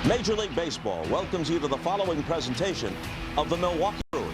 Major League Baseball welcomes you to the following presentation of the Milwaukee Brewers.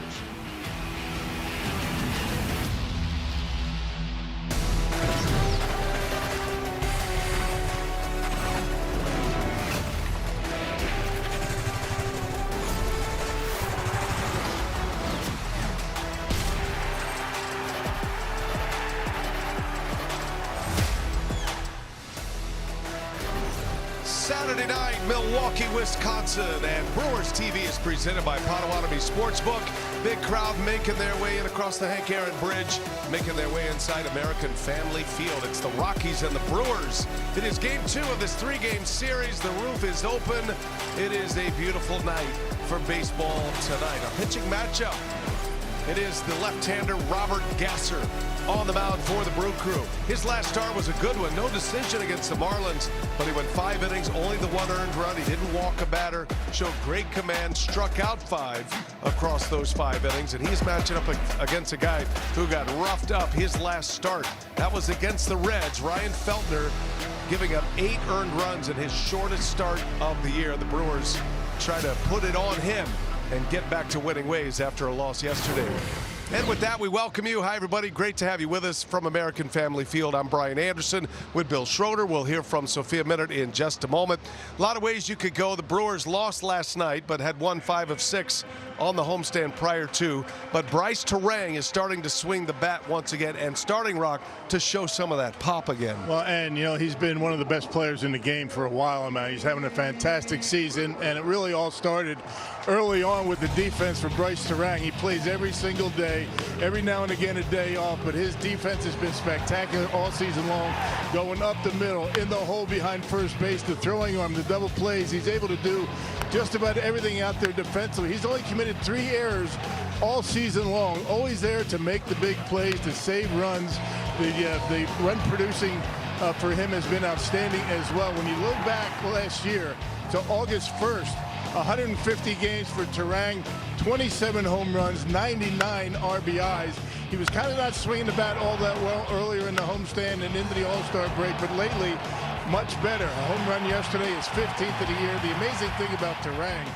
Saturday night, Milwaukee, Wisconsin, and Brewers TV is presented by Potawatomi Sportsbook. Big crowd making their way in across the Hank Aaron Bridge, making their way inside American Family Field. It's the Rockies and the Brewers. It is game 2 of this 3-game series. The roof is open. It is a beautiful night for baseball tonight. A pitching matchup. It is the left-hander Robert Gasser on the mound for the Brew Crew. His last start was a good one. No decision against the Marlins, but he went 5 innings, only the 1 earned run. He didn't walk a batter, showed great command, struck out 5 across those 5 innings, and he's matching up against a guy who got roughed up his last start. That was against the Reds. Ryan Feltner giving up 8 earned runs in his shortest start of the year. The Brewers try to put it on him and get back to winning ways after a loss yesterday. And with that, we welcome you. Hi, everybody. Great to have you with us from American Family Field. I'm Brian Anderson with Bill Schroeder. We'll hear from Sophia Minnaert in just a moment. A lot of ways you could go. The Brewers lost last night, but had won 5 of 6 on the homestand prior to. But Bryce Terang is starting to swing the bat once again and starting, Rock, to show some of that pop again. Well, and, you know, he's been one of the best players in the game for a while now. He's having a fantastic season, and it really all started early on with the defense for Bryce Terang. He plays every single day, every now and again a day off, but his defense has been spectacular all season long, going up the middle, in the hole behind first base, the throwing arm, the double plays. He's able to do just about everything out there defensively. He's only committed 3 errors all season long, always there to make the big plays, to save runs. The run producing for him has been outstanding as well. When you look back last year to August 1st, 150 games for Terang, 27 home runs, 99 RBIs. He was kind of not swinging the bat all that well earlier in the homestand and into the All-Star break, but lately, much better. A home run yesterday, his 15th of the year. The amazing thing about Terang,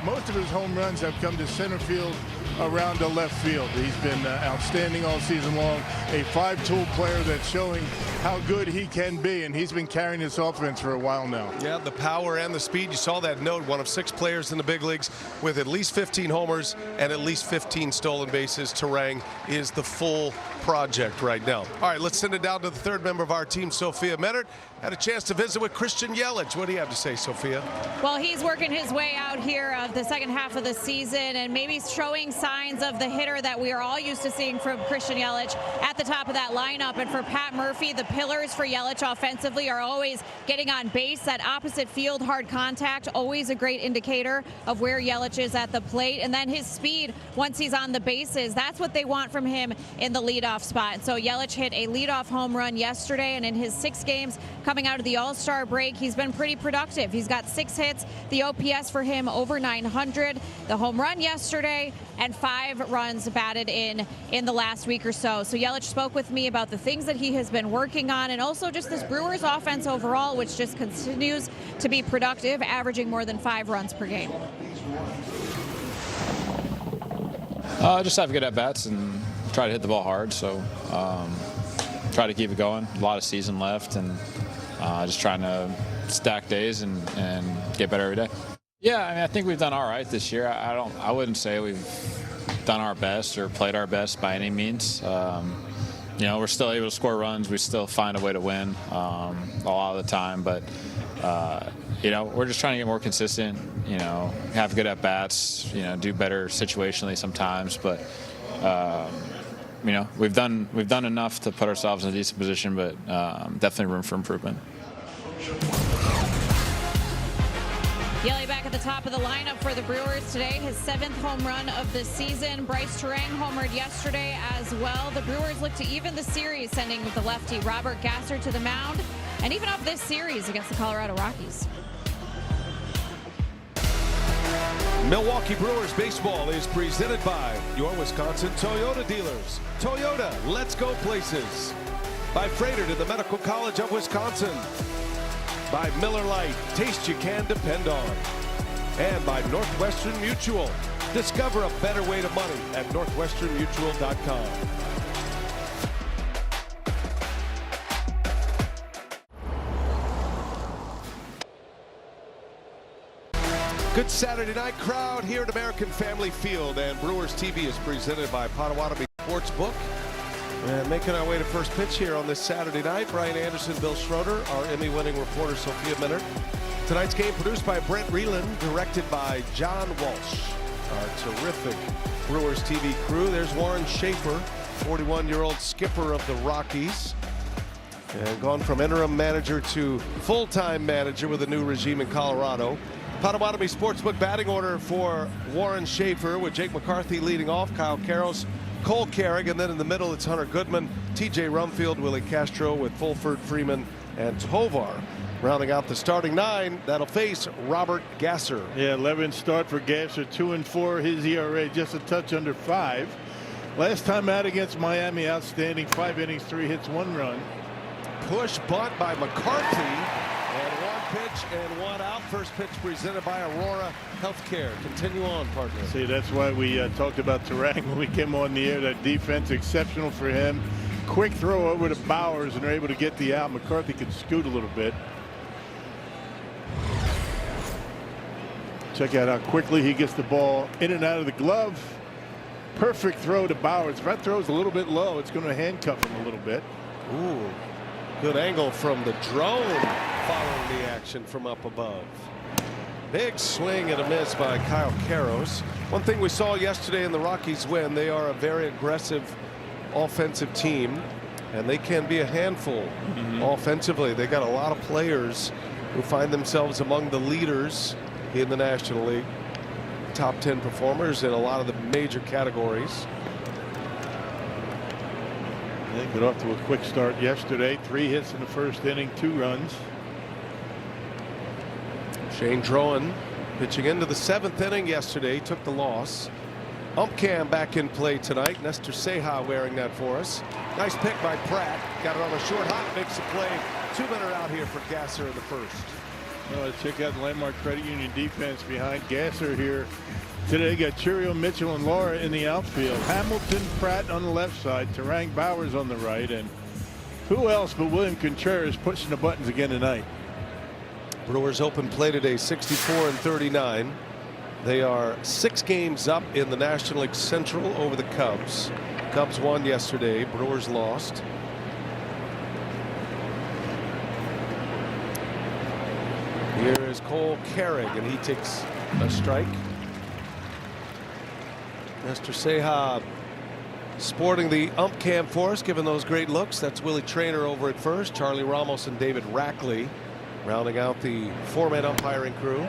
most of his home runs have come to center field around the left field. He's been outstanding all season long, a 5-tool player that's showing how good he can be, and he's been carrying this offense for a while now. Yeah, the power and the speed. You saw that note, one of 6 players in the big leagues with at least 15 homers and at least 15 stolen bases. Terang is the full project right now. All right, let's send it down to the 3rd member of our team, Sophia Minnaert. Had a chance to visit with Christian Yelich. What do you have to say, Sophia? Well, he's working his way out here of the second half of the season and maybe showing signs of the hitter that we are all used to seeing from Christian Yelich at the top of that lineup. And for Pat Murphy, the pillars for Yelich offensively are always getting on base. That opposite field hard contact, always a great indicator of where Yelich is at the plate. And then his speed once he's on the bases, that's what they want from him in the leadoff spot. So Yelich hit a leadoff home run yesterday, and in his 6 games coming out of the All-Star break, he's been pretty productive. He's got 6 hits, the OPS for him over 900, the home run yesterday, and 5 runs batted in the last week or so. So Yelich spoke with me about the things that he has been working on, and also just this Brewers offense overall, which just continues to be productive, averaging more than 5 runs per game. Just have good at-bats and try to hit the ball hard, so try to keep it going. A lot of season left, and just trying to stack days and get better every day. Yeah, I mean, I think we've done all right this year. I wouldn't say we've done our best or played our best by any means. You know, we're still able to score runs. We still find a way to win a lot of the time, but you know, we're just trying to get more consistent. You know, have good at bats. You know, do better situationally sometimes, but. You know, we've done enough to put ourselves in a decent position, but definitely room for improvement. Yelich back at the top of the lineup for the Brewers today. His 7th home run of the season. Bryce Terang homered yesterday as well. The Brewers look to even the series, sending the lefty Robert Gasser to the mound, and even up this series against the Colorado Rockies. Milwaukee Brewers baseball is presented by your Wisconsin Toyota dealers. Toyota, let's go places. By Freighter to the Medical College of Wisconsin. By Miller Lite, taste you can depend on. and by Northwestern Mutual. Discover a better way to money at northwesternmutual.com. Good Saturday night crowd here at American Family Field, and Brewers TV is presented by Potawatomi Sportsbook. And making our way to first pitch here on this Saturday night, Brian Anderson, Bill Schroeder, our Emmy-winning reporter Sophia Minner. Tonight's game produced by Brent Reeland, directed by John Walsh. Our terrific Brewers TV crew. There's Warren Schaefer, 41-year-old skipper of the Rockies, and gone from interim manager to full-time manager with a new regime in Colorado. Potawatomi Sportsbook batting order for Warren Schaefer, with Jake McCarthy leading off, Kyle Karros, Cole Carrig, and then in the middle it's Hunter Goodman, TJ Rumfield, Willie Castro, with Fulford, Freeman, and Tovar. Rounding out the starting nine, that'll face Robert Gasser. Yeah, 11 start for Gasser, 2-4. His ERA just a touch under 5. Last time out against Miami, outstanding. 5 innings, 3 hits, 1 run. Push bunt by McCarthy. And 1 pitch and 1 out. First pitch presented by Aurora Healthcare. Continue on, partner. See, that's why we talked about Turang when we came on the air. That defense exceptional for him. Quick throw over to Bowers, and they're able to get the out. McCarthy could scoot a little bit. Check out how quickly he gets the ball in and out of the glove. Perfect throw to Bowers. If that throw's a little bit low, it's going to handcuff him a little bit. Ooh, good angle from the drone following the action from up above. Big swing and a miss by Kyle Karros. One thing we saw yesterday in the Rockies win, they are a very aggressive offensive team, and they can be a handful offensively. They got a lot of players who find themselves among the leaders in the National League. Top 10 performers in a lot of the major categories. They got off to a quick start yesterday. 3 hits in the first inning, 2 runs. Shane Drowan pitching into the 7th inning yesterday, took the loss. Umpcam back in play tonight. Nestor Ceja wearing that for us. Nice pick by Pratt. Got it on a short hop, makes the play. 2-minute out here for Gasser in the first. Well, check out the Landmark Credit Union defense behind Gasser here today. Got Churio, Mitchell, and Laura in the outfield. Hamilton, Pratt on the left side. Turang, Bowers on the right. And who else but William Contreras pushing the buttons again tonight. Brewers open play today 64-39. They are 6 games up in the National League Central over the Cubs. Cubs won yesterday. Brewers lost. Here is Cole Carrig, and he takes a strike. Nestor Ceja sporting the ump cam for us, giving those great looks. That's Willie Traynor over at first. Charlie Ramos and David Rackley rounding out the 4-man umpiring crew.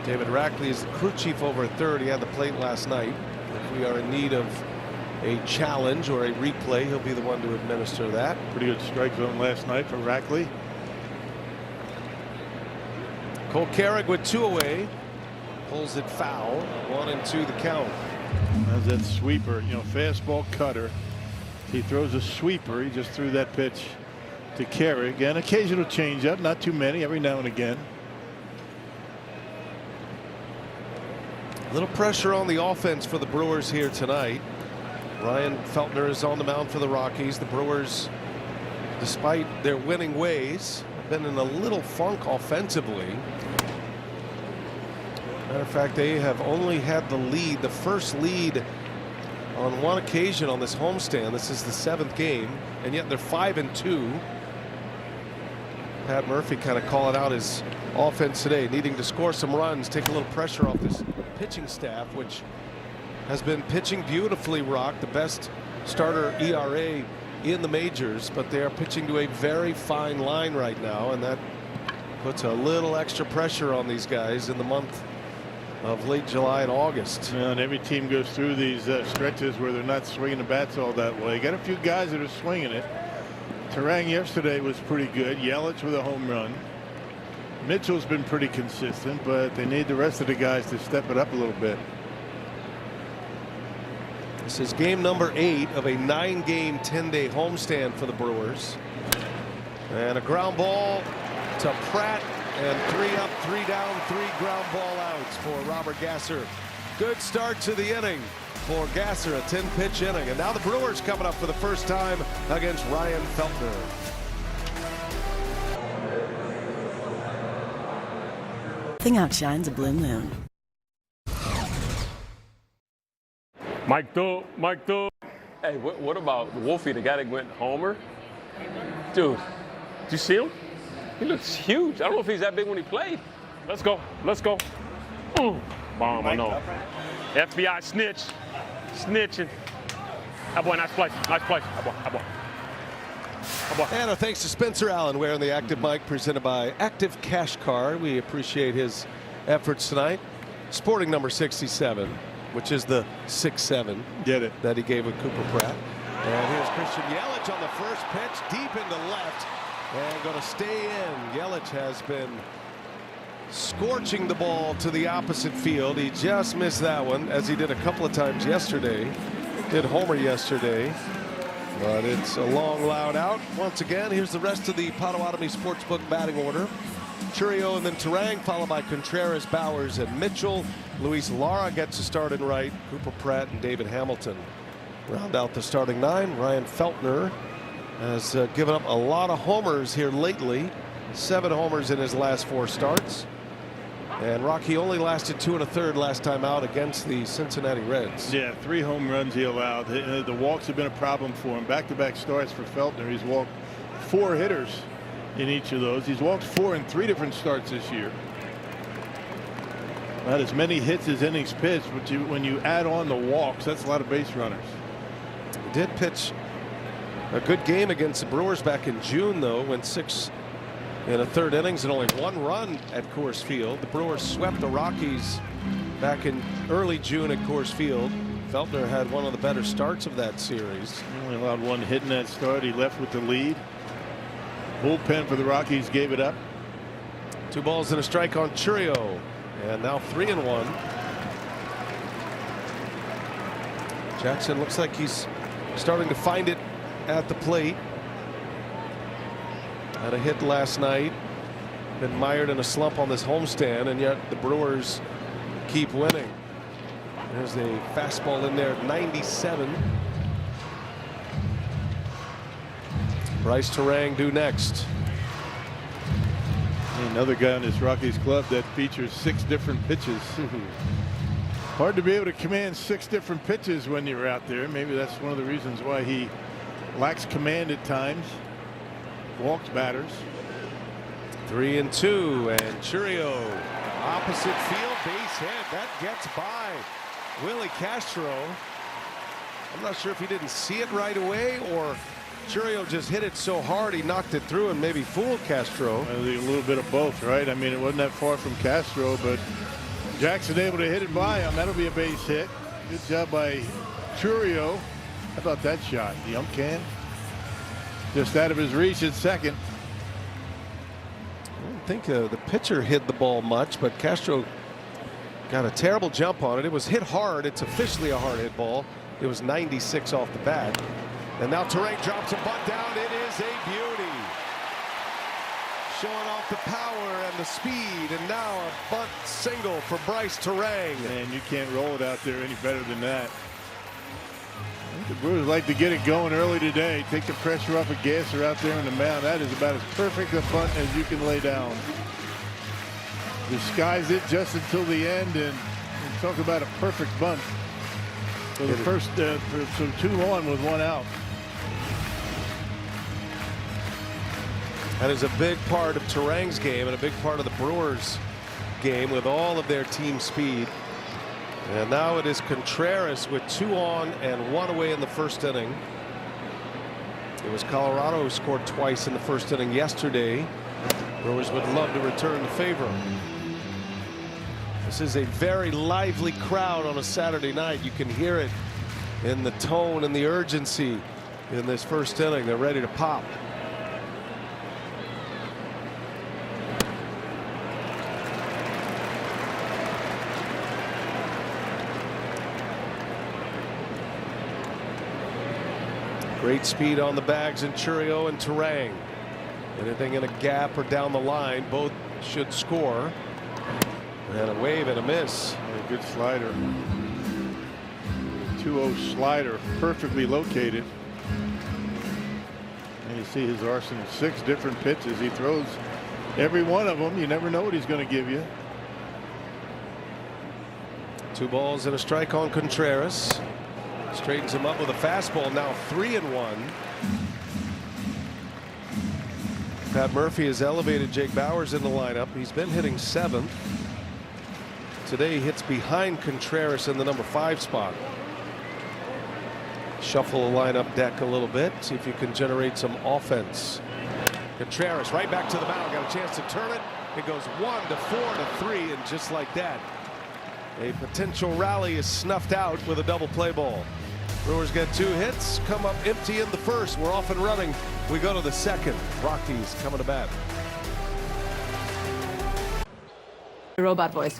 David Rackley is the crew chief over at third. He had the plate last night. If we are in need of a challenge or a replay, he'll be the one to administer that. Pretty good strike zone last night for Rackley. Cole Carrig with 2 away, pulls it foul. 1-2 the count. As that sweeper, you know, fastball cutter. He throws a sweeper. He just threw that pitch to Carrig. An occasional changeup, not too many, every now and again. A little pressure on the offense for the Brewers here tonight. Ryan Feltner is on the mound for the Rockies. The Brewers, despite their winning ways, have been in a little funk offensively. Matter of fact, they have only had the lead, the first lead, on 1 occasion on this homestand. This is the 7th game, and yet they're 5-2. Pat Murphy kind of calling out his offense today, needing to score some runs, take a little pressure off this pitching staff, which has been pitching beautifully, Rock, the best starter ERA in the majors, but they are pitching to a very fine line right now, and that puts a little extra pressure on these guys in the month of late July and August. Yeah, and every team goes through these stretches where they're not swinging the bats all that way. Got a few guys that are swinging it. Turang yesterday was pretty good. Yelich with a home run. Mitchell's been pretty consistent, but they need the rest of the guys to step it up a little bit. This is game number 8 of a 9-game 10-day homestand for the Brewers. And a ground ball to Pratt And 3 up, 3 down, 3 ground ball outs for Robert Gasser. Good start to the inning for Gasser, a 10-pitch inning. And now the Brewers coming up for the first time against Ryan Feltner. Nothing outshines a blue moon. Mike throw. Hey, what about Wolfie, the guy that went homer? Dude, did you see him? He looks huge. I don't know if he's that big when he played. Let's go. Bomb, I know. FBI snitch. Snitching. That boy, nice play. That boy. And our thanks to Spencer Allen wearing the Active Mic, presented by Active Cash Card. We appreciate his efforts tonight. Sporting number 67, which is the 6-7 that he gave with Cooper Pratt. And here's Christian Yelich on the first pitch, deep into left, and going to stay in. Yelich has been scorching the ball to the opposite field. He just missed that one, as he did a couple of times yesterday. Did homer yesterday. But it's a long, loud out. Once again, here's the rest of the Potawatomi Sportsbook batting order. Churio and then Terang, followed by Contreras, Bowers, and Mitchell. Luis Lara gets a start in right. Cooper Pratt and David Hamilton round out the starting 9. Ryan Feltner has given up a lot of homers here lately. 7 homers in his last 4 starts. And Rocky only lasted 2 1/3 last time out against the Cincinnati Reds. Yeah, 3 home runs he allowed. The walks have been a problem for him. Back-to-back starts for Feltner. He's walked 4 hitters in each of those. He's walked 4 in 3 different starts this year. Not as many hits as innings pitched, but when you add on the walks, that's a lot of base runners. He did pitch a good game against the Brewers back in June, though. Went 6 in a 3rd innings and only 1 run at Coors Field. The Brewers swept the Rockies back in early June at Coors Field. Feltner had one of the better starts of that series. He only allowed 1 hit in that start. He left with the lead. Bullpen for the Rockies gave it up. 2 balls and a strike on Churio, and now 3-1. Jackson looks like he's starting to find it at the plate. Had a hit last night. Been mired in a slump on this homestand, and yet the Brewers keep winning. There's a fastball in there at 97. Bryce Terang due next. Another guy on this Rockies club that features 6 different pitches. Hard to be able to command 6 different pitches when you're out there. Maybe that's one of the reasons why he lacks command at times. Walks batters. 3-2, and Churio opposite field, base hit. That gets by Willie Castro. I'm not sure if he didn't see it right away or Churio just hit it so hard he knocked it through and maybe fooled Castro. I think a little bit of both, right? I mean, it wasn't that far from Castro, but Jackson able to hit it by him. That'll be a base hit. Good job by Churio. How about that shot? The ump can. Just out of his reach at second. I don't think the pitcher hit the ball much, but Castro got a terrible jump on it. It was hit hard. It's officially a hard hit ball. It was 96 off the bat. And now Terang drops a bunt down. It is a beauty. Showing off the power and the speed, and now a bunt single for Bryce Terang. And you can't roll it out there any better than that. I think the Brewers like to get it going early today. Take the pressure off of Gasser out there in the mound. That is about as perfect a bunt as you can lay down. Disguise it just until the end, and talk about a perfect bunt. So the first, so 2 on with 1 out. That is a big part of Terang's game and a big part of the Brewers game with all of their team speed. And now it is Contreras with 2 on and 1 away in the first inning. It was Colorado who scored twice in the first inning yesterday. Brewers would love to return the favor. This is a very lively crowd on a Saturday night. You can hear it in the tone and the urgency in this first inning. They're ready to pop. Great speed on the bags in Churio and Terang. Anything in a gap or down the line, both should score. And a wave and a miss. A good slider. 2-0 slider, perfectly located. And you see his arsenal, 6 different pitches. He throws every one of them. You never know what he's going to give you. 2 balls and a strike on Contreras. Straightens him up with a fastball. Now 3-1. Pat Murphy has elevated Jake Bauers in the lineup. He's been hitting 7th. Today he hits behind Contreras in the number 5 spot. Shuffle the lineup deck a little bit. See if you can generate some offense. Contreras right back to the mound. Got a chance to turn it. It goes 1 to 4 to 3, and just like that, a potential rally is snuffed out with a double play ball. Brewers get 2 hits, come up empty in the first. We're off and running. We go to the second. Rockies coming to bat. Robot voice.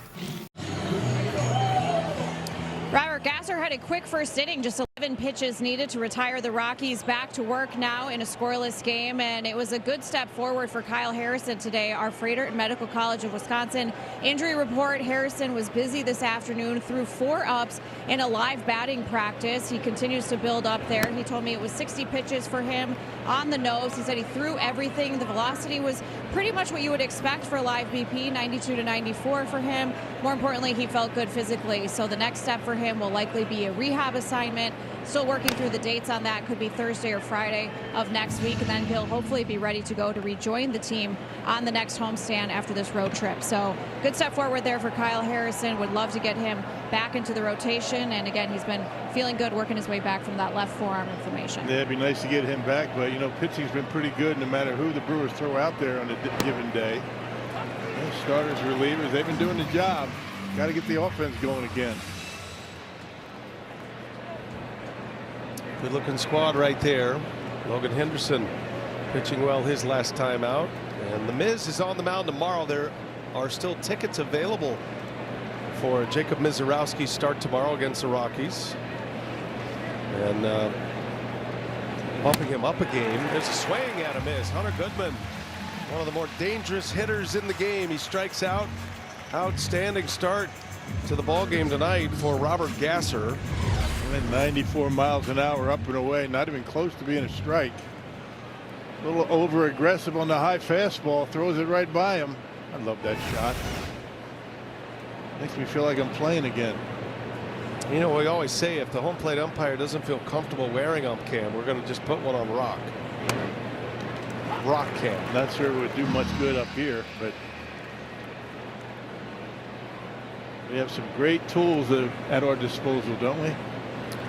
Robert Gasser had a quick first inning, just 11 pitches needed to retire the Rockies back to work now in a scoreless game, and it was a good step forward for Kyle Harrison today. Our Freighter Medical College of Wisconsin injury report: Harrison was busy this afternoon, threw 4 ups in a live batting practice. He continues to build up there. He told me it was 60 pitches for him on the nose. He said he threw everything. The velocity was pretty much what you would expect for live BP, 92 to 94 for him. More importantly, he felt good physically, so the next step for him will likely be a rehab assignment. Still working through the dates on that. Could be Thursday or Friday of next week, and then he'll hopefully be ready to go to rejoin the team on the next homestand after this road trip. So good step forward there for Kyle Harrison. Would love to get him back into the rotation, and again, he's been feeling good working his way back from that left forearm inflammation. Yeah, it'd be nice to get him back, but you know, pitching's been pretty good no matter who the Brewers throw out there on a given day. Starters, relievers, they've been doing the job. Got to get the offense going again. Good looking squad right there. Logan Henderson pitching well his last time out. And the Miz is on the mound tomorrow. There are still tickets available for Jacob Mizorowski's start tomorrow against the Rockies. And bumping him up a game. There's a swing at a miss. Hunter Goodman, one of the more dangerous hitters in the game. He strikes out. Outstanding start to the ball game tonight for Robert Gasser. 94 miles an hour up and away, not even close to being a strike. A little over aggressive on the high fastball, throws it right by him. I love that shot. Makes me feel like I'm playing again. You know, we always say if the home plate umpire doesn't feel comfortable wearing ump cam, we're going to just put one on rock cam. Not sure it would do much good up here, but we have some great tools at our disposal, don't we?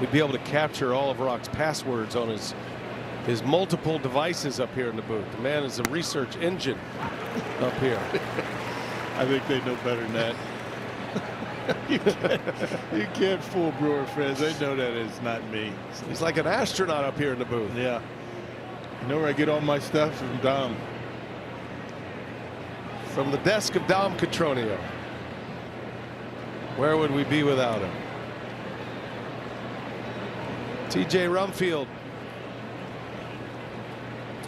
We'd be able to capture all of Rock's passwords on his multiple devices up here in the booth. The man is a research engine up here. I think they know better than that. You can't fool Brewer fans. They know that it's not me. He's like an astronaut up here in the booth. Yeah. You know where I get all my stuff? From Dom. From the desk of Dom Catronio. Where would we be without him? TJ Rumfield,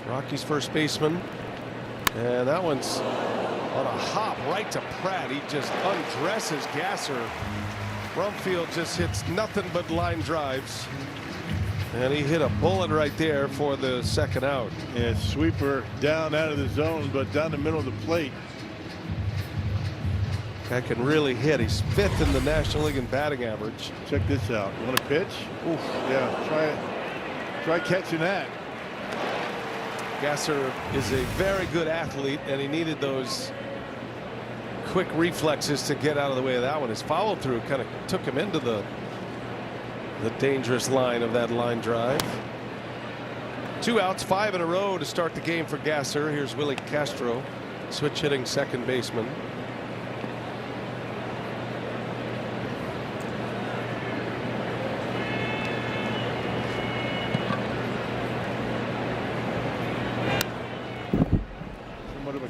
Rockies first baseman, and that one's on a hop right to Pratt. He just undresses Gasser. Rumfield just hits nothing but line drives, and he hit a bullet right there for the second out. Yeah, sweeper down out of the zone, but down the middle of the plate. Guy can really hit. He's 5th in the National League in batting average. Check this out. You want to pitch? Oof. Yeah, try catching that. Gasser is a very good athlete, and he needed those quick reflexes to get out of the way of that one. His follow through kind of took him into the dangerous line of that line drive. 2 outs, 5 in a row to start the game for Gasser. Here's Willie Castro, switch hitting second baseman.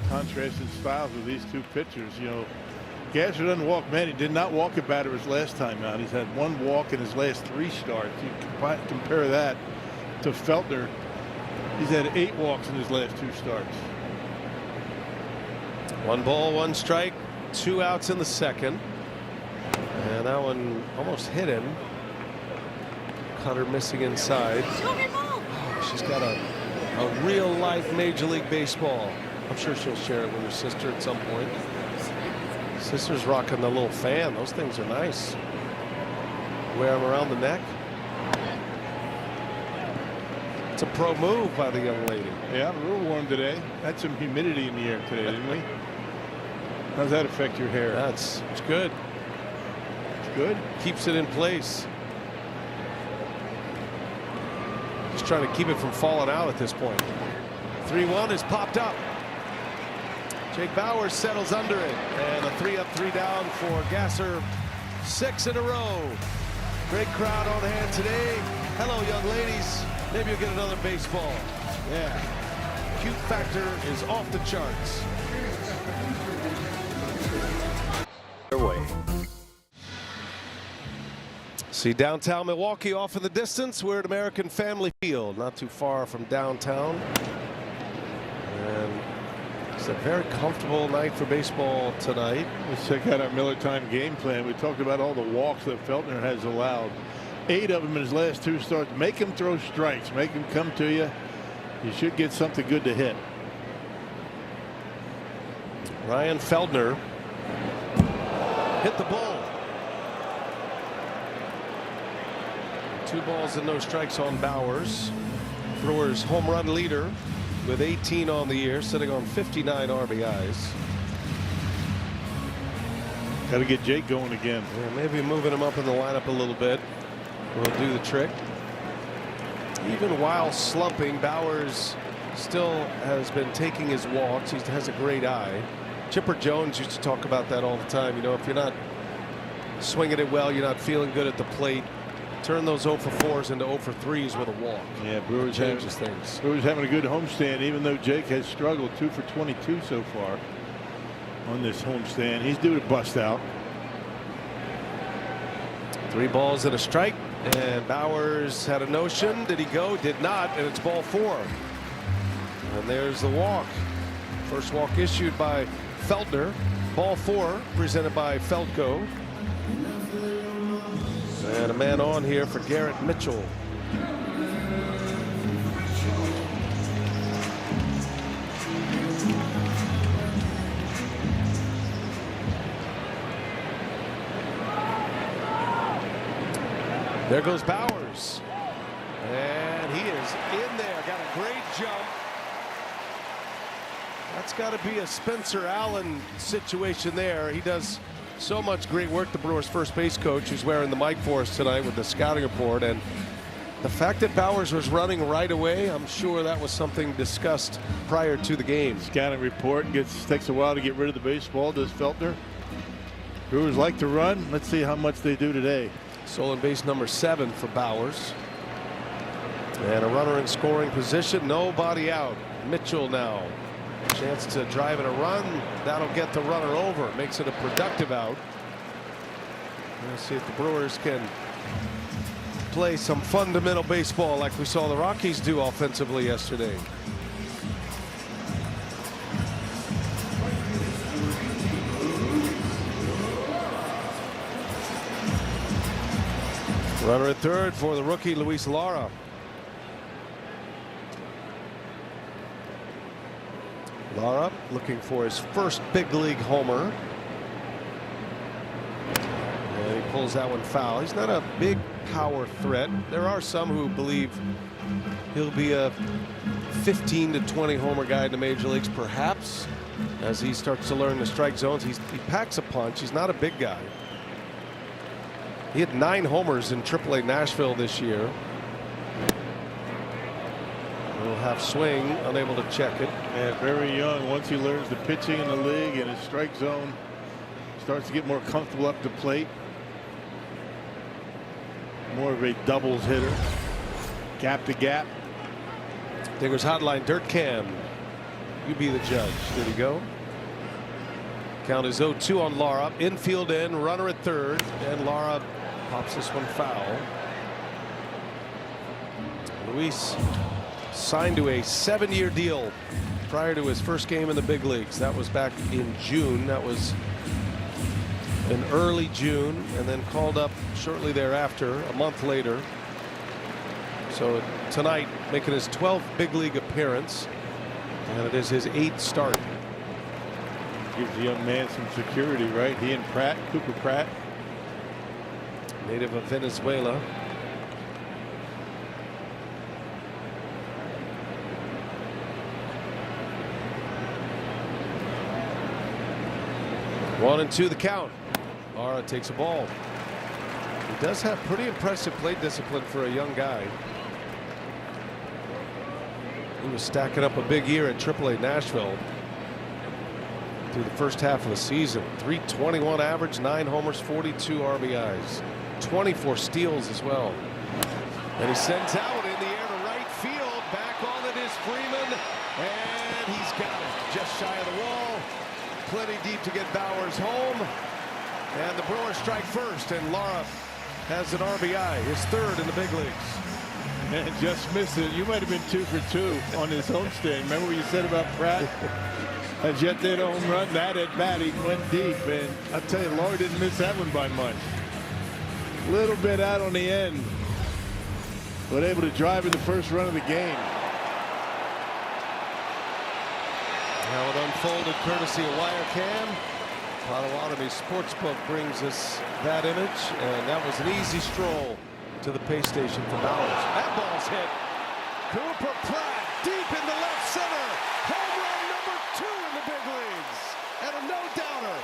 Contrasting styles with these two pitchers. You know, Gasser doesn't walk many. Did not walk a batter his last time out. He's had 1 walk in his last 3 starts. You compare that to Feltner. He's had 8 walks in his last 2 starts. 1 ball, 1 strike, 2 outs in the second. And that one almost hit him. Cutter missing inside. Oh, she's got a real life Major League Baseball. I'm sure she'll share it with her sister at some point. Sister's rocking the little fan. Those things are nice. Wear them around the neck. It's a pro move by the young lady. Yeah, a little warm today. Had some humidity in the air today, didn't we? How does that affect your hair? It's good. It's good. Keeps it in place. Just trying to keep it from falling out at this point. 3-1 is popped up. Jake Bauers settles under it, and a 3 up, 3 down for Gasser. 6 in a row. Great crowd on hand today. Hello, young ladies. Maybe you'll get another baseball. Yeah. Cute factor is off the charts. Way. See downtown Milwaukee off in the distance. We're at American Family Field, not too far from downtown. And it's a very comfortable night for baseball tonight. Let's check out our Miller Time game plan. We talked about all the walks that Feltner has allowed. 8 of them in his last 2 starts. Make him throw strikes. Make him come to you. You should get something good to hit. Ryan Feldner hit the ball. 2 balls and no strikes on Bauers. Brewers home run leader with 18 on the year, sitting on 59 RBIs. Got to get Jake going again. Yeah, maybe moving him up in the lineup a little bit will do the trick. Even while slumping, Bauers still has been taking his walks. He has a great eye. Chipper Jones used to talk about that all the time. You know, if you're not swinging it well, you're not feeling good at the plate, turn those 0 for 4s into 0 for 3s with a walk. Yeah, Brewers changes things. Brewers having a good homestand, even though Jake has struggled. 2 for 22 so far on this homestand. He's due to bust out. 3 balls and a strike, and Bauers had a notion. Did he go? Did not, and it's ball 4. And there's the walk. First walk issued by Feldner. Ball 4 presented by Feldco. And a man on here for Garrett Mitchell. There goes Bauers. And he is in there. Got a great jump. That's got to be a Spencer Allen situation there. He does so much great work, the Brewers first base coach, who's wearing the mic for us tonight with the scouting report. And the fact that Bauers was running right away, I'm sure that was something discussed prior to the game. Scouting report takes a while to get rid of the baseball, does Feltner. Brewers like to run. Let's see how much they do today. Stolen base number 7 for Bauers. And a runner in scoring position. Nobody out. Mitchell now. Chance to drive in a run. That'll get the runner over. Makes it a productive out. Let's see if the Brewers can play some fundamental baseball like we saw the Rockies do offensively yesterday. Runner at third for the rookie Luis Lara. Lara looking for his first big league homer. And he pulls that one foul. He's not a big power threat. There are some who believe he'll be a 15 to 20 homer guy in the major leagues, perhaps, as he starts to learn the strike zones. He packs a punch. He's not a big guy. He had 9 homers in AAA Nashville this year. Little half swing, unable to check it. And very young. Once he learns the pitching in the league and his strike zone, starts to get more comfortable up the plate. More of a doubles hitter. Gap to gap. Digger's hotline, dirt can. You be the judge. Did he go? Count is 0-2 on Lara. Infield in, runner at third, and Lara pops this one foul. Luis signed to a 7-year deal prior to his first game in the big leagues. That was back in June. That was in early June, and then called up shortly thereafter, a month later. So tonight, making his 12th big league appearance, and it is his 8th start. Gives the young man some security, right? He and Pratt, Cooper Pratt. Native of Venezuela. One and two the count. Lara takes a ball. He does have pretty impressive plate discipline for a young guy. He was stacking up a big year at AAA Nashville through the first half of the season. .321 average, 9 homers, 42 RBIs, 24 steals as well. And he sends out in the air to right field. Back on it is Freeman, and he's got it just shy of the wall. Plenty deep to get Bowers home. And the Brewers strike first, and Lara has an RBI, his 3rd in the big leagues. And just missed it. You might have been 2 for 2 on his homestand. Remember what you said about Pratt? Has yet to hit a home run. That at bat, he went deep. And I'll tell you, Lara didn't miss that one by much. A little bit out on the end, but able to drive in the first run of the game. How it unfolded courtesy of Wirecam. Potawatomi Sportsbook brings us that image, and that was an easy stroll to the pay station for Bowers. That ball's hit. Cooper Pratt deep into left center. Home run number 2 in the big leagues, and a no-doubter.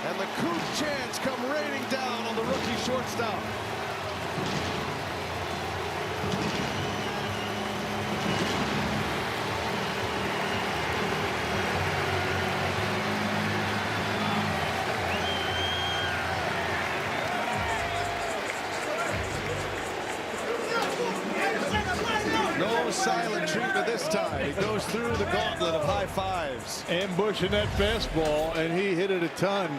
And the Coop chants come raining down on the rookie shortstop. No silent treatment this time. He goes through the gauntlet of high fives. Ambushing that fastball, and he hit it a ton.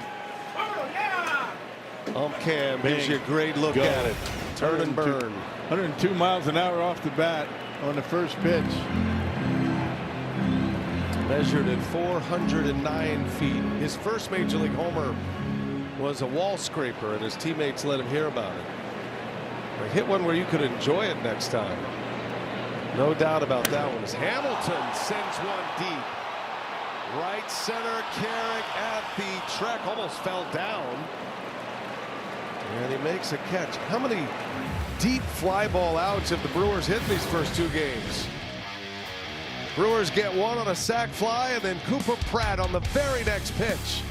Cam gives you a great look at it. Turn and burn. 102 miles an hour off the bat on the first pitch. Measured at 409 feet. His first major league homer was a wall scraper, and his teammates let him hear about it. He hit one where you could enjoy it next time. No doubt about that one. As Hamilton sends one deep. Right center, Carrick at the track, almost fell down. And he makes a catch. How many deep fly ball outs have the Brewers hit in these first 2 games? Brewers get one on a sac fly, and then Cooper Pratt on the very next pitch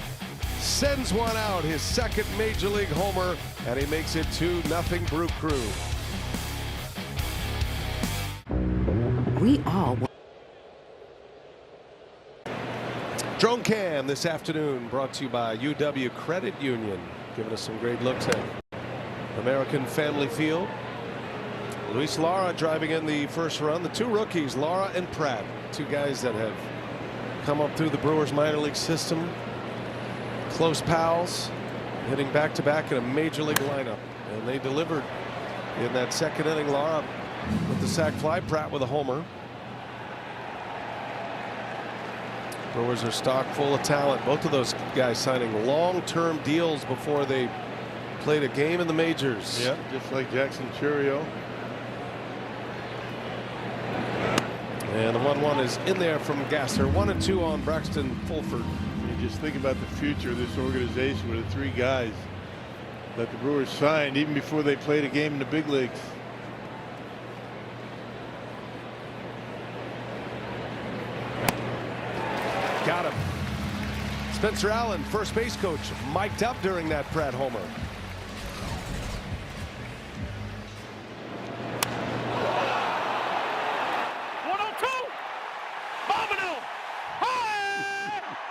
sends one out, his 2nd major league homer, and he makes it 2-0 Brew Crew. We all Drone Cam this afternoon brought to you by UW Credit Union, giving us some great looks at American Family Field. Luis Lara driving in the first run. The 2 rookies, Lara and Pratt, 2 guys that have come up through the Brewers minor league system. Close pals, hitting back-to-back in a major league lineup, and they delivered in that 2nd inning. Lara with the sac fly, Pratt with a homer. Brewers are stock full of talent. Both of those guys signing long-term deals before they played a game in the majors. Yeah, just like Jackson Churio. And the 1-1 is in there from Gasser. 1-2 on Braxton Fulford. You just think about the future of this organization with the 3 guys that the Brewers signed even before they played a game in the big leagues. Got him. Spencer Allen, first base coach, mic'd up during that Pratt homer.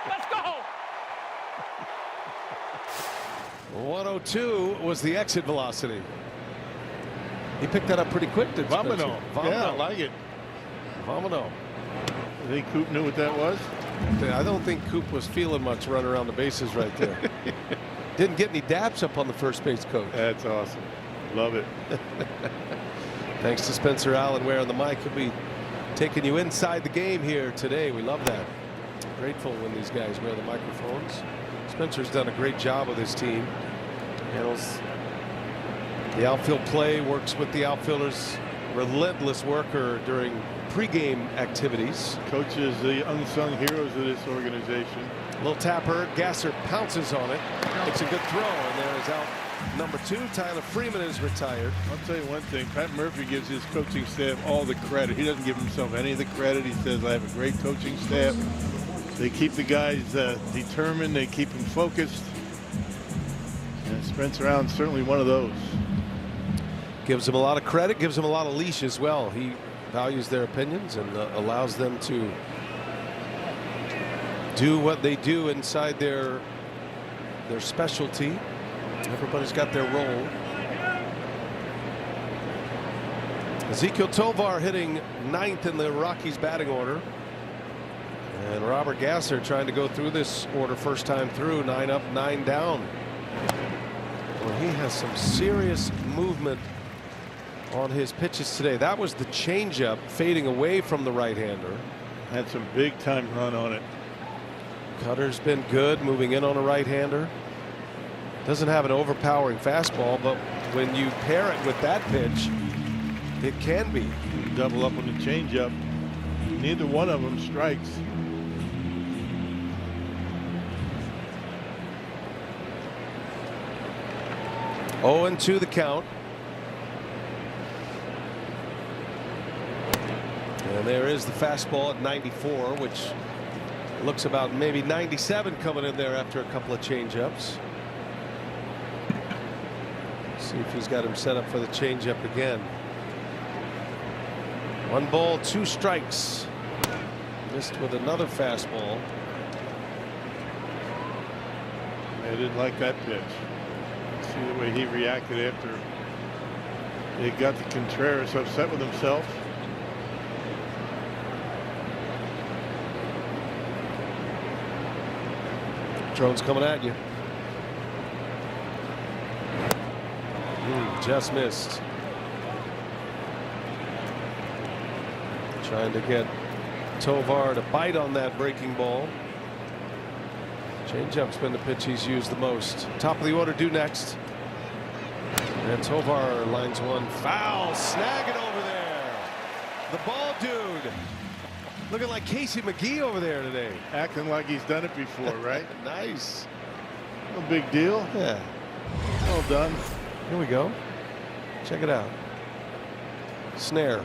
Let's go. 102 was the exit velocity. He picked that up pretty quick. Did Vomino. Yeah, I like it. Vomino. I think Coop knew what that was. I don't think Coop was feeling much run around the bases right there. Didn't get any daps up on the first base coach. That's awesome. Love it. Thanks to Spencer Allen wearing the mic. He'll be taking you inside the game here today. We love that. Grateful when these guys wear the microphones. Spencer's done a great job with his team. Handles the outfield play, works with the outfielders. Relentless worker during pregame activities. Coach is the unsung heroes of this organization. Little tapper. Gasser pounces on it. It's a good throw, and there is out number 2. Tyler Freeman is retired. I'll tell you one thing. Pat Murphy gives his coaching staff all the credit. He doesn't give himself any of the credit. He says, I have a great coaching staff. They keep the guys determined. They keep them focused. And Spencer Allen's certainly one of those. Gives him a lot of credit, gives him a lot of leash as well. He values their opinions and allows them to do what they do inside their specialty. Everybody's got their role. Ezekiel Tovar hitting 9th in the Rockies batting order. And Robert Gasser trying to go through this order first time through. 9 up, 9 down. Well, he has some serious movement on his pitches today. That was the changeup fading away from the right-hander. Had some big time run on it. Cutter's been good moving in on a right-hander. Doesn't have an overpowering fastball, but when you pair it with that pitch, it can be. Double up on the changeup. Neither one of them strikes. Oh, and 2 the count. And there is the fastball at 94, which looks about maybe 97 coming in there after a couple of changeups. See if he's got him set up for the changeup again. 1 ball, 2 strikes. Missed with another fastball. I didn't like that pitch. See the way he reacted after they got the Contreras upset with himself. Drone's coming at you. Just missed. Trying to get Tovar to bite on that breaking ball. Changeup's been the pitch he's used the most. Top of the order due next. And Tovar lines one foul. Snag it over there. The ball dude. Looking like Casey McGee over there today. Acting like he's done it before, right? Nice. No big deal. Yeah. Well done. Here we go. Check it out. Snare.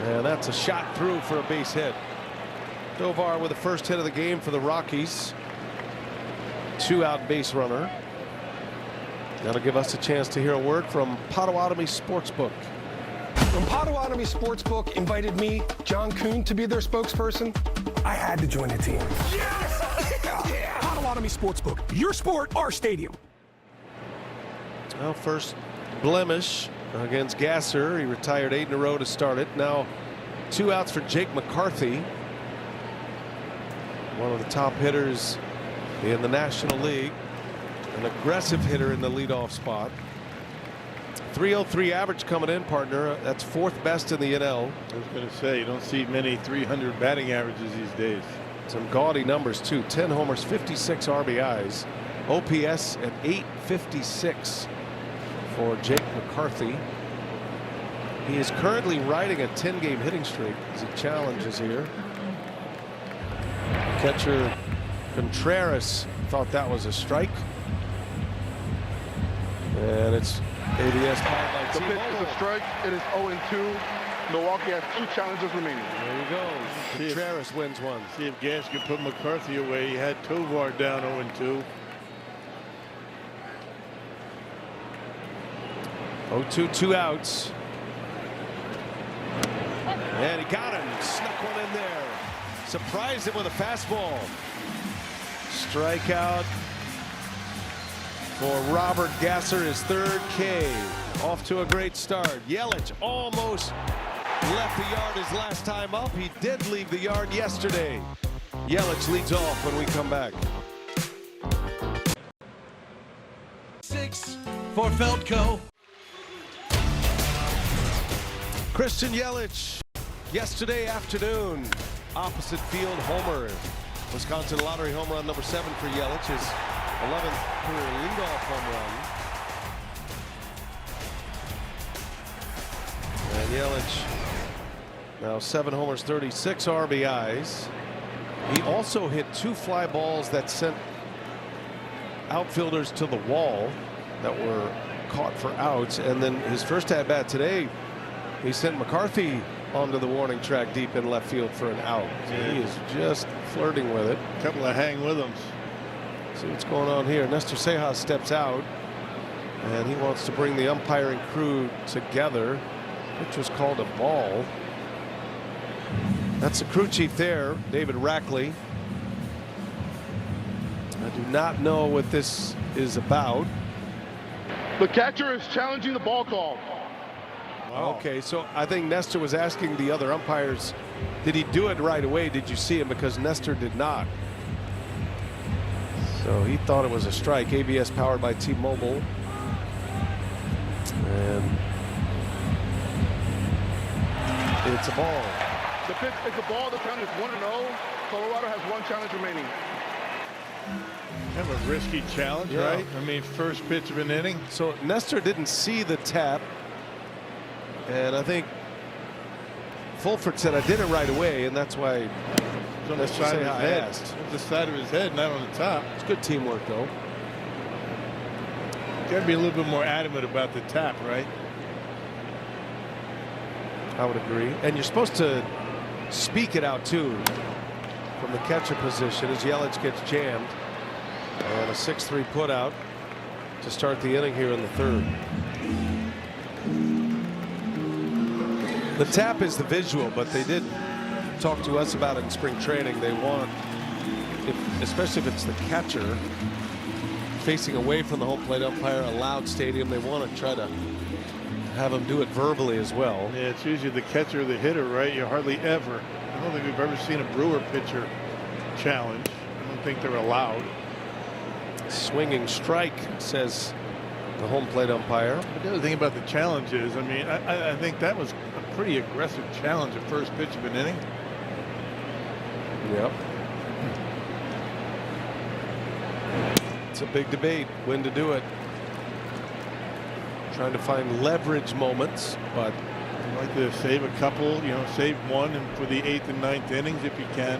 And that's a shot through for a base hit. Tovar with the first hit of the game for the Rockies. 2-out base runner. That'll give us a chance to hear a word from Potawatomi Sportsbook. When Potawatomi Sportsbook invited me, John Kuhn, to be their spokesperson, I had to join the team. Yes! Yeah! Potawatomi Sportsbook. Your sport, our stadium. Well, first blemish against Gasser. He retired 8 in a row to start it. Now 2 outs for Jake McCarthy. One of the top hitters in the National League. An aggressive hitter in the leadoff spot. 303 average coming in, partner. That's 4th best in the NL. I was going to say, you don't see many 300 batting averages these days. Some gaudy numbers too. 10 homers, 56 RBIs. OPS at 856 for Jake McCarthy. He is currently riding a 10-game hitting streak as he challenges here. Catcher Contreras thought that was a strike. And it's ABS highlights. The pitch is a strike. It is 0-2. Milwaukee has 2 challenges remaining. There you go. Contreras wins one. See if Gas can put McCarthy away. He had Tovar down 0-2. 0-2, 2 outs. And he got him. Snuck one in there. Surprised him with a fastball. Strikeout for Robert Gasser, his 3rd K. Off to a great start. Yelich almost left the yard his last time up. He did leave the yard yesterday. Yelich leads off when we come back. 6 for Feldco. Christian Yelich, yesterday afternoon, opposite field homer. Wisconsin lottery home run number 7 for Yelich, his 11th career leadoff home run. And Yelich now 7 homers, 36 RBIs. He also hit 2 fly balls that sent outfielders to the wall that were caught for outs. And then his first at bat today, he sent McCarthy onto the warning track deep in left field for an out. Yeah. He is just flirting with it. A couple of hang with him. See what's going on here. Nestor Cejas steps out, and he wants to bring the umpiring crew together, which was called a ball. That's the crew chief there, David Rackley. I do not know what this is about. The catcher is challenging the ball call. Wow. Okay, so I think Nestor was asking the other umpires, did he do it right away? Did you see him? Because Nestor did not. So he thought it was a strike. ABS powered by T-Mobile. And it's a ball. The pitch is a ball. The count is 1-0. Colorado has 1 challenge remaining. Kind of a risky challenge, right? I mean, first pitch of an inning. So Nestor didn't see the tap. And I think Fulford said, I did it right away, and that's why it's on the side of his head. It's the side of his head, not on the top. It's good teamwork, though. Got to be a little bit more adamant about the tap, right? I would agree. And you're supposed to speak it out, too, from the catcher position as Yelich gets jammed. And a 6-3 putout to start the inning here in the 3rd. The tap is the visual, but they did talk to us about it in spring training. They want, especially if it's the catcher facing away from the home plate umpire, a loud stadium, they want to try to have them do it verbally as well. Yeah, it's usually the catcher or the hitter, right? You hardly ever. I don't think we've ever seen a Brewer pitcher challenge. I don't think they're allowed. Swinging strike, says the home plate umpire. But the other thing about the challenge is, I mean, I think that was a pretty aggressive challenge at first pitch of an inning. Yep. It's a big debate when to do it. Trying to find leverage moments, but I'd like to save a couple, you know, save one and for the 8th and 9th innings if you can.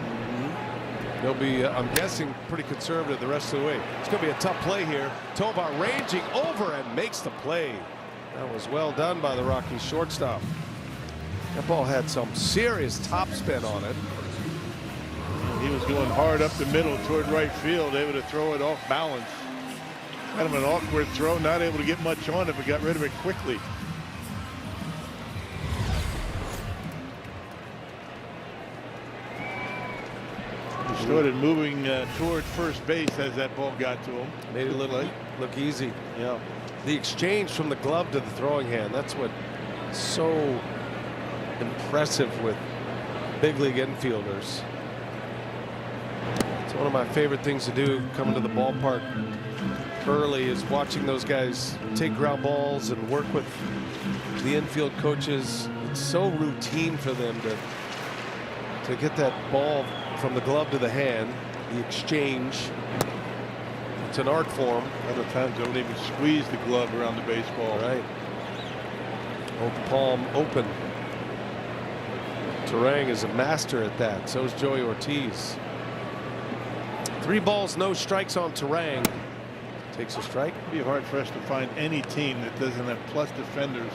They'll be, I'm guessing, pretty conservative the rest of the way. It's going to be a tough play here. Tovar ranging over and makes the play. That was well done by the Rockies shortstop. That ball had some serious topspin on it. He was going hard up the middle toward right field, able to throw it off balance. Kind of an awkward throw, not able to get much on it, but got rid of it quickly. He started moving toward first base as that ball got to him. Made it look easy. Yeah. The exchange from the glove to the throwing hand, that's what so impressive with big league infielders. It's one of my favorite things to do coming to the ballpark early is watching those guys take ground balls and work with the infield coaches. It's so routine for them to get that ball from the glove to the hand, the exchange. It's an art form. Other times they don't even squeeze the glove around the baseball. Right. Both palm open. Turang is a master at that. So is Joey Ortiz. 3 balls, no strikes on Turang. Takes a strike. It'd be hard for us to find any team that doesn't have plus defenders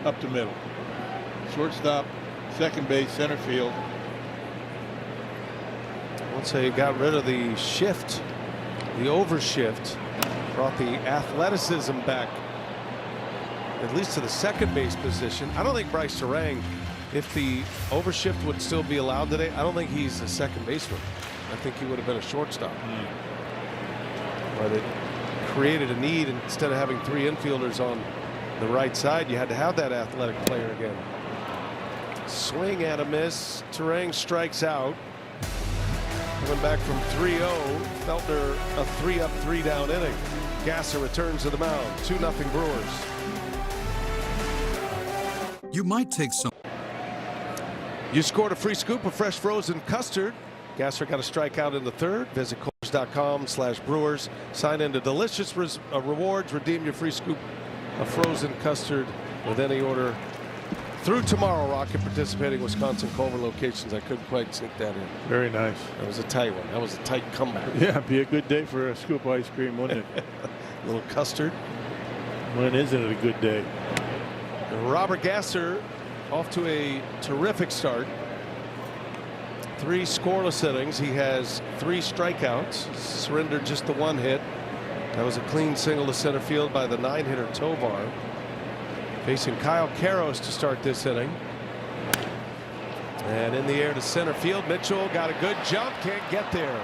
up the middle. Shortstop, second base, center field. Once they got rid of the shift, the overshift, brought the athleticism back, at least to the second base position. I don't think Bryce Turang, if the overshift would still be allowed today, I don't think he's a second baseman. I think he would have been a shortstop. But it created a need, and instead of having 3 infielders on the right side, you had to have that athletic player again. Swing and a miss. Turang strikes out. Coming back from 3-0, Feltner a 3-up, 3-down inning. Gasser returns to the mound. 2-0 Brewers. You might take some. You scored a free scoop of fresh frozen custard. Gasser got a strikeout in the third. Visit Coors.com/Brewers. Sign into delicious rewards. Redeem your free scoop of frozen custard with any order through tomorrow. Rocket participating Wisconsin Culver locations. I couldn't quite sneak that in. Very nice. That was a tight one. That was a tight comeback. Yeah, it'd be a good day for a scoop of ice cream, wouldn't it? A little custard. When isn't it a good day? Robert Gasser off to a terrific start. 3 scoreless innings. He has 3 strikeouts. Surrendered just the 1 hit. That was a clean single to center field by the 9-hitter Tovar. Facing Kyle Karros to start this inning. And in the air to center field. Mitchell got a good jump. Can't get there.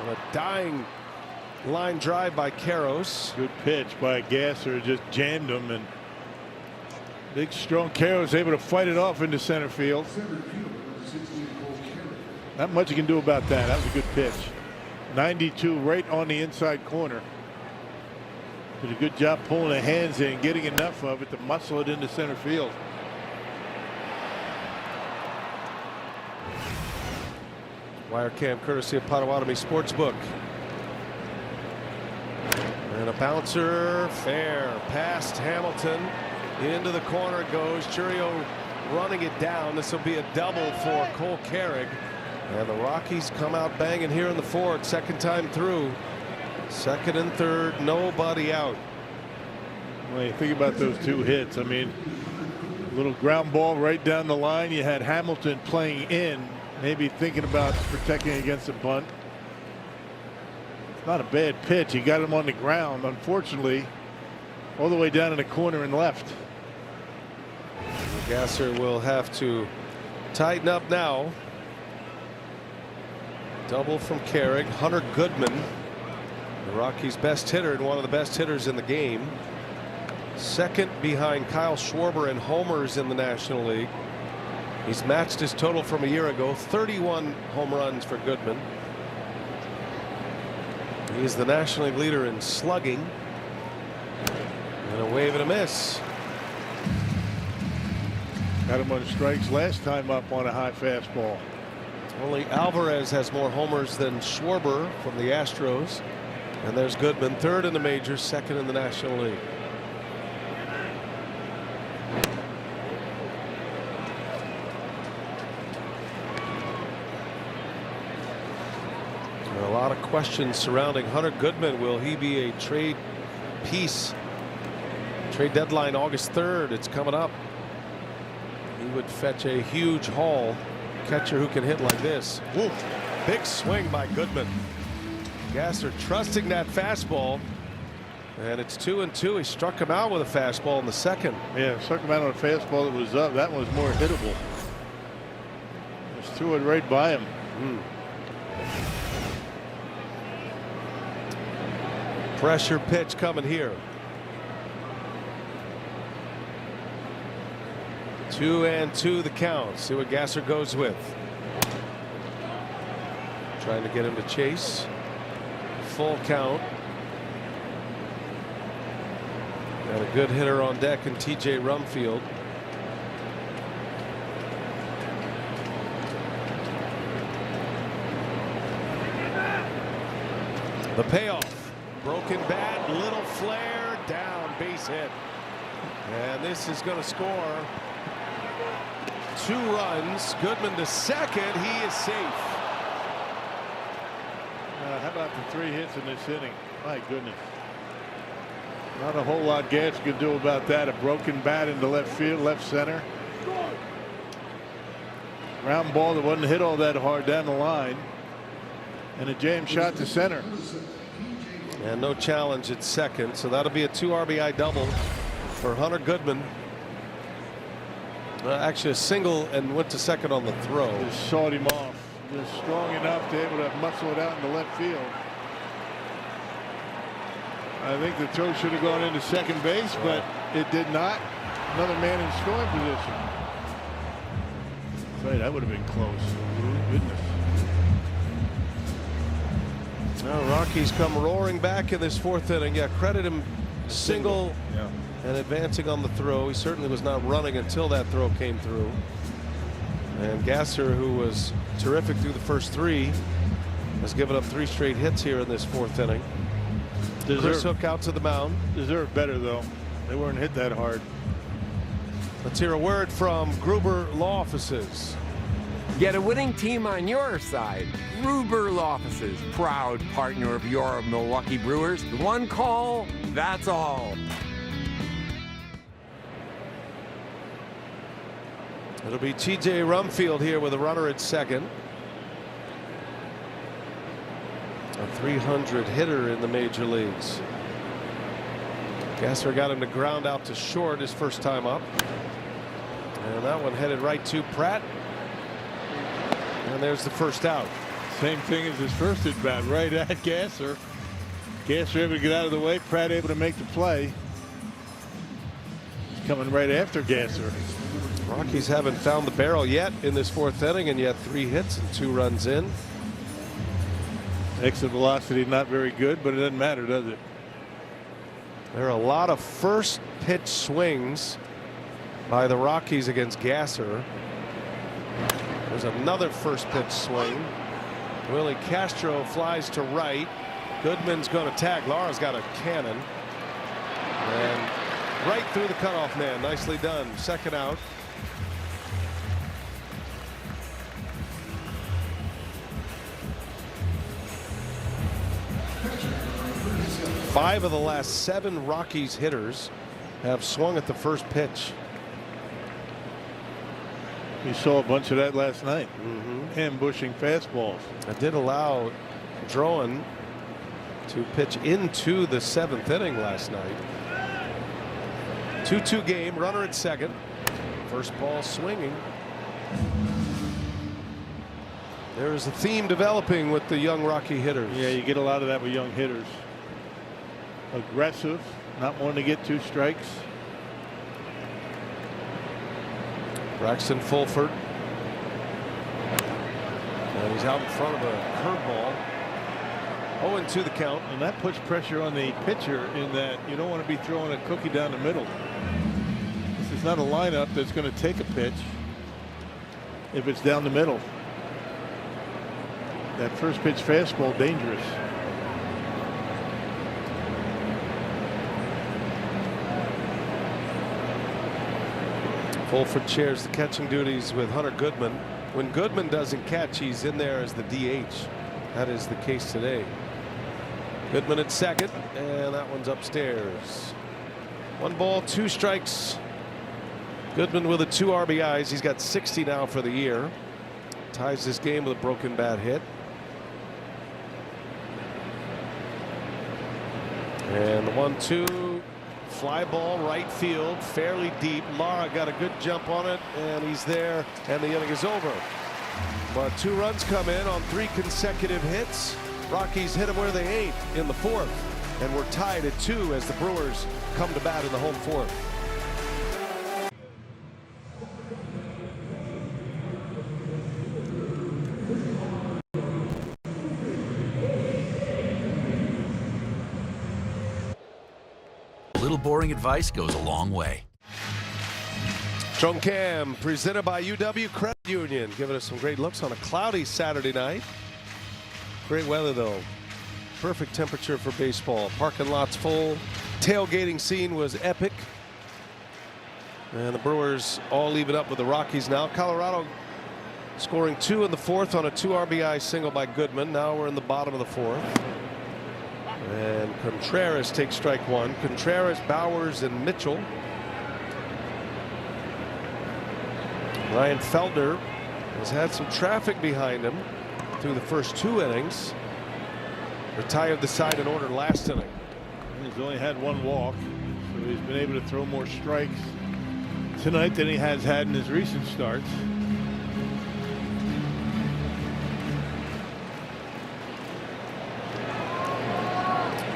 And a dying line drive by Karros. Good pitch by Gasser. Just jammed him, and big strong Karros able to fight it off into center field. Not much you can do about that. That was a good pitch. 92 right on the inside corner. Did a good job pulling the hands in, getting enough of it to muscle it into center field. Wire cam courtesy of Potawatomi Sportsbook. And a bouncer, fair, past Hamilton. Into the corner it goes. Churio running it down. This will be a double for Cole Carrig. And the Rockies come out banging here in the 4th. Second time through. Second and third, nobody out. Well, you think about those 2 hits. I mean, a little ground ball right down the line. You had Hamilton playing in, maybe thinking about protecting against a bunt. It's not a bad pitch. He got him on the ground. Unfortunately, all the way down in the corner and left. Gasser will have to tighten up now. Double from Carrig. Hunter Goodman, the Rockies' best hitter and one of the best hitters in the game. Second behind Kyle Schwarber in homers in the National League. He's matched his total from a year ago. 31 home runs for Goodman. He is the National League leader in slugging. And a wave and a miss. Got him on strikes last time up on a high fastball. Only Alvarez has more homers than Schwarber from the Astros. And there's Goodman, 3rd in the majors, 2nd in the National League. A lot of questions surrounding Hunter Goodman. Will he be a trade piece? Trade deadline August 3rd. It's coming up. He would fetch a huge haul. Catcher who can hit like this. Woo. Big swing by Goodman. Gasser trusting that fastball. And it's 2-2. He struck him out with a fastball in the second. Yeah, struck him out on a fastball that was up. That one was more hittable. Just threw it right by him. Pressure pitch coming here. 2-2 the count. See what Gasser goes with. Trying to get him to chase. Full count. Got a good hitter on deck in TJ Rumfield. The payoff. Broken bat, little flare, down, base hit. And this is going to score 2 runs. Goodman to second. He is safe. How about the 3 hits in this inning? My goodness. Not a whole lot Gatch could do about that. A broken bat into left field, left center. Ground ball that wasn't hit all that hard down the line. And a jam shot to center. And no challenge at second. So that'll be a 2 RBI double for Hunter Goodman. Actually a single and went to second on the throw. Just sawed him off. Just strong enough to be able to muscle it out in the left field. I think the throw should have gone into second base, but it did not. Another man in scoring position. Right, that would have been close. Goodness. Now Rockies come roaring back in this 4th inning. Yeah, credit him single and advancing on the throw. He certainly was not running until that throw came through. And Gasser, who was terrific through the first 3, has given up 3 straight hits here in this 4th inning. Chris Hook out to the mound. Deserved better, though. They weren't hit that hard. Let's hear a word from Gruber Law Offices. Get a winning team on your side. Gruber Law Offices, proud partner of your Milwaukee Brewers. One call, that's all. It'll be T.J. Rumfield here with a runner at second. A 300 hitter in the major leagues. Gasser got him to ground out to short his first time up. And that one headed right to Pratt. And there's the first out. Same thing as his first at bat, right at Gasser. Gasser able to get out of the way. Pratt able to make the play. He's coming right after Gasser. Rockies haven't found the barrel yet in this 4th inning, and yet 3 hits and 2 runs in. Exit velocity not very good, but it doesn't matter, does it? There are a lot of first pitch swings by the Rockies against Gasser. There's another first pitch swing. Willie Castro flies to right. Goodman's going to tag. Lara's got a cannon. And right through the cutoff man. Nicely done. Second out. Five of the last 7 Rockies hitters have swung at the first pitch. We saw a bunch of that last night. Ambushing fastballs. That did allow Drowan to pitch into the 7th inning last night. 2-2 game. Runner at second. First ball swinging. There is a theme developing with the young Rocky hitters. Yeah, you get a lot of that with young hitters. Aggressive, not wanting to get 2 strikes. Braxton Fulford. And he's out in front of a curveball. 0-2 the count. And that puts pressure on the pitcher in that you don't want to be throwing a cookie down the middle. This is not a lineup that's going to take a pitch if it's down the middle. That first pitch fastball dangerous. Fulford shares the catching duties with Hunter Goodman. When Goodman doesn't catch, he's in there as the DH. That is the case today. Goodman at second, and that one's upstairs. 1 ball, 2 strikes. Goodman with the 2 RBIs. He's got 60 now for the year. Ties this game with a broken bat hit. And the 1-2. Fly ball right field, fairly deep. Lara got a good jump on it, and he's there, and the inning is over. But 2 runs come in on 3 consecutive hits. Rockies hit them where they ain't in the 4th, and we're tied at 2 as the Brewers come to bat in the home 4th. A little boring advice goes a long way. Strong Cam presented by UW Credit Union, giving us some great looks on a cloudy Saturday night. Great weather though. Perfect temperature for baseball. Parking lots full. Tailgating scene was epic. And the Brewers all leave it up with the Rockies now. Colorado scoring 2 in the 4th on a 2 RBI single by Goodman. Now we're in the bottom of the 4th. And Contreras takes strike 1. Contreras, Bowers, and Mitchell. Ryan Felder has had some traffic behind him through the first 2 innings. Retired the side in order last inning. He's only had 1 walk, so he's been able to throw more strikes tonight than he has had in his recent starts.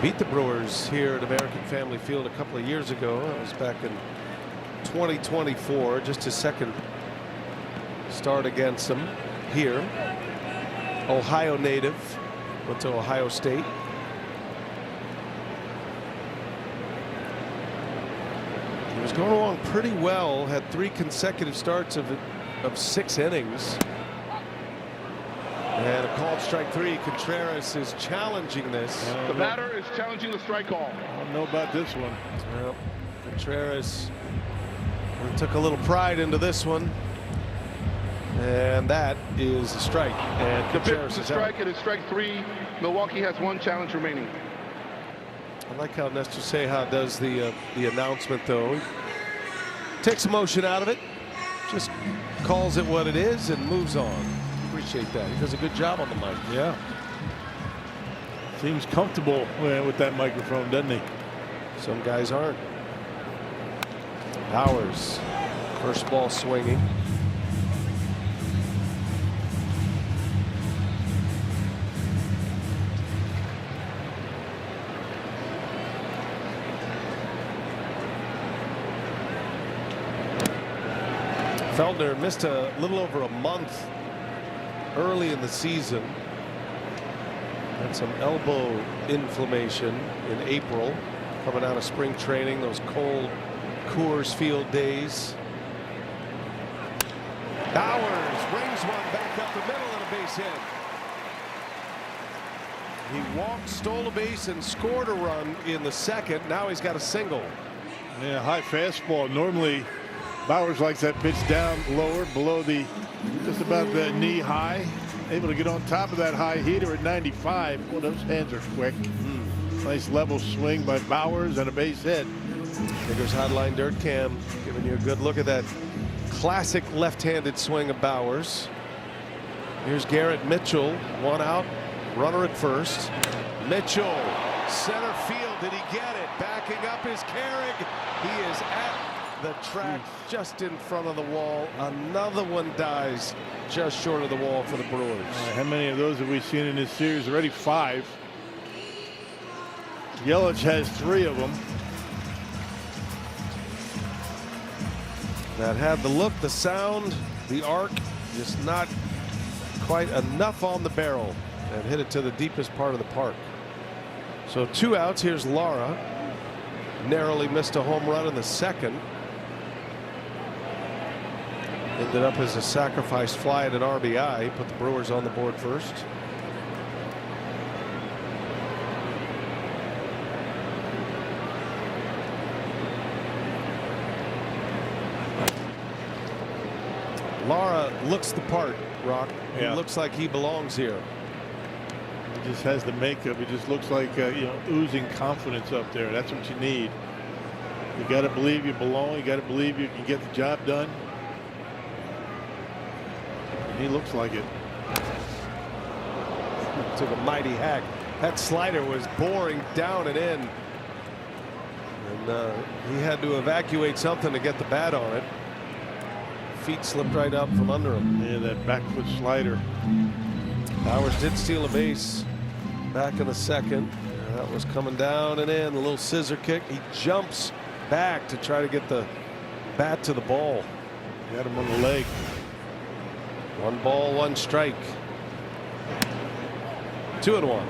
Beat the Brewers here at American Family Field a couple of years ago. That was back in 2024. Just his second start against them here. Ohio native. Went to Ohio State. He's going along pretty well. Had 3 consecutive starts of 6 innings. And a called strike 3. Contreras is challenging this. The batter is challenging the strike call. I don't know about this one. Well, Contreras took a little pride into this one. And that is a strike. And Contreras the is strike. out. It is strike 3. Milwaukee has 1 challenge remaining. I like how Nestor Ceja does the announcement, though. He takes emotion out of it, just calls it what it is, and moves on. Appreciate that. He does a good job on the mic. Yeah. Seems comfortable with that microphone, doesn't he? Some guys aren't. Bowers, first ball swinging. Feltner missed a little over a month early in the season. Had some elbow inflammation in April, coming out of spring training, those cold Coors Field days. Bowers brings one back up the middle and a base hit. He walked, stole a base, and scored a run in the second. Now he's got a single. Yeah, high fastball. Normally Bowers likes that pitch down lower, below the, just about the knee high. Able to get on top of that high heater at 95. Well, those hands are quick. Nice level swing by Bowers and a base hit. Digger's Hotline Dirt Cam giving you a good look at that classic left-handed swing of Bowers. Here's Garrett Mitchell, 1 out, runner at first. Mitchell, center field. Did he get it? Backing up is Carrig. He is at the track just in front of the wall. Another one dies just short of the wall for the Brewers. How many of those have we seen in this series? Already 5. Yelich has 3 of them. That had the look, the sound, the arc, just not quite enough on the barrel, and hit it to the deepest part of the park. So 2 outs. Here's Lara. Narrowly missed a home run in the second. Ended up as a sacrifice fly at an RBI. Put the Brewers on the board first. Lara looks the part, Rock. He looks like he belongs here. He just has the makeup. He just looks like oozing confidence up there. That's what you need. You got to believe you belong. You got to believe you can get the job done. He looks like it. Took a mighty hack. That slider was boring down and in. And he had to evacuate something to get the bat on it. Feet slipped right out from under him. Yeah, that back foot slider. Bowers did steal a base back in the second. That was coming down and in. A little scissor kick. He jumps back to try to get the bat to the ball. Got him on the leg. 1 ball, 1 strike. 2-1.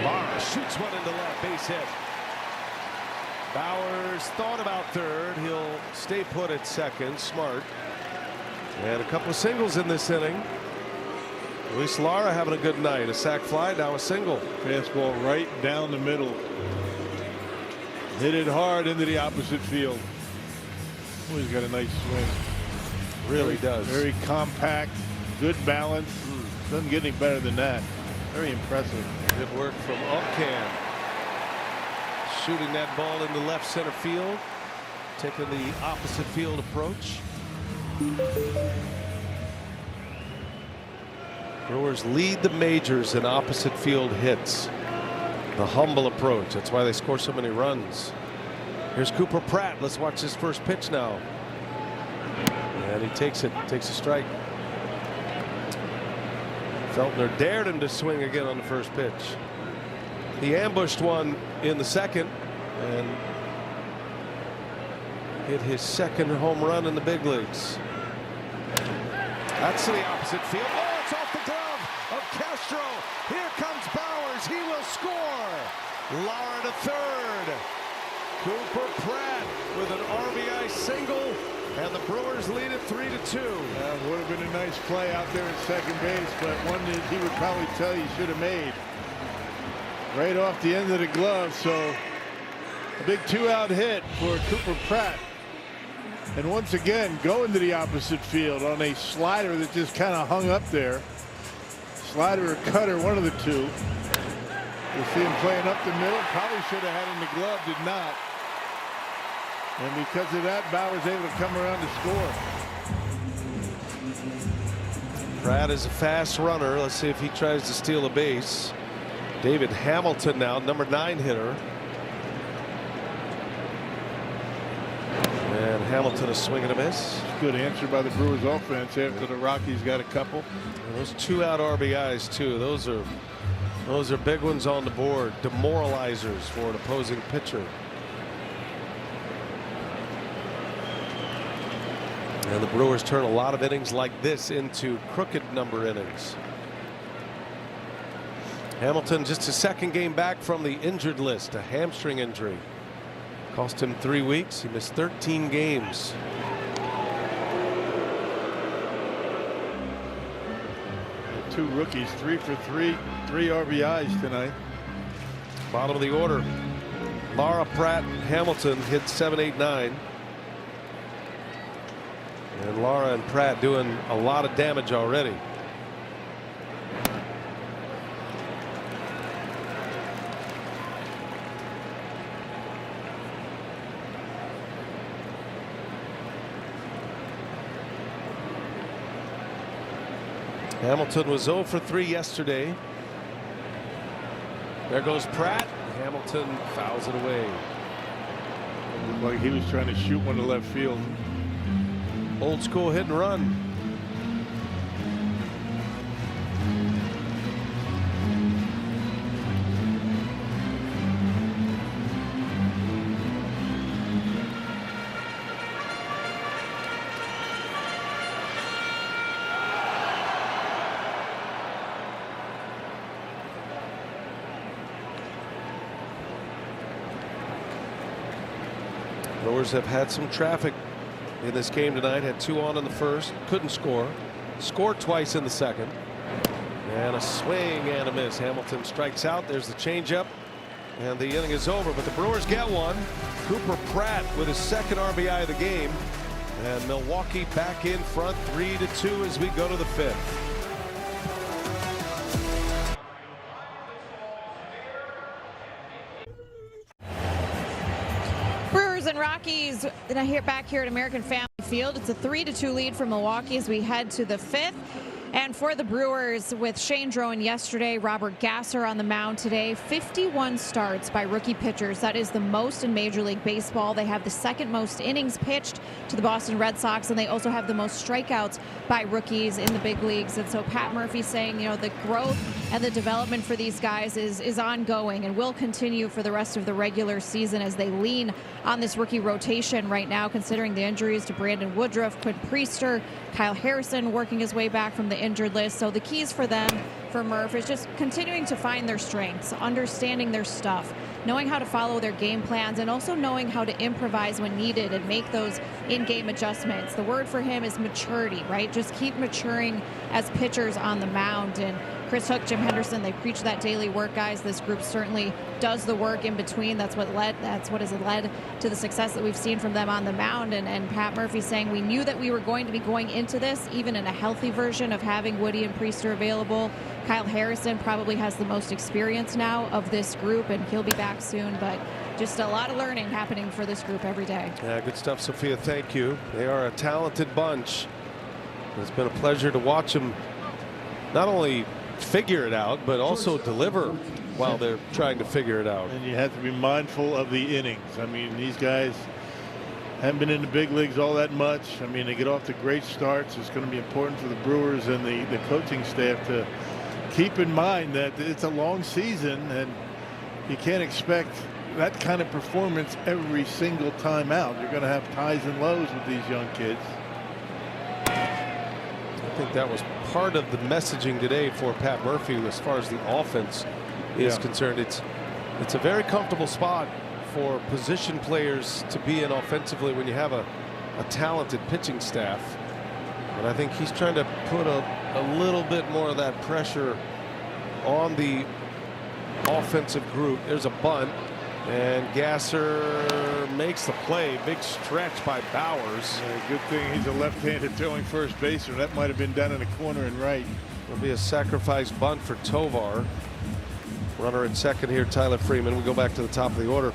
Lara shoots one into left, base hit. Bowers thought about third. He'll stay put at second. Smart. And a couple of singles in this inning. Luis Lara having a good night. A sac fly, now a single. Fastball right down the middle. Hit it hard into the opposite field. Oh, he's got a nice swing. Really does. Very compact, good balance. Doesn't get any better than that. Very impressive. Good work from Upcan. Shooting that ball into left center field. Taking the opposite field approach. Brewers lead the majors in opposite field hits. The humble approach. That's why they score so many runs. Here's Cooper Pratt. Let's watch his first pitch now. And he takes it. Takes a strike. Feltner dared him to swing again on the first pitch. He ambushed one in the second and hit his second home run in the big leagues. That's to the opposite field. Oh, it's off the glove of Castro. Here comes Bowers. He will score. Lara to third. Cooper Pratt with an RBI single, and the Brewers lead it 3-2. Would have been a nice play out there at second base, but one that he would probably tell you should have made. Right off the end of the glove, so a big 2-out hit for Cooper Pratt. And once again, going to the opposite field on a slider that just kind of hung up there. Slider or cutter, one of the two. You'll see him playing up the middle. Probably should have had it in the glove, did not. And because of that, Bauer's able to come around to score. Pratt is a fast runner. Let's see if he tries to steal a base. David Hamilton now, number 9 hitter. And Hamilton is swinging a miss. Good answer by the Brewers offense after the Rockies got a couple. And those 2-out RBIs too. Those are big ones on the board. Demoralizers for an opposing pitcher. And the Brewers turn a lot of innings like this into crooked number innings. Hamilton just his second game back from the injured list, a hamstring injury. Cost him 3 weeks. He missed 13 games. The 2 rookies, 3 for 3, 3 RBIs tonight. Bottom of the order. Lara, Pratt, Hamilton hit 7, 8, 9. And Lara and Pratt doing a lot of damage already. Hamilton was 0 for 3 yesterday. There goes Pratt. Hamilton fouls it away. Looked like he was trying to shoot one to left field. Old school hit and run. Brewers have had some traffic in this game tonight. Had 2 on in the first, couldn't score. Scored twice in the second. And a swing and a miss. Hamilton strikes out. There's the changeup, and the inning is over. But the Brewers get one. Cooper Pratt with his second RBI of the game, and Milwaukee back in front 3-2 as we go to the 5th. And Rockies back here at American Family Field. It's a 3-2 lead for Milwaukee as we head to the 5th. And for the Brewers, with Shane Drowan yesterday, Robert Gasser on the mound today, 51 starts by rookie pitchers. That is the most in Major League Baseball. They have the second most innings pitched to the Boston Red Sox, and they also have the most strikeouts by rookies in the big leagues. And so Pat Murphy saying, you know, the growth and the development for these guys is ongoing and will continue for the rest of the regular season as they lean on this rookie rotation right now, considering the injuries to Brandon Woodruff, Quinn Priester, Kyle Harrison working his way back from the injured list. So the keys for them, for Murph, is just continuing to find their strengths, understanding their stuff, knowing how to follow their game plans, and also knowing how to improvise when needed and make those in-game adjustments. The word for him is maturity, right? Just keep maturing as pitchers on the mound. And Chris Hook, Jim Henderson, they preach that daily work, guys. This group certainly does the work in between. That's what has led to the success that we've seen from them on the mound. And Pat Murphy saying we knew that we were going to be going into this, even in a healthy version of having Woody and Priester available. Kyle Harrison probably has the most experience now of this group, and he'll be back soon. But just a lot of learning happening for this group every day. Yeah, good stuff, Sophia. Thank you. They are a talented bunch. It's been a pleasure to watch them not only figure it out, but also deliver while they're trying to figure it out. And you have to be mindful of the innings. I mean, these guys haven't been in the big leagues all that much. I mean, they get off to great starts. It's going to be important for the Brewers and the coaching staff to keep in mind that it's a long season, and you can't expect that kind of performance every single time out. You're going to have highs and lows with these young kids. I think that was part of the messaging today for Pat Murphy as far as the offense is concerned. It's a very comfortable spot for position players to be in offensively when you have a talented pitching staff. But I think he's trying to put a little bit more of that pressure on the offensive group. There's a bunt, and Gasser makes the play. Big stretch by Bowers. Good thing he's a left-handed throwing first baseman. That might have been down in the corner and right. It'll be a sacrifice bunt for Tovar. Runner at second here, Tyler Freeman. We go back to the top of the order.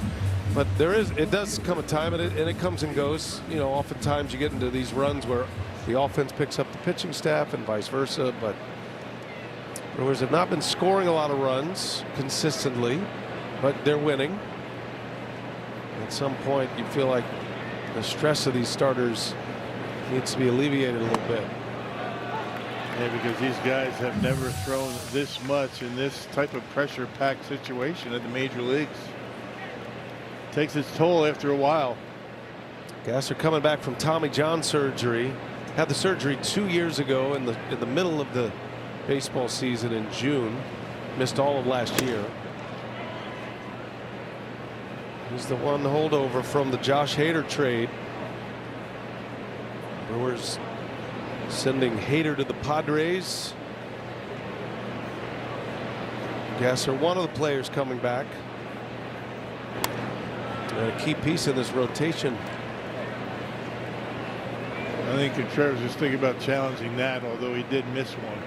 But it does come a time, and it comes and goes. You know, oftentimes you get into these runs where the offense picks up the pitching staff and vice versa. But Brewers have not been scoring a lot of runs consistently, but they're winning. At some point, you feel like the stress of these starters needs to be alleviated a little bit. Yeah, because these guys have never thrown this much in this type of pressure-packed situation at the major leagues. Takes its toll after a while. Gasser coming back from Tommy John surgery. Had the surgery 2 years ago in the middle of the baseball season in June. Missed all of last year. He's the one holdover from the Josh Hader trade. Brewers sending Hader to the Padres. Gasser, one of the players coming back. And a key piece in this rotation. I think Contreras was thinking about challenging that, although he did miss one.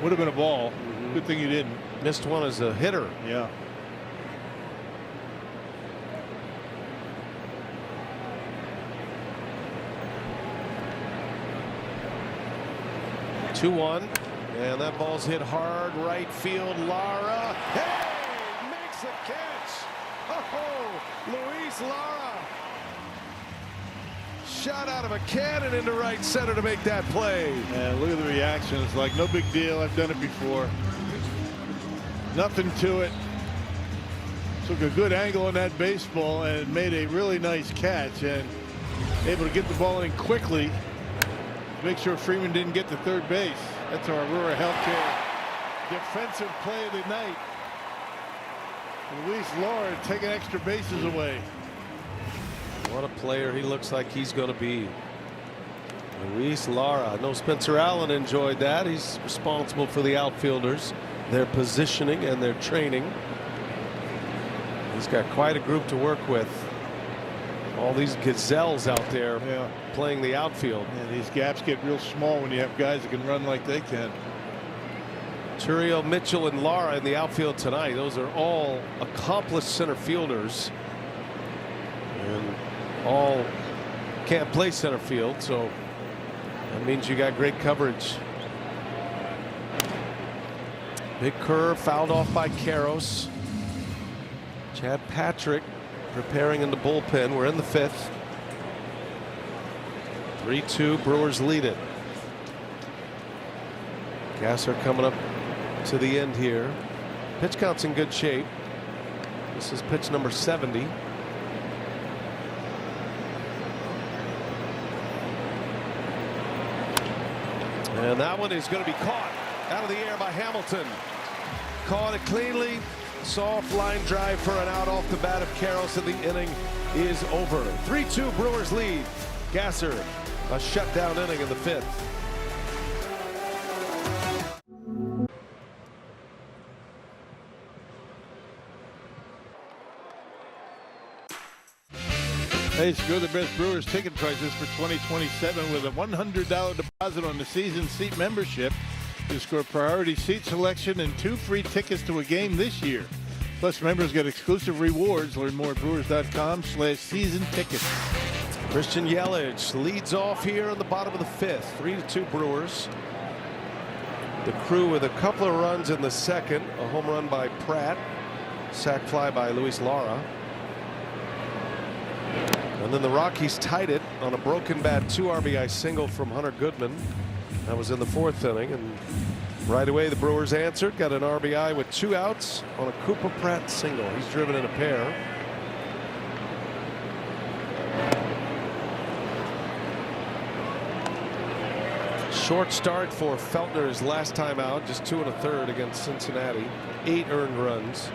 Would have been a ball. Good thing he didn't. Missed one as a hitter. Yeah. Two 1, and that ball's hit hard right field. Lara, hey, makes the catch. Oh, Luis Lara shot out of a cannon into right center to make that play. And look at the reaction. It's like no big deal. I've done it before. Nothing to it. Took a good angle on that baseball and made a really nice catch, and able to get the ball in quickly. Make sure Freeman didn't get to third base. That's our Aurora Healthcare defensive play of the night. Luis Lara taking extra bases away. What a player he looks like he's going to be. Luis Lara. I know Spencer Allen enjoyed that. He's responsible for the outfielders, their positioning and their training. He's got quite a group to work with. All these gazelles out there playing the outfield. And these gaps get real small when you have guys that can run like they can. Turio, Mitchell, and Lara in the outfield tonight. Those are all accomplished center fielders. And all can't play center field, so that means you got great coverage. Big curve fouled off by Karros. Chad Patrick preparing in the bullpen. We're in the fifth. 3-2, Brewers lead it. Gasser coming up to the end here. Pitch count's in good shape. This is pitch number 70. And that one is going to be caught out of the air by Hamilton. Caught it cleanly. Soft line drive for an out off the bat of Karros, and the inning is over. 3-2 Brewers lead. Gasser, a shutdown inning in the fifth. Hey, secure the best Brewers ticket prices for 2027 with a $100 deposit on the season seat membership. You score priority seat selection and 2 free tickets to a game this year. Plus, members get exclusive rewards. Learn more at brewers.com/season tickets. Christian Yelich leads off here in the bottom of the fifth. 3-2 Brewers. The Crew with a couple of runs in the second. A home run by Pratt. Sac fly by Luis Lara. And then the Rockies tied it on a broken bat 2 RBI single from Hunter Goodman. That was in the fourth inning, and right away the Brewers answered. Got an RBI with 2 outs on a Cooper Pratt single. He's driven in a pair. Short start for Feltner his last time out, just 2 1/3 against Cincinnati. 8 earned runs.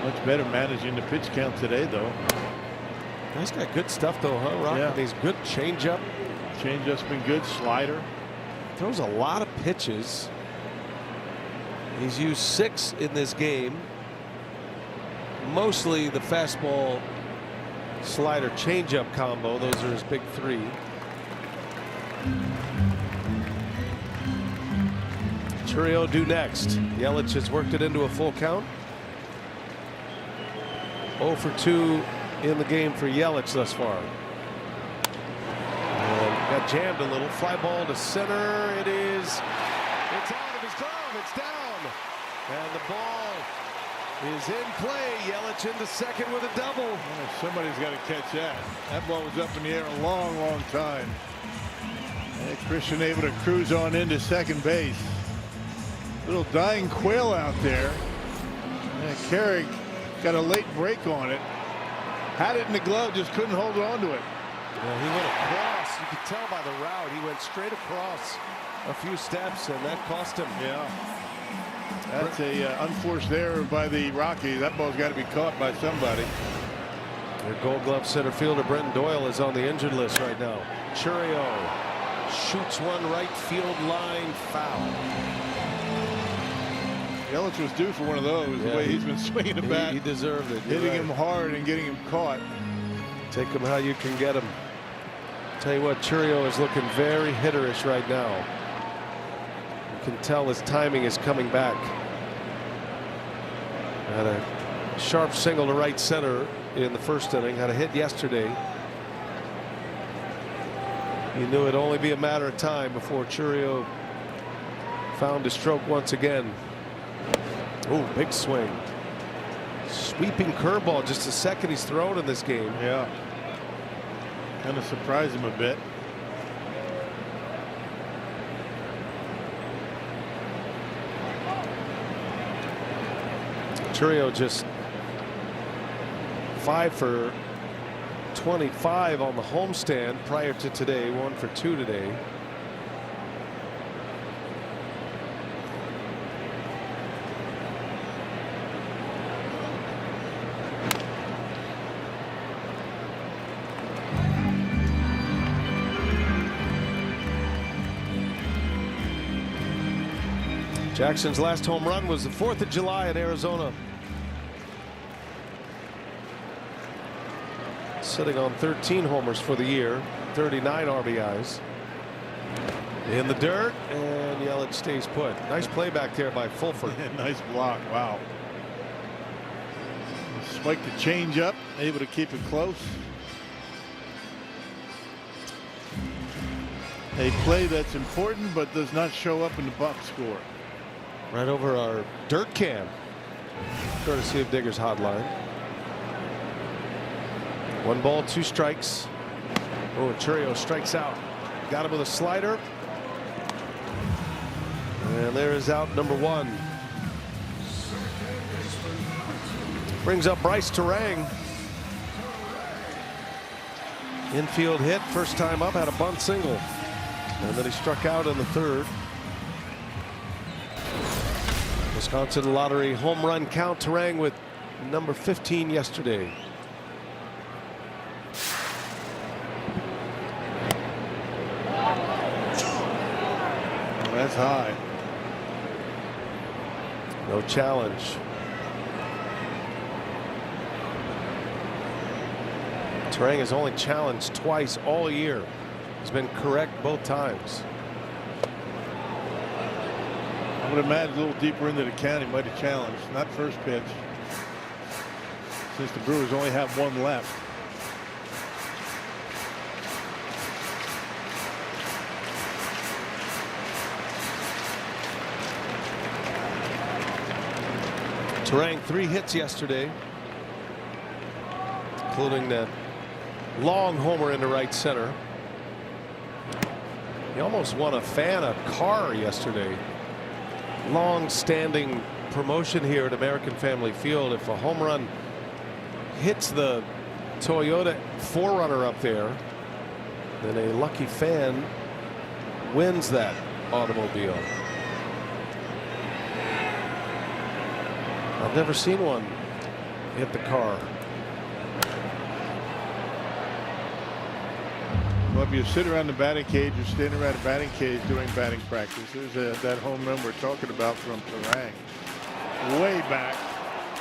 Much better managing the pitch count today, though. He's got good stuff, though, huh, Rock? Yeah. He's good changeup. Changeup's been good. Slider. Throws a lot of pitches. He's used 6 in this game. Mostly the fastball, slider, changeup combo. Those are his big 3. Churio due next. Yelich has worked it into a full count. 0 for 2 in the game for Yelich thus far. And got jammed a little. Fly ball to center. It is. It's out of his glove. It's down. And the ball is in play. Yelich into second with a double. Oh, somebody's got to catch that. That ball was up in the air a long time. And Christian able to cruise on into second base. Little dying quail out there. Carrick got a late break on it. Had it in the glove, just couldn't hold on to it. Well, he went across. You could tell by the route. He went straight across a few steps, and that cost him. Yeah. That's a unforced error by the Rockies. That ball's got to be caught by somebody. Their Gold Glove center fielder Brenton Doyle is on the injured list right now. Churio shoots one right field line foul. Yelich was due for one of those. The way he's been swinging the bat. He deserved it. Hitting him hard and getting him caught. Take him how you can get him. Tell you what, Churio is looking very hitterish right now. You can tell his timing is coming back. Had a sharp single to right center in the first inning. Had a hit yesterday. He knew it'd only be a matter of time before Churio found his stroke once again. Oh, big swing. Sweeping curveball, just the second he's thrown in this game. Yeah. Kind of surprised him a bit. Churio just 5 for 25 on the homestand prior to today. 1 for 2 today. Jackson's last home run was the 4th of July in Arizona. Sitting on 13 homers for the year, 39 RBIs. In the dirt, and Yelich stays put. Nice play back there by Fulford. Nice block. Wow. Spiked the change up, able to keep it close. A play that's important but does not show up in the box score. Right over our dirt cam, courtesy of Digger's Hotline. 1 ball, 2 strikes. Oh, Churio strikes out. Got him with a slider. And there is out number 1. Brings up Bryce Terang. Infield hit, first time up, had a bunt single. And then he struck out in the 3rd. Wisconsin Lottery home run count. Terang with number 15 yesterday. That's high. No challenge. Terang has only challenged twice all year. He's been correct both times. I would imagine a little deeper into the count he might have challenged. Not first pitch, since the Brewers only have 1 left. Terang 3 hits yesterday, including that long homer into right center. He almost won a fan a car yesterday. Long-standing promotion here at American Family Field. If a home run hits the Toyota 4Runner up there, then a lucky fan wins that automobile. I've never seen one hit the car. Well, if you sit around the batting cage or stand around the batting cage doing batting practice, there's that home run we're talking about from Terang. Way back.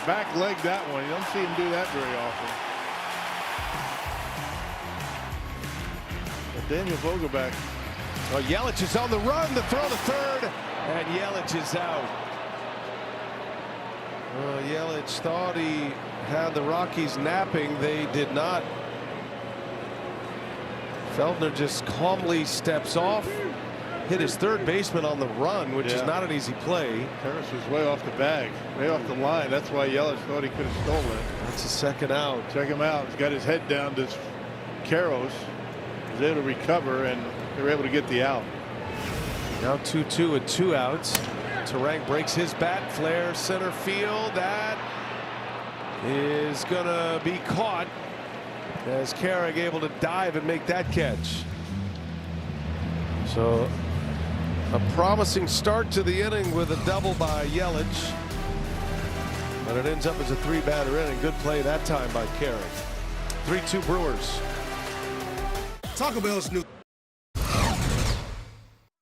Back leg that one. You don't see him do that very often. But Daniel Vogelbach. Well, Yelich is on the run. The throw to third. And Yelich is out. Yelich thought he had the Rockies napping. They did not. Feldner just calmly steps off, hit his third baseman on the run, which is not an easy play. Harris was way off the bag, way off the line. That's why Yelich thought he could have stolen it. That's the second out. Check him out. He's got his head down to Karros. He's able to recover, and they were able to get the out. Now 2-2 with 2 outs. Terang breaks his bat, flare center field. That is gonna be caught as Carrick able to dive and make that catch. So a promising start to the inning with a double by Yelich, but it ends up as a 3-batter inning. Good play that time by Carrick. 3-2 Brewers. Taco Bell's new.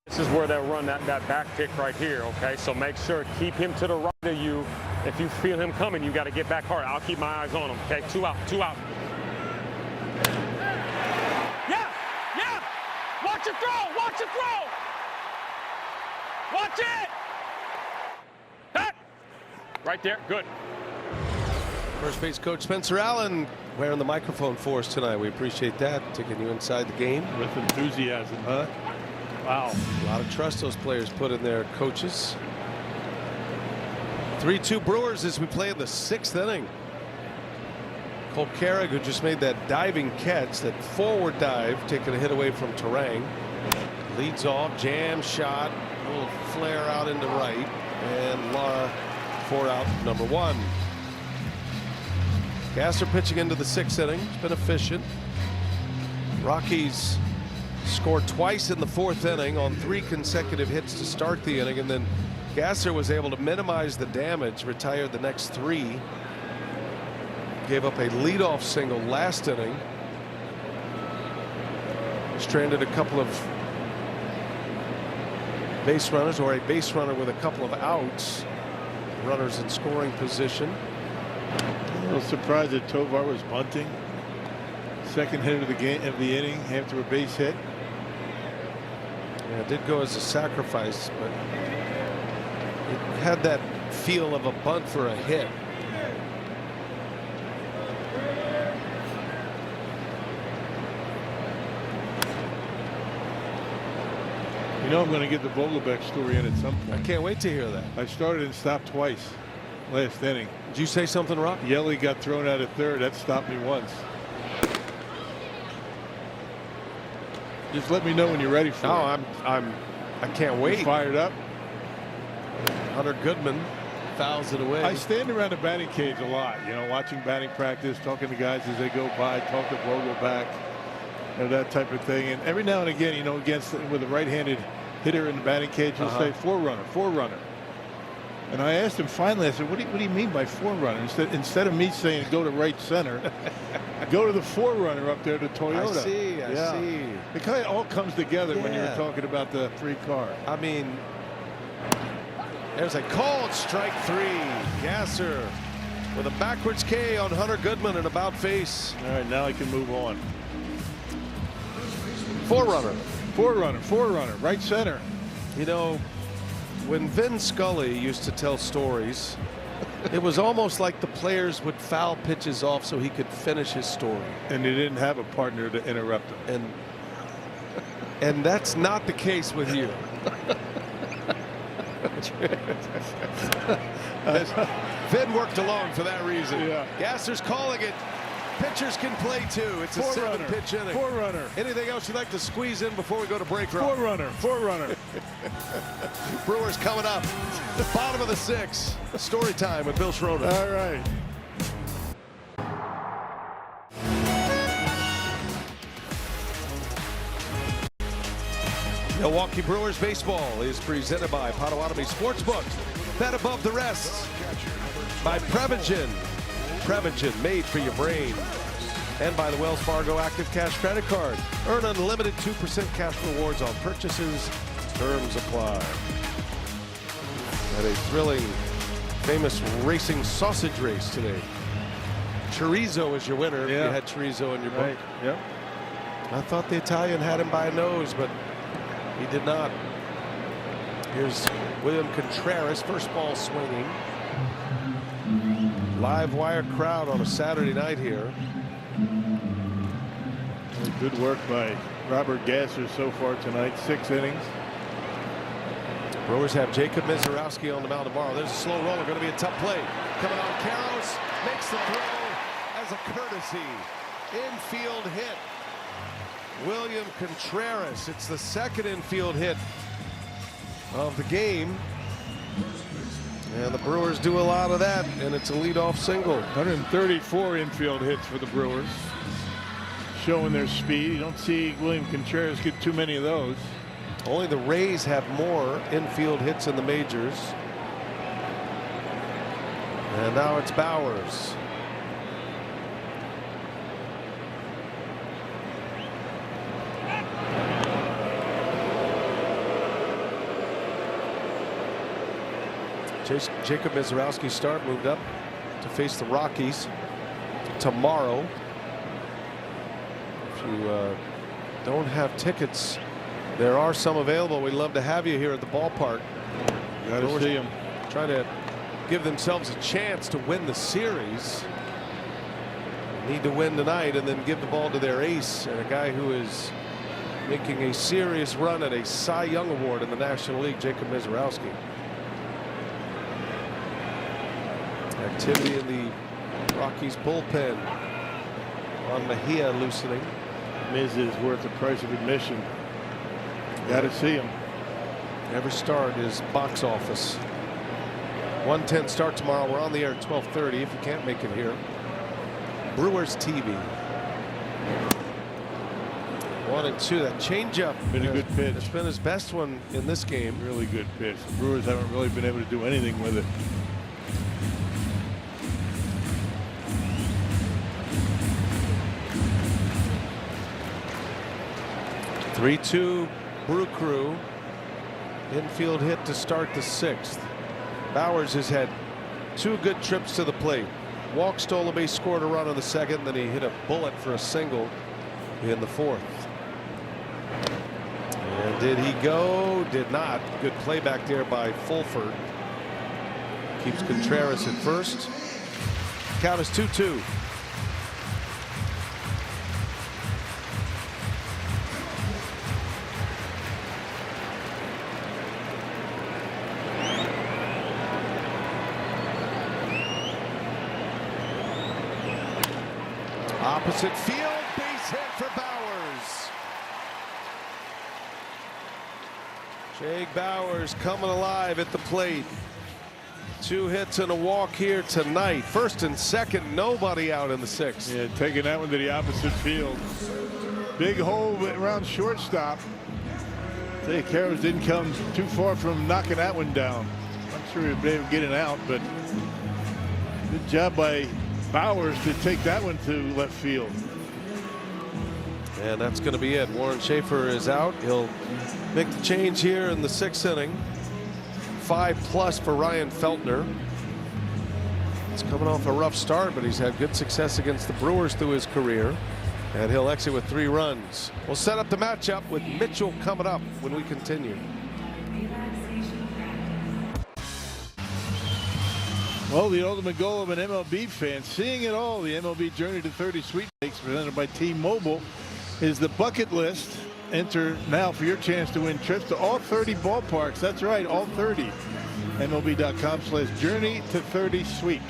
This is where they'll run that back pick right here, okay? So make sure, keep him to the right of you. If you feel him coming, you got to get back hard. I'll keep my eyes on him, okay? 2 out, 2 out. Yeah! Watch it throw! Watch it throw! Watch it! Hey! Right there, good. First base coach Spencer Allen wearing the microphone for us tonight. We appreciate that, taking you inside the game. With enthusiasm, huh? Wow. A lot of trust those players put in their coaches. 3-2 Brewers as we play in the 6th inning. Cole Carrick, who just made that diving catch, that forward dive, taking a hit away from Terang. Leads off, jam shot, a little flare out into right, and Lara for out number 1. Gasser pitching into the 6th inning. It's been efficient. Rockies scored twice in the 4th inning on 3 consecutive hits to start the inning, and then Gasser was able to minimize the damage, retired the next 3. Gave up a leadoff single last inning. Stranded a couple of base runners, or a base runner with a couple of outs. Runners in scoring position. A little surprised that Tovar was bunting. Second hit of the game of the inning after a base hit. Yeah, it did go as a sacrifice, but it had that feel of a bunt for a hit. You know I'm going to get the Vogelbach story in at some point. I can't wait to hear that. I started and stopped twice last inning. Did you say something, Rock? Yelly got thrown out at third. That stopped me once. Just let me know when you're ready for it. I can't wait. You're fired up. Hunter Goodman fouls it away. I stand around the batting cage a lot, you know, watching batting practice, talking to guys as they go by, talk to Vogelbach, you know, that type of thing. And every now and again, you know, with a right-handed hitter in the batting cage, he'll say forerunner, forerunner. And I asked him finally, I said, what do you mean by forerunner? Instead of me saying go to right center, go to the forerunner up there to Toyota. I see. It kind of all comes together when you're talking about the free car. I mean, there's a called strike 3. Gasser with a backwards K on Hunter Goodman and about face. All right, now I can move on. Forerunner, right center. You know, when Vin Scully used to tell stories, it was almost like the players would foul pitches off so he could finish his story. And they didn't have a partner to interrupt him. And that's not the case with you. Vin worked alone for that reason. Yeah. Gasser's calling it. Pitchers can play too. It's a 7-pitch inning. Forerunner. Anything else you'd like to squeeze in before we go to break? Forerunner. Brewers coming up. The bottom of the 6th. Story time with Bill Schroeder. All right. Milwaukee Brewers baseball is presented by Potawatomi Sportsbook. Bet above the rest by Prevagen. Prevagen, made for your brain. And by the Wells Fargo Active Cash Credit Card. Earn unlimited 2% cash rewards on purchases. Terms apply. At a thrilling, famous racing sausage race today. Chorizo is your winner. If you had chorizo in your book. Yep. I thought the Italian had him by a nose, but he did not. Here's William Contreras, first ball swinging. Live wire crowd on a Saturday night here. Good work by Robert Gasser so far tonight. 6 innings. Brewers have Jacob Mizorowski on the mound tomorrow. There's a slow roller, going to be a tough play. Coming on, Karros makes the throw as a courtesy. Infield hit. William Contreras. It's the second infield hit of the game. And the Brewers do a lot of that, and it's a leadoff single. 134 infield hits for the Brewers. Showing their speed. You don't see William Contreras get too many of those. Only the Rays have more infield hits in the majors. And now it's Bowers. Jacob Mizorowski's start moved up to face the Rockies tomorrow. If you don't have tickets, there are some available. We'd love to have you here at the ballpark. Got to see them. Trying to give themselves a chance to win the series. Need to win tonight and then give the ball to their ace and a guy who is making a serious run at a Cy Young Award in the National League, Jacob Mizorowski. Activity in the Rockies bullpen. On Mejia loosening. Miz is worth the price of admission. Got to see him. Every start is box office. 1:10 start tomorrow. We're on the air at 12:30 if you can't make it here. Brewers TV. 1-2. That changeup. Been a good pitch. It's been his best one in this game. Really good pitch. The Brewers haven't really been able to do anything with it. 3-2 Brew Crew. Infield hit to start the 6th. Bowers has had 2 good trips to the plate. Walk, stole a base, scored a run on the 2nd, then he hit a bullet for a single in the 4th. And did he go? Did not. Good play back there by Fulford. Keeps Contreras at first. Count is 2-2. Opposite field, base hit for Bowers. Jake Bowers coming alive at the plate. 2 hits and a walk here tonight. First and second, nobody out in the 6th. Yeah, taking that one to the opposite field. Big hole around shortstop. Karros didn't come too far from knocking that one down. I'm sure he'd be able to get it out, but good job by Bowers to take that one to left field. And that's going to be it. Warren Schaefer is out. He'll make the change here in the 6th inning. 5+ for Ryan Feltner. He's coming off a rough start, but he's had good success against the Brewers through his career. And he'll exit with 3 runs. We'll set up the matchup with Mitchell coming up when we continue. Well, the ultimate goal of an MLB fan, seeing it all, the MLB Journey to 30 sweepstakes presented by T-Mobile, is the bucket list. Enter now for your chance to win trips to all 30 ballparks. That's right, all 30. MLB.com/journey to 30 sweeps.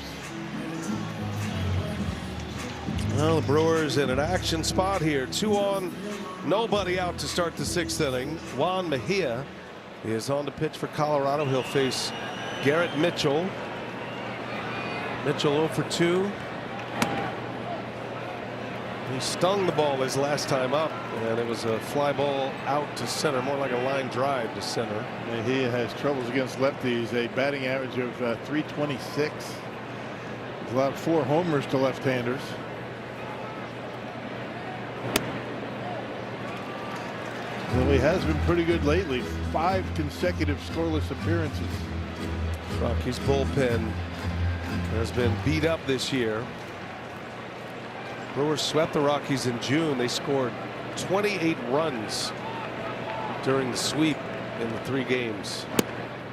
Well, the Brewers in an action spot here. 2 on, nobody out to start the 6th inning. Juan Mejia is on to pitch for Colorado. He'll face Garrett Mitchell. Mitchell 0 for 2. He stung the ball his last time up, and it was a fly ball out to center, more like a line drive to center. And he has troubles against lefties, a batting average of 326. He's allowed 4 homers to left-handers. Well, he has been pretty good lately. 5 consecutive scoreless appearances. Rockies bullpen has been beat up this year. Brewers swept the Rockies in June. They scored 28 runs during the sweep in the 3 games.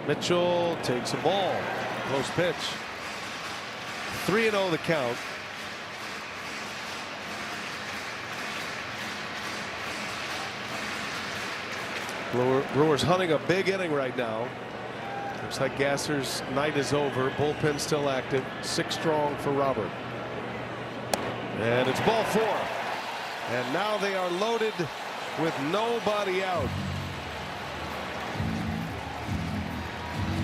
Mitchell takes a ball. Close pitch. 3-0 the count. Brewers hunting a big inning right now. Looks like Gasser's night is over. Bullpen still active. 6 strong for Robert. And it's ball 4. And now they are loaded with nobody out.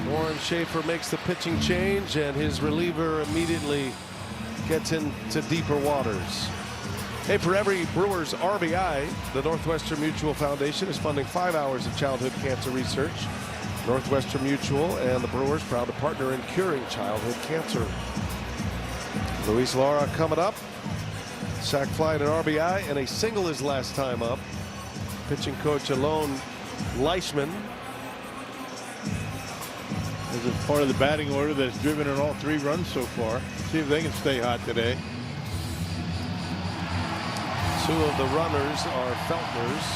Warren Schaefer makes the pitching change, and his reliever immediately gets into deeper waters. Hey, for every Brewers RBI, the Northwestern Mutual Foundation is funding 5 hours of childhood cancer research. Northwestern Mutual and the Brewers proud to partner in curing childhood cancer. Luis Lara coming up. Sac fly and an RBI and a single his last time up. Pitching coach Alon Leishman. This is part of the batting order that's driven in all 3 runs so far. See if they can stay hot today. 2 of the runners are Feltner's.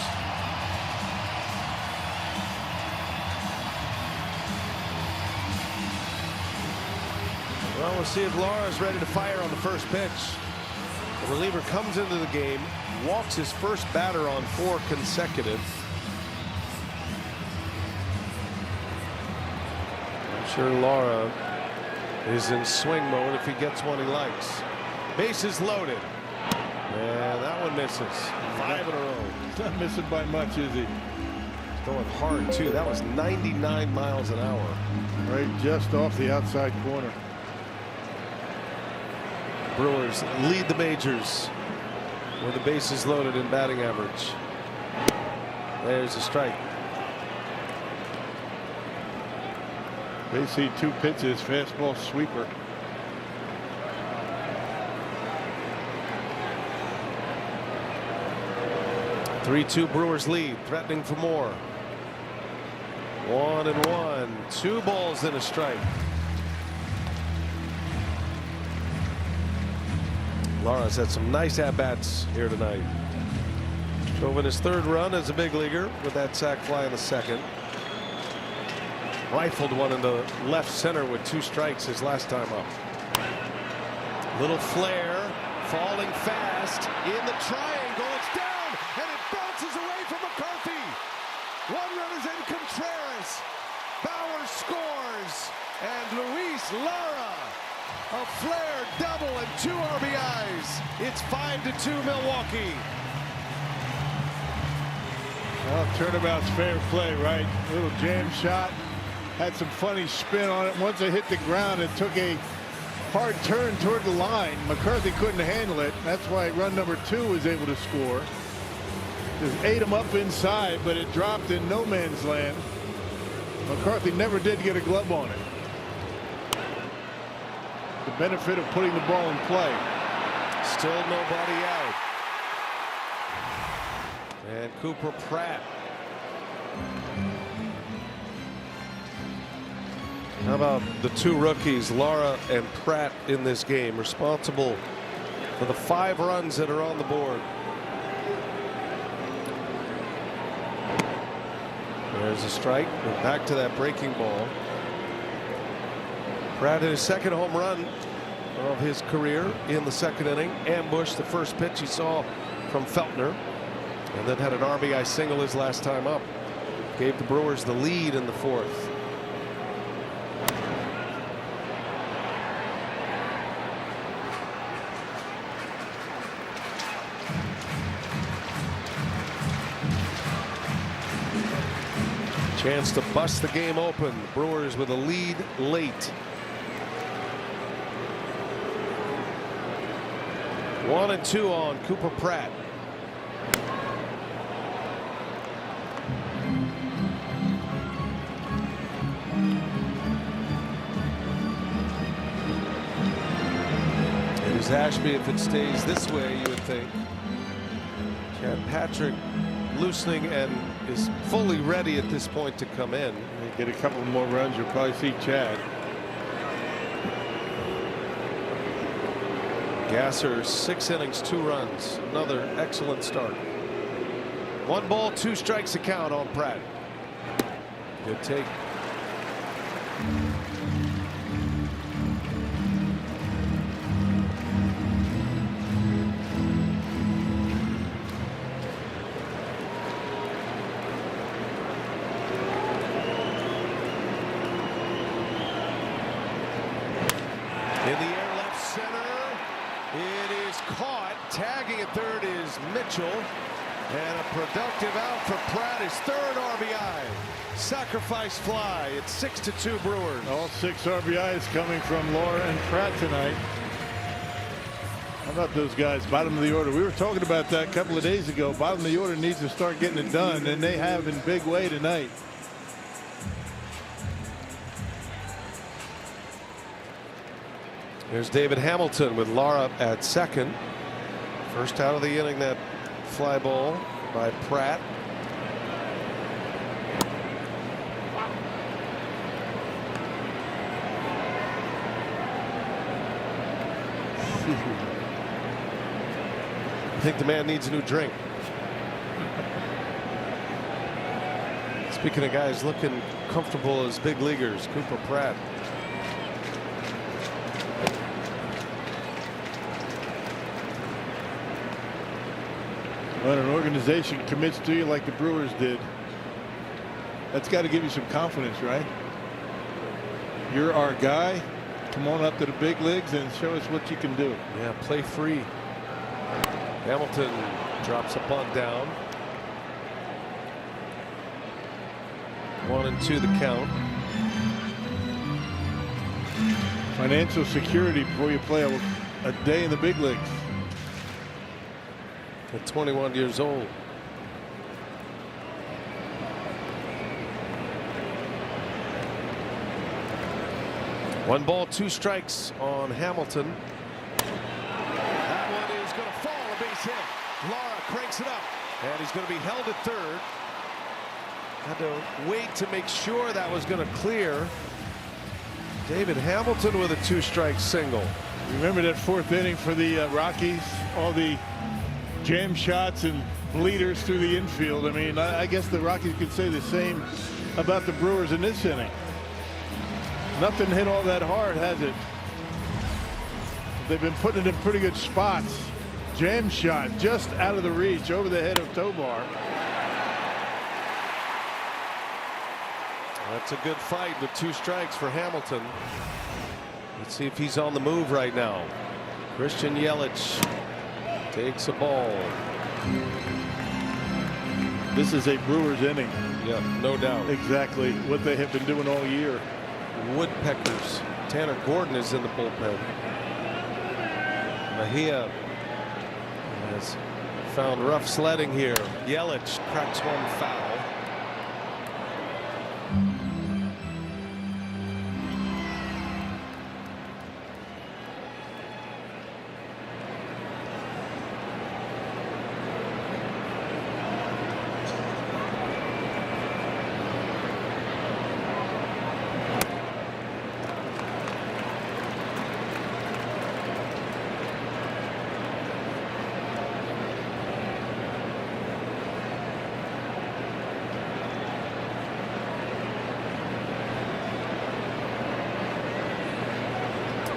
Well, we'll see if Lara is ready to fire on the first pitch. The reliever comes into the game, walks his first batter on 4 consecutive. I'm sure Lara is in swing mode if he gets one he likes. Bases loaded. And that one misses. 5 in a row. He's not missing by much, is he? He's going hard, too. That was 99 miles an hour. Right just off the outside corner. Brewers lead the majors with the bases loaded in batting average. There's a strike. They see 2 pitches, fastball sweeper. Three-2 Brewers lead, threatening for more. 1-1, 2 balls and a strike. Lara's had some nice at-bats here tonight. Drove in his 3rd run as a big leaguer with that sac fly in the 2nd. Rifled one into left center with 2 strikes his last time up. Little flare, falling fast in the triangle. It's down, and it bounces away from McCarthy. 1 run is in Contreras. Bauer scores, and Luis Lara, a flare double and 2 RBIs. It's 5-2 Milwaukee. Well, turnabout's fair play, right? Little jam shot. Had some funny spin on it. Once it hit the ground, it took a hard turn toward the line. McCarthy couldn't handle it. That's why run number 2 was able to score. Just ate him up inside, but it dropped in no man's land. McCarthy never did get a glove on it. The benefit of putting the ball in play. Still nobody out. And Cooper Pratt. How about the 2 rookies, Lara and Pratt, in this game, responsible for the 5 runs that are on the board. There's a strike. We're back to that breaking ball. Pratt hit his 2nd home run of his career in the 2nd inning. Ambushed the first pitch he saw from Feltner, and then had an RBI single his last time up. Gave the Brewers the lead in the 4th. Chance to bust the game open. Brewers with a lead late. 1-2 on Cooper Pratt. Here's Ashby. If it stays this way, you would think. Chad Patrick loosening and is fully ready at this point to come in. Get a couple more runs, you'll probably see Chad. Gasser, 6 innings, 2 runs. Another excellent start. 1 ball, 2 strikes to count on Pratt. Good take. In the air, left center. It is caught. Tagging at third is Mitchell. And a productive out for Pratt, his 3rd RBI. Sacrifice fly. It's 6-2 Brewers. All 6 RBIs coming from Laura and Pratt tonight. How about those guys? Bottom of the order. We were talking about that a couple of days ago. Bottom of the order needs to start getting it done, and they have in big way tonight. There's David Hamilton with Lara at second. First out of the inning, that fly ball by Pratt. I think the man needs a new drink. Speaking of guys looking comfortable as big leaguers, Cooper Pratt. When an organization commits to you like the Brewers did, that's got to give you some confidence, right? You're our guy. Come on up to the big leagues and show us what you can do. Yeah, play free. Hamilton drops a bunt down. 1-2 the count. Financial security before you play a day in the big leagues. At 21 years old. One ball, 2 strikes on Hamilton. That one is going to fall, a base hit. Lara cranks it up, and he's going to be held at third. Had to wait to make sure that was going to clear. David Hamilton with a 2-strike single. Remember that 4th inning for the Rockies? All the jam shots and bleeders through the infield. I mean, I guess the Rockies could say the same about the Brewers in this inning. Nothing hit all that hard, has it? They've been putting it in pretty good spots. Jam shot just out of the reach over the head of Tobar. That's a good fight with 2 strikes for Hamilton. Let's see if he's on the move right now. Christian Yelich takes a ball. This is a Brewers inning. Yeah, no doubt. Exactly what they have been doing all year. Woodpeckers. Tanner Gordon is in the bullpen. Mejia has found rough sledding here. Yelich cracks one foul.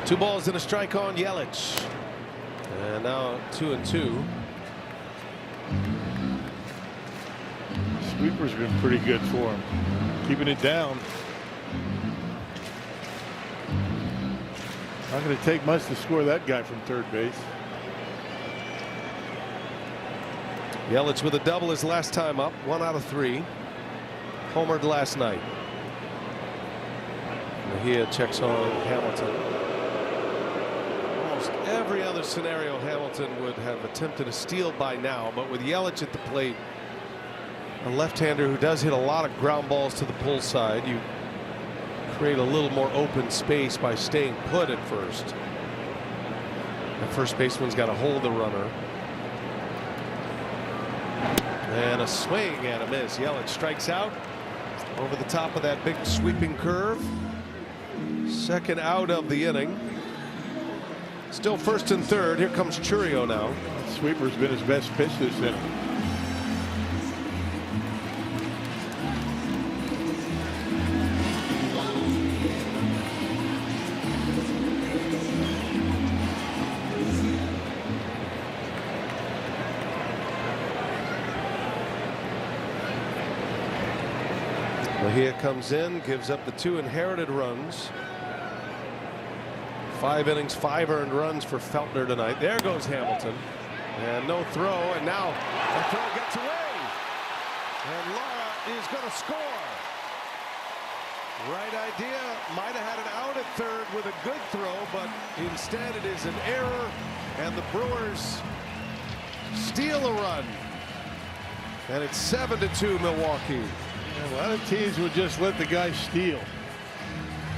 Two balls and a strike on Yelich. And now 2-2. Sweeper's been pretty good for him. Keeping it down. Not going to take much to score that guy from third base. Yelich with a double his last time up. 1 out of 3. Homered last night. Mejia checks on Hamilton. Almost Every other scenario, Hamilton would have attempted a steal by now, but with Yelich at the plate, a left-hander who does hit a lot of ground balls to the pull side, you create a little more open space by staying put at first. The first baseman's got to hold the runner. And a swing and a miss. Yelich strikes out over the top of that big sweeping curve. Second out of the inning. Still first and third. Here comes Churio now. Sweeper's been his best pitch this inning. Mejia comes in, gives up the 2 inherited runs. 5 innings, 5 earned runs for Feltner tonight. There goes Hamilton. And no throw, and now the throw gets away. And Lara is going to score. Right idea. Might have had an out at third with a good throw, but instead it is an error, and the Brewers steal a run. And it's 7-2 Milwaukee. A lot of teams would just let the guy steal.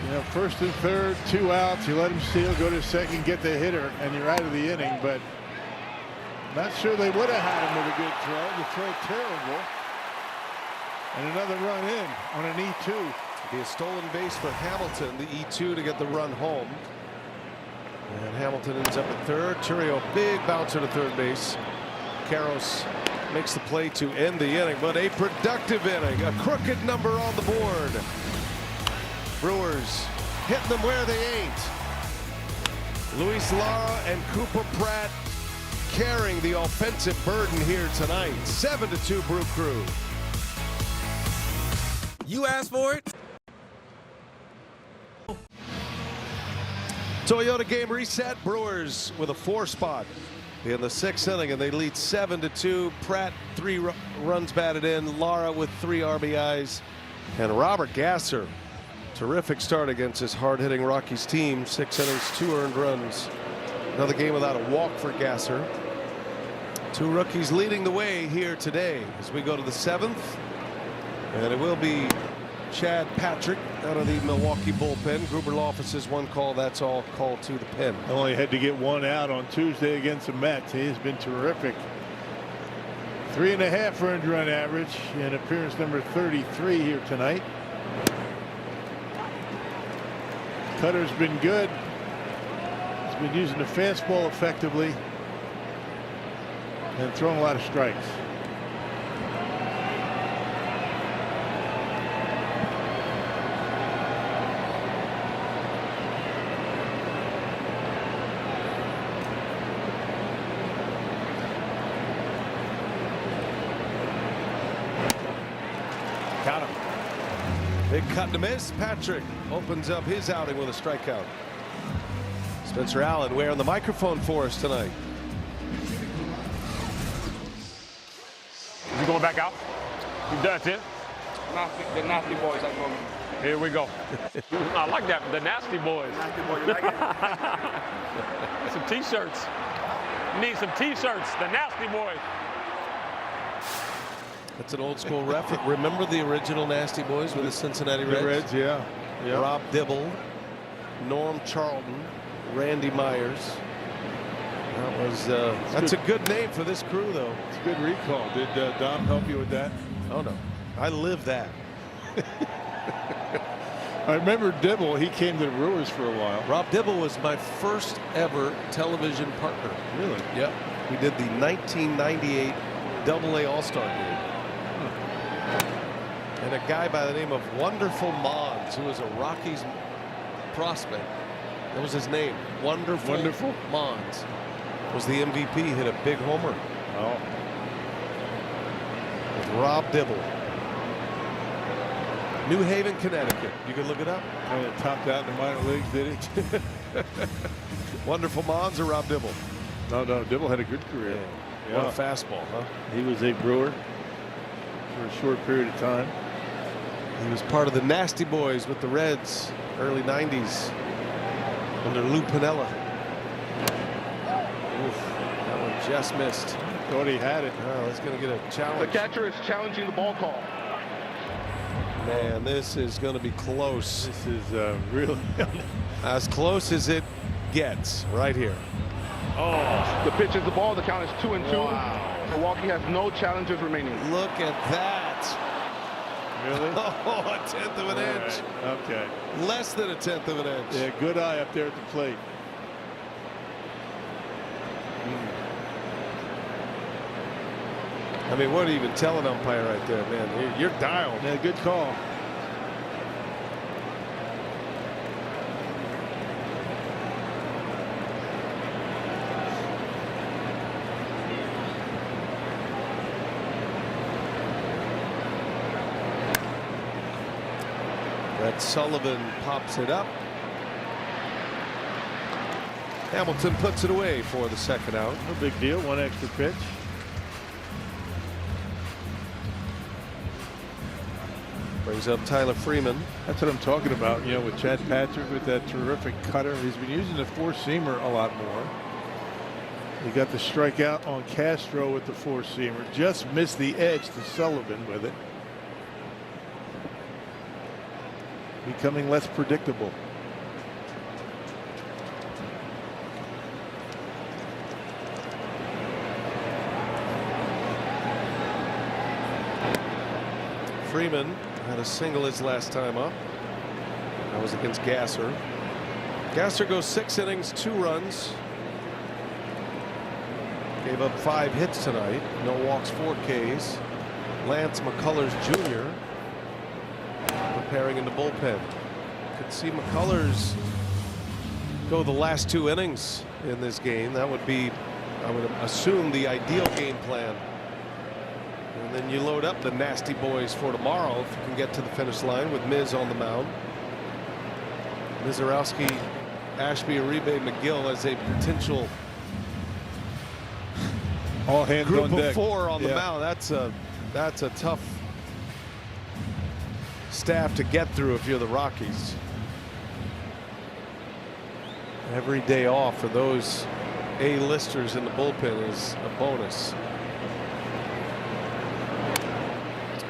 You know, first and third, 2 outs, you let him steal, go to second, get the hitter, and you're out of the inning. But not sure they would have had him with a good throw. The throw terrible. And another run in on an E2. Be a stolen base for Hamilton, the E2 to get the run home. And Hamilton ends up at third. Churio, big bouncer to third base. Karros makes the play to end the inning, but a productive inning. A crooked number on the board. Brewers hitting them where they ain't. Luis Lara and Cooper Pratt carrying the offensive burden here tonight. 7-2 Brew Crew. You asked for it. Toyota game reset. Brewers with a 4 spot in the 6th inning, and they lead 7-2. Pratt 3 runs batted in. Lara with 3 RBIs, and Robert Gasser, terrific start against this hard-hitting Rockies team. 6 innings, 2 earned runs. Another game without a walk for Gasser. 2 rookies leading the way here today as we go to the 7th, and it will be Chad Patrick out of the Milwaukee bullpen. Gruber offices 1 call. That's all called to the pen. Only had to get 1 out on Tuesday against the Mets. He has been terrific. 3.5 earned run average in appearance number 33 here tonight. Cutter's been good. He's been using the fastball effectively and throwing a lot of strikes. Got him. Big cut to miss. Patrick opens up his outing with a strikeout. Spencer Allen wearing the microphone for us tonight. You going back out? That's it? The nasty boys, I call them. Here we go. I like that. The nasty boys. Nasty boy, you like it? Some t-shirts. You need some t-shirts. The nasty boys. That's an old school reference. Remember the original Nasty Boys with the Cincinnati Reds? The Reds, yeah. Rob Dibble, Norm Charlton, Randy Myers. That was that's a good name for this crew, though. It's a good recall. Did Dom help you with that? Oh no, I live that. I remember Dibble. He came to the Brewers for a while. Rob Dibble was my first ever television partner. Really? Yep. We did the 1998 AA All-Star game. And a guy by the name of Wonderful Mons, who was a Rockies prospect. That was his name. Wonderful Mons was the MVP. Hit a big homer. Oh. With Rob Dibble. New Haven, Connecticut. You can look it up. And it topped out in the minor leagues, did it? Wonderful Mons or Rob Dibble? No, Dibble had a good career. Yeah. One fastball, huh? He was a Brewer for a short period of time. He was part of the Nasty Boys with the Reds, early 90s, under Lou Piniella. That one just missed. Thought he had it. Oh, that's going to get a challenge. The catcher is challenging the ball call. Man, this is going to be close. This is really as close as it gets right here. Oh, the pitch is the ball. The count is 2-2. Wow. Milwaukee has no challenges remaining. Look at that. Really? Oh, a tenth of an inch. Right. Okay. Less than a tenth of an inch. Yeah, good eye up there at the plate. I mean, what do you even tell an umpire right there, man? You're dialed. Yeah, good call. Brett Sullivan pops it up. Hamilton puts it away for the second out. No big deal. One extra pitch. Brings up Tyler Freeman. That's what I'm talking about, you know, with Chad Patrick with that terrific cutter. He's been using the four-seamer a lot more. He got the strikeout on Castro with the four-seamer. Just missed the edge to Sullivan with it. Becoming less predictable. Freeman had a single his last time up. That was against Gasser. Gasser goes 6 innings, 2 runs. Gave up 5 hits tonight. No walks, 4 Ks. Lance McCullers Jr. preparing in the bullpen. Could see McCullers go the last 2 innings in this game. That would be, I would assume, the ideal game plan. And then you load up the nasty boys for tomorrow if you can get to the finish line with Miz on the mound. Mizorowski, Ashby, Uribe, McGill as a potential all hands group on deck. Of 4 on the mound. That's a tough staff to get through if you're the Rockies. Every day off for those A-listers in the bullpen is a bonus.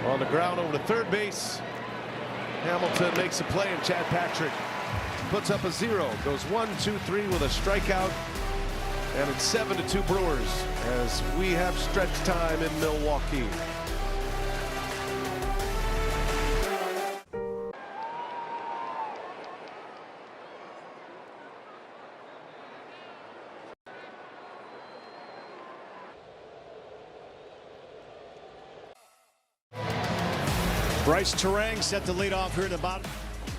On the ground over to third base. Hamilton makes a play, and Chad Patrick puts up a 0. Goes 1-2-3 with a strikeout. And it's 7-2 Brewers as we have stretch time in Milwaukee. Bryce Terang set to lead off here in the bottom.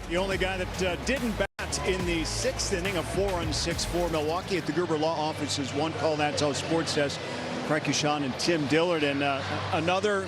The only guy that didn't bat in the 6th inning of 4-6 for Milwaukee at the Gerber Law Offices. One call, that's how Sports says. Frankie Sean and Tim Dillard, and another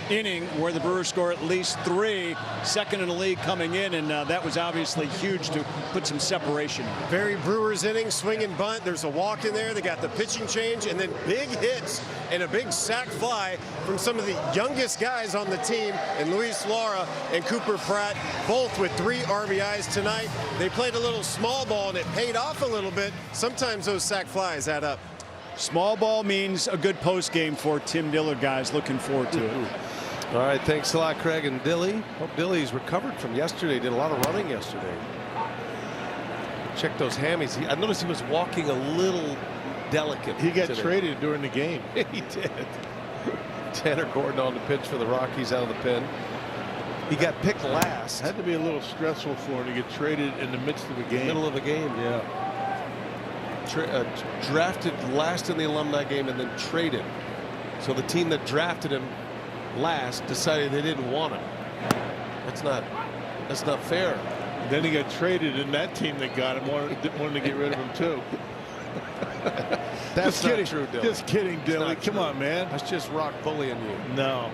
inning where the Brewers score at least 3, second in the league coming in, and that was obviously huge to put some separation. Very Brewers inning, swing and bunt. There's a walk in there. They got the pitching change, and then big hits and a big sac fly from some of the youngest guys on the team, and Luis Lara and Cooper Pratt, both with 3 RBIs tonight. They played a little small ball, and it paid off a little bit. Sometimes those sac flies add up. Small ball means a good post game for Tim Dillard, guys. Looking forward to it. All right, thanks a lot, Craig and Dilly. Hope Dilly's recovered from yesterday. Did a lot of running yesterday. Check those hammies. I noticed he was walking a little delicate. He got today. Traded during the game. He did. Tanner Gordon on the pitch for the Rockies out of the pen. He got picked last. Had to be a little stressful for him to get traded in the midst of a game. Middle of a game, yeah. Drafted last in the alumni game and then traded. So the team that drafted him last decided they didn't want him. That's not fair. And then he got traded, and that team that got him wanted to get rid of him too. That's just not kidding. true, Dilly. Just kidding, Dilly. Come on, man. That's just Rock bullying you. No.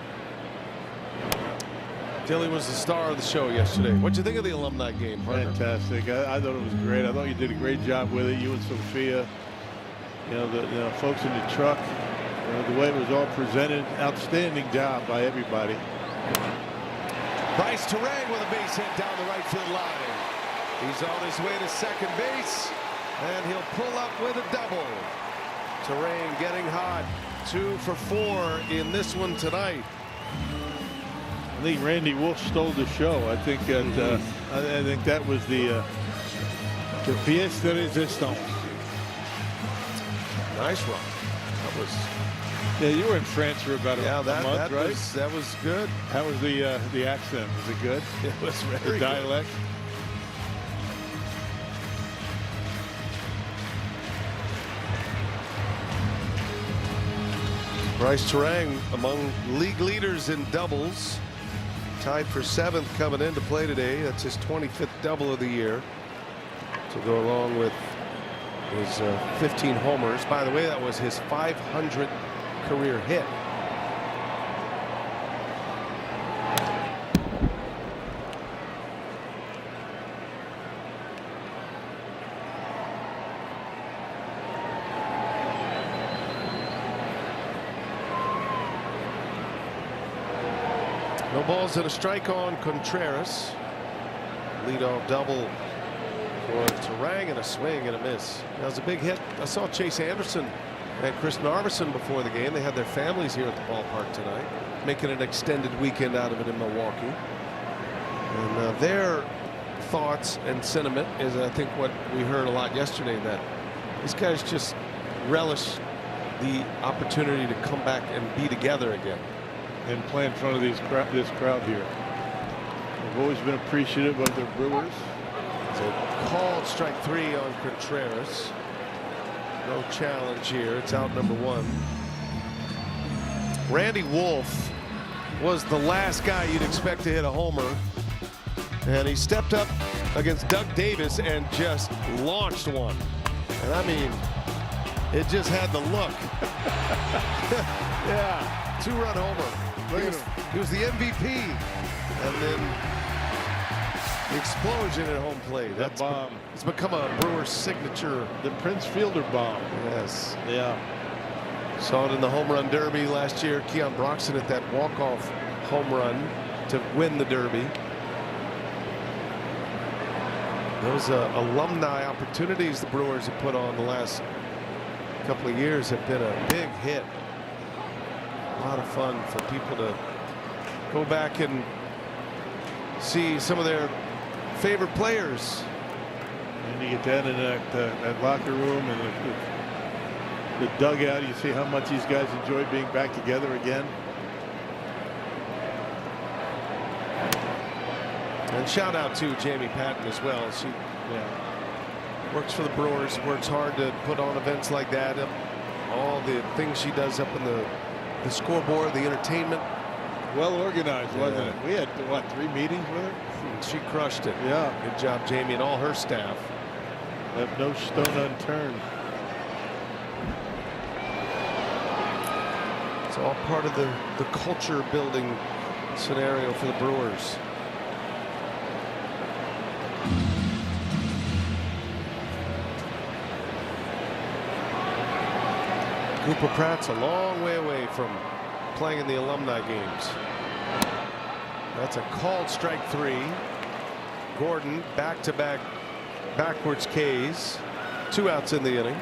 Dilly was the star of the show yesterday. What'd you think of the alumni game, partner? Fantastic. I thought it was great. I thought you did a great job with it. You and Sophia. You know, the folks in the truck. The way it was all presented, outstanding job by everybody. Bryce Terang with a base hit down the right field line. He's on his way to second base, and he'll pull up with a double. Terrain getting hot. 2 for 4 in this one tonight. I think Randy Wolf stole the show. I think that I think that was the pièce de résistance. Nice run. That was. Yeah, you were in France for about a month, right? That was good. How was the accent? Was it good? It was very the dialect. Bryce Terang among league leaders in doubles. Tied for 7th coming into play today. That's his 25th double of the year. To go along with his 15 homers. By the way, that was his 500th career hit. No balls and a strike on Contreras. Leadoff double for Terang and a swing and a miss. That was a big hit. I saw Chase Anderson and Chris Narveson before the game. They had their families here at the ballpark tonight, making an extended weekend out of it in Milwaukee. And their thoughts and sentiment is, I think, what we heard a lot yesterday, that these guys just relish the opportunity to come back and be together again and play in front of this crowd here. I've always been appreciative of the Brewers. So called strike 3 on Contreras. No challenge here. It's out number 1. Randy Wolf was the last guy you'd expect to hit a homer, and he stepped up against Doug Davis and just launched one. And I mean, it just had the look. Yeah, 2-run homer. He was the MVP, and then the explosion at home plate. That bomb. It's become a Brewers signature. The Prince Fielder bomb. Yes. Yeah. Saw it in the home run derby last year. Keon Broxton at that walk-off home run to win the derby. Those alumni opportunities the Brewers have put on the last couple of years have been a big hit. A lot of fun for people to go back and see some of their favorite players. And you get that in that locker room and the dugout. You see how much these guys enjoy being back together again. And shout out to Jamie Patton as well. She works for the Brewers, works hard to put on events like that. All the things she does up in the scoreboard, the entertainment. Well organized, wasn't it? We had, what, 3 meetings with her? She crushed it. Yeah. Good job, Jamie, and all her staff. Left no stone unturned. It's all part of the culture building scenario for the Brewers. Cooper Pratt's a long way away from playing in the alumni games. That's a called strike 3. Gordon back-to-back backwards Ks. 2 outs in the inning.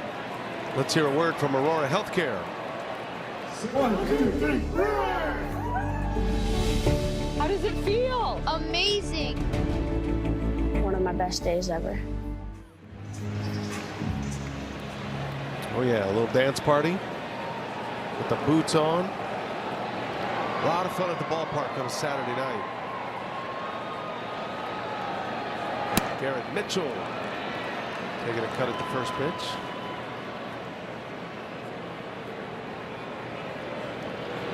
Let's hear a word from Aurora Healthcare. 1, 2, 3. How does it feel? Amazing. One of my best days ever. Oh yeah, a little dance party with the boots on. A lot of fun at the ballpark on a Saturday night. Garrett Mitchell taking a cut at the first pitch.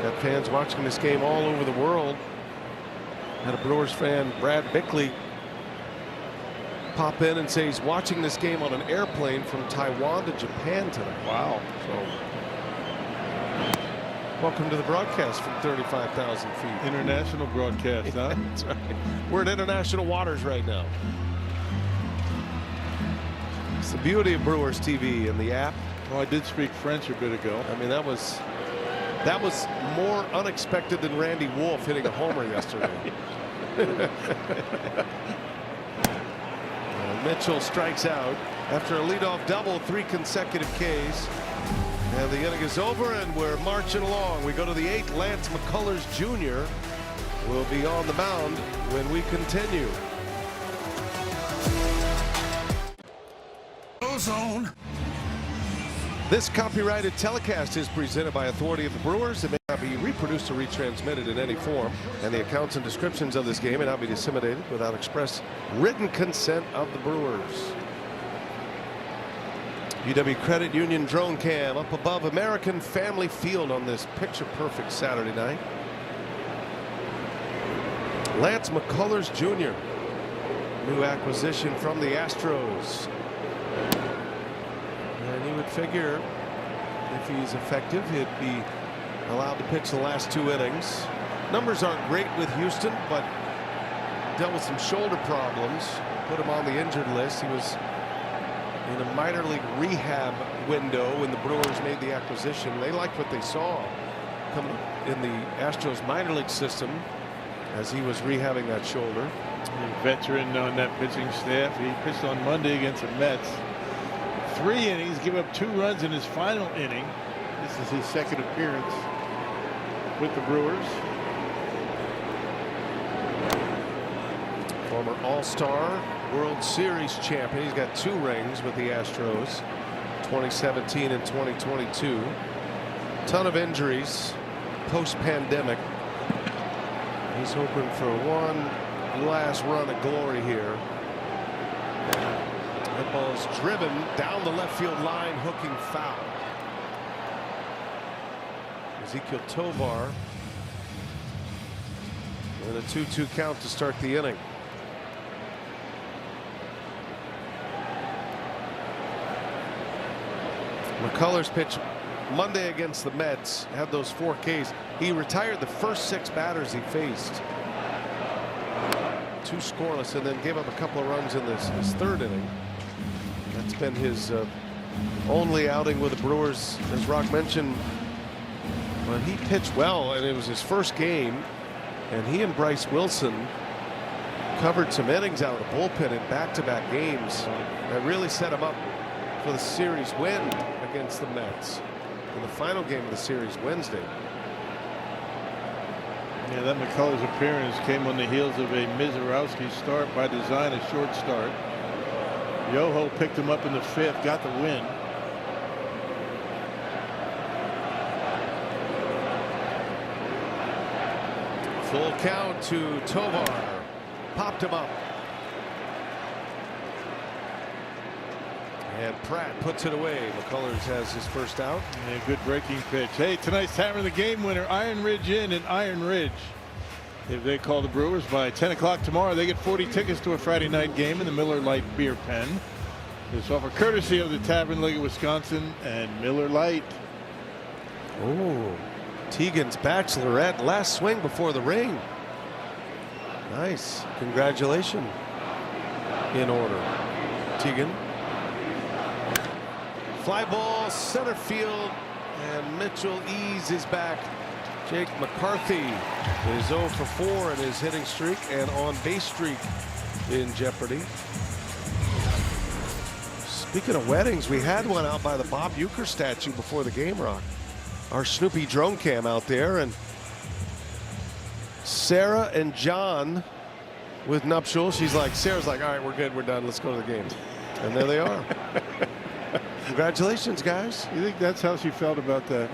Got fans watching this game all over the world. Had a Brewers fan, Brad Bickley, pop in and say he's watching this game on an airplane from Taiwan to Japan tonight. Wow. So welcome to the broadcast from 35,000 feet. International broadcast, huh? That's right. We're in international waters right now. It's the beauty of Brewers TV and the app. Well, I did speak French a bit ago. I mean, that was more unexpected than Randy Wolf hitting a homer yesterday. Mitchell strikes out after a leadoff double, 3 consecutive Ks. And the inning is over, and we're marching along. We go to the 8th. Lance McCullers Jr. will be on the mound when we continue. Ozone. This copyrighted telecast is presented by authority of the Brewers. It may not be reproduced or retransmitted in any form, and the accounts and descriptions of this game may not be disseminated without express written consent of the Brewers. UW Credit Union drone cam up above American Family Field on this picture-perfect Saturday night. Lance McCullers Jr., new acquisition from the Astros. And you would figure if he's effective, he'd be allowed to pitch the last 2 innings. Numbers aren't great with Houston, but dealt with some shoulder problems, put him on the injured list. He was in a minor league rehab window when the Brewers made the acquisition. They liked what they saw coming in the Astros minor league system as he was rehabbing that shoulder. A veteran on that pitching staff. He pitched on Monday against the Mets. 3 innings, give up 2 runs in his final inning. This is his 2nd appearance with the Brewers. Former All-Star World Series champion. He's got 2 rings with the Astros, 2017 and 2022. Ton of injuries post-pandemic. He's hoping for one last run of glory here. That ball is driven down the left field line, hooking foul. Ezekiel Tovar. And a 2-2 count to start the inning. McCullers pitched Monday against the Mets, had those 4 Ks. He retired the first 6 batters he faced. 2 scoreless, and then gave up a couple of runs in his 3rd inning. That's been his only outing with the Brewers, as Rock mentioned. But he pitched well, and it was his first game. And he and Bryce Wilson covered some innings out of the bullpen in back-to-back games. That really set him up for the series win against the Mets in the final game of the series Wednesday. Yeah, that McCullers appearance came on the heels of a Mizorowski start by design, a short start. Yoho picked him up in the 5th, got the win. Full count to Tovar. Popped him up. And Pratt puts it away. McCullers has his first out. Yeah, good breaking pitch. Hey, tonight's Tavern of the Game winner, Iron Ridge Inn in Iron Ridge. If they call the Brewers by 10 o'clock tomorrow, they get 40 tickets to a Friday night game in the Miller Lite Beer Pen. This offer courtesy of the Tavern League of Wisconsin and Miller Lite. Oh, Teagan's Bachelorette, last swing before the ring. Nice. Congratulations. In order. Teagan. Fly ball, center field, and Mitchell eases back. Jake McCarthy is 0 for 4 in his hitting streak and on base streak in jeopardy. Speaking of weddings, we had one out by the Bob Uecker statue before the game, Rock. Our Snoopy drone cam out there, and Sarah and John with nuptials. Sarah's like, all right, we're good, we're done, let's go to the game. And there they are. Congratulations, guys. You think that's how she felt about that?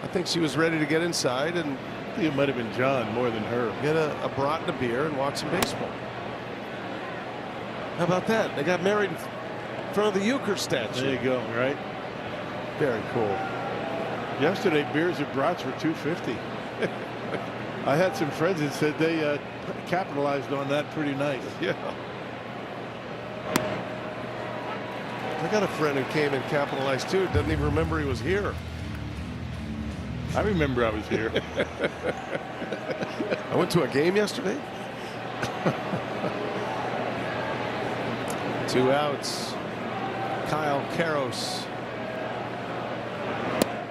I think she was ready to get inside, and I think it might have been John more than her. Get a brat and a beer and watch some baseball. How about that? They got married in front of the Uecker statue. There you go, right? Very cool. Yesterday, beers at brats were $2.50. I had some friends that said they capitalized on that pretty nice. Yeah. I got a friend who came and capitalized too. Doesn't even remember he was here. I remember I was here. I went to a game yesterday. 2 outs. Kyle Karros.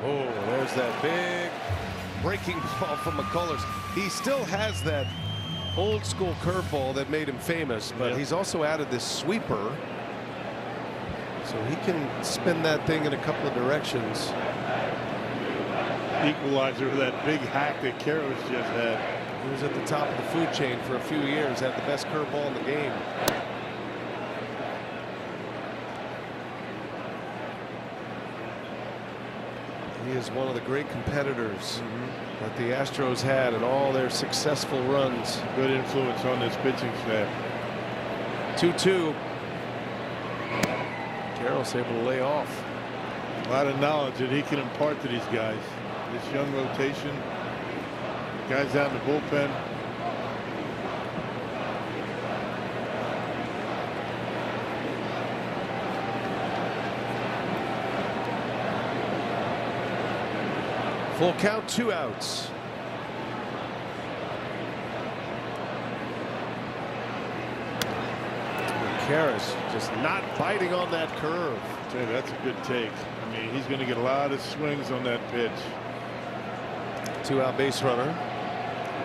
Oh, there's that big breaking ball from McCullers. He still has that old school curveball that made him famous, but he's also added this sweeper. So he can spin that thing in a couple of directions. Equalizer with that big hack that Karros just had. He was at the top of the food chain for a few years, had the best curveball in the game. He is one of the great competitors that the Astros had in all their successful runs. Good influence on this pitching staff. 2-2. Karros able to lay off. A lot of knowledge that he can impart to these guys. This young rotation. Guys out in the bullpen. Full count, 2 outs. Karros just not biting on that curve. That's a good take. I mean, he's going to get a lot of swings on that pitch. 2-out base runner.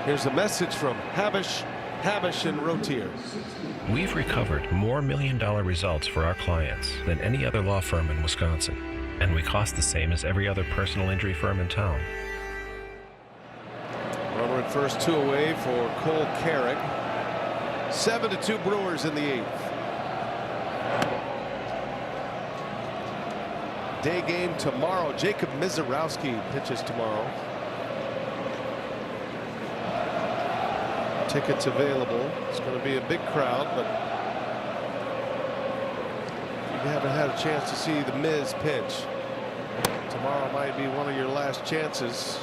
Here's a message from Habish and Rotier. We've recovered more million-dollar results for our clients than any other law firm in Wisconsin, and we cost the same as every other personal injury firm in town. Runner at first, 2 away for Cole Carrick. 7-2 Brewers in the 8th. Day game tomorrow. Jacob Mizorowski pitches tomorrow. Tickets available. It's going to be a big crowd, but if you haven't had a chance to see the Miz pitch, tomorrow might be one of your last chances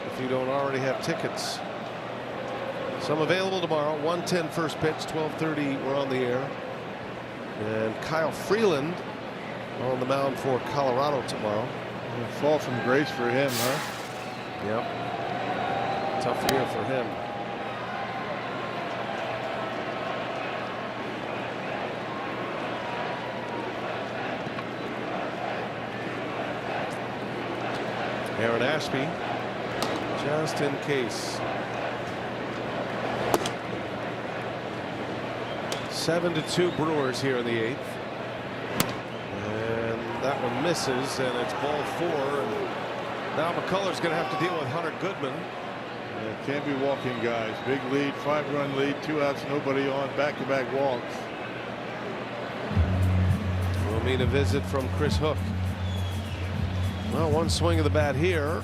if you don't already have tickets. Some available tomorrow. 1:10 first pitch, 12:30 we're on the air. And Kyle Freeland on the mound for Colorado tomorrow. A fall from grace for him, huh? Yep. Tough year for him. Aaron Ashby, just in case. 7-2 Brewers here in the 8th. And that one misses, and it's ball 4. And now McCullers going to have to deal with Hunter Goodman. Yeah, can't be walking guys. Big lead, 5-run lead, 2 outs, nobody on, back-to-back walks. We'll meet a visit from Chris Hook. Well, 1 swing of the bat here,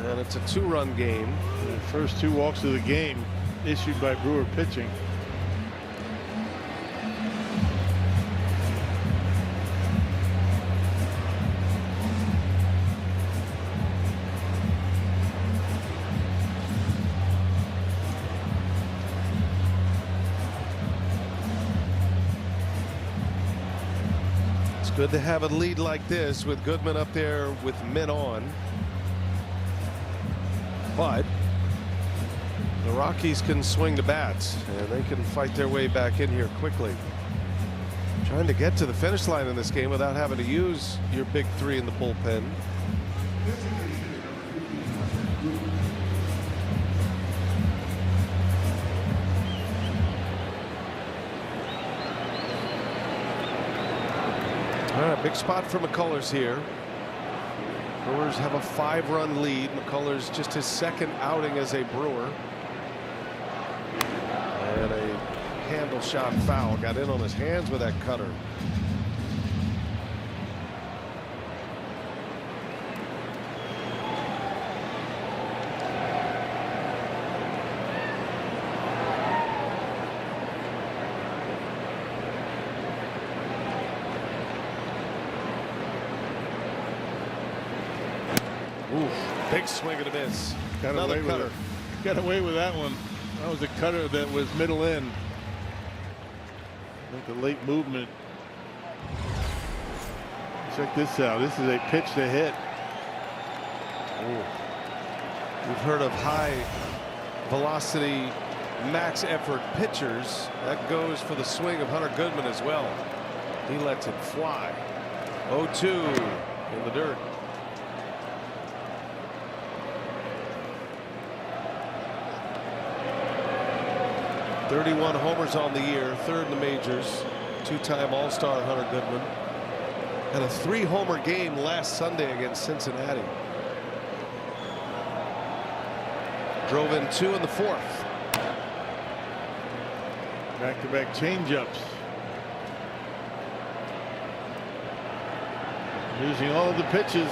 and it's a 2-run game. The first 2 walks of the game issued by Brewer pitching. Good to have a lead like this with Goodman up there with men on. But the Rockies can swing the bats and they can fight their way back in here quickly. Trying to get to the finish line in this game without having to use your big 3 in the bullpen. All right, big spot for McCullers here. Brewers have a 5-run lead. McCullers just his 2nd outing as a Brewer. And a handle shot foul. Got in on his hands with that cutter. Big swing and a miss. Another cutter. Got away with that one. That was a cutter that was middle in. I think the late movement. Check this out. This is a pitch to hit. We've heard of high velocity, max effort pitchers. That goes for the swing of Hunter Goodman as well. He lets it fly. 0-2 in the dirt. .31 homers on the year, 3rd in the majors. 2-time All-Star Hunter Goodman. Had a 3-homer game last Sunday against Cincinnati. Drove in 2 in the 4th. Back-to-back changeups. Using all of the pitches.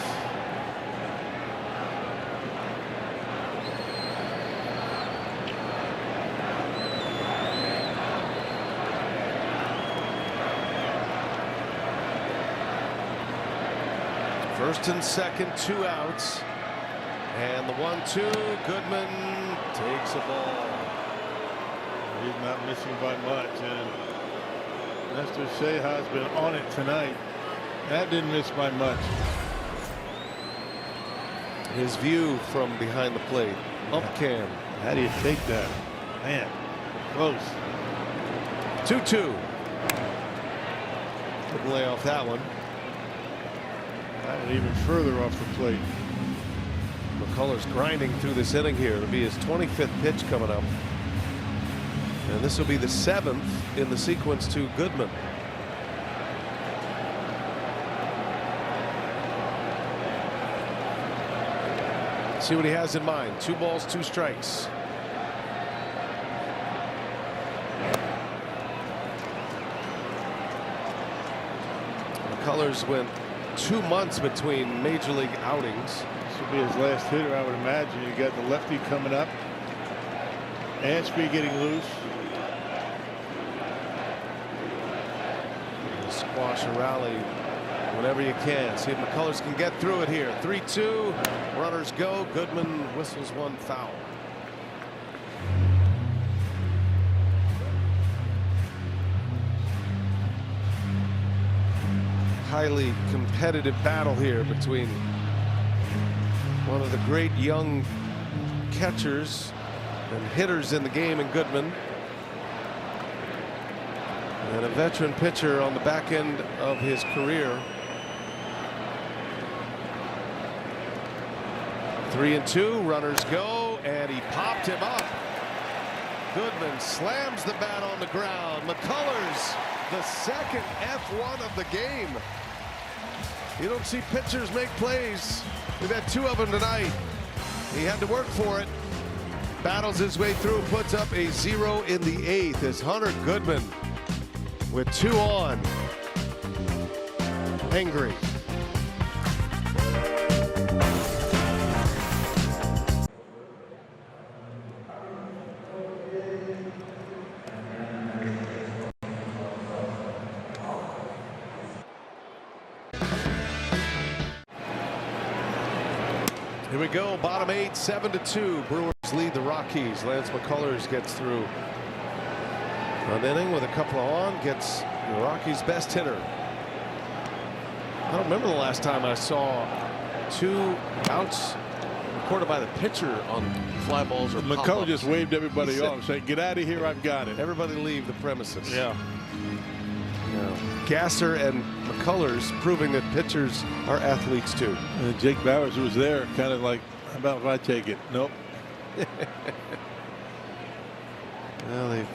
First and second, 2 outs. And the 1-2, Goodman takes a ball. He's not missing by much, and Nestor Ceja's been on it tonight. That didn't miss by much. His view from behind the plate. Up cam. How do you take that? Man, close. 2-2. Couldn't lay off that one. That one even further off the plate. McCullers grinding through this inning here. It'll be his 25th pitch coming up. And this will be the 7th in the sequence to Goodman. See what he has in mind. 2 balls, 2 strikes. McCullers went 2 months between major league outings. This will be his last hitter, I would imagine. You got the lefty coming up. Ashby getting loose. Squash a rally whenever you can. See if McCullers can get through it here. 3-2. Runners go. Goodman whistles 1 foul. Highly competitive battle here between one of the great young catchers and hitters in the game in Goodman, and a veteran pitcher on the back end of his career. 3-2, runners go, and he popped him up. Goodman slams the bat on the ground. McCullers, the second F1 of the game. You don't see pitchers make plays. We've had 2 of them tonight. He had to work for it. Battles his way through, puts up a 0 in the 8th as Hunter Goodman, with 2 on, angry. Here we go, bottom 8, 7-2. Brewers lead the Rockies. Lance McCullers gets through an inning with a couple on, gets the Rockies' best hitter. I don't remember the last time I saw 2 outs recorded by the pitcher on fly balls or pop-ups. McCullers just waved everybody off, saying, "Get out of here, I've got it." Everybody leave the premises. Yeah. Gasser and McCullers proving that pitchers are athletes too. Jake Bowers was there, kind of like, how about if I take it? Nope. Well, they've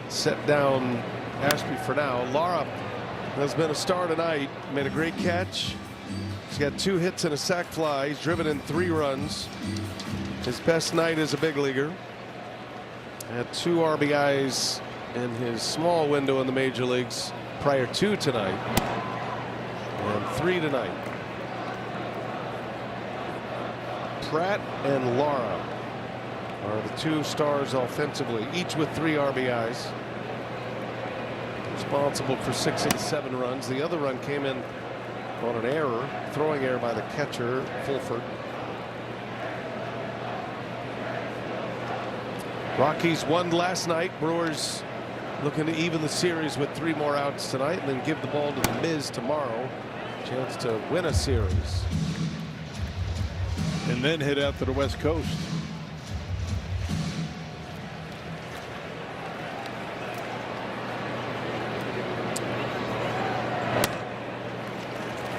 set down Ashby for now. Lara has been a star tonight. Made a great catch. He's got 2 hits and a sac fly. He's driven in 3 runs. His best night as a big leaguer. Had 2 RBIs in his small window in the major leagues prior to tonight, and 3 tonight. Pratt and Lara are the 2 stars offensively, each with 3 RBIs. Responsible for 6 and 7 runs. The other run came in on an error, throwing error by the catcher, Fulford. Rockies won last night. Brewers looking to even the series with 3 more outs tonight, and then give the ball to the Miz tomorrow. Chance to win a series. And then head out to the West Coast.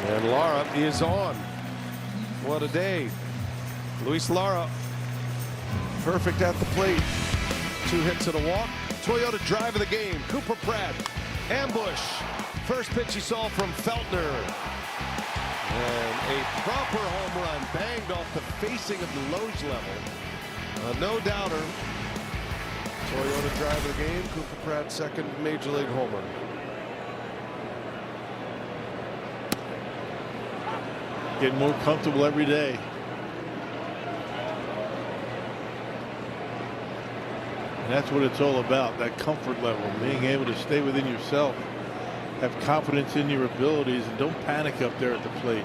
And Lara is on. What a day. Luis Lara, perfect at the plate. 2 hits and a walk. Toyota drive of the game. Cooper Pratt, ambush, First pitch you saw from Feltner. And a proper home run banged off the facing of the Loge level. No doubter. Toyota driver of the game. Cooper Pratt, second major league homer. Getting more comfortable every day. And that's what it's all about, that comfort level, being able to stay within yourself, have confidence in your abilities, and don't panic up there at the plate.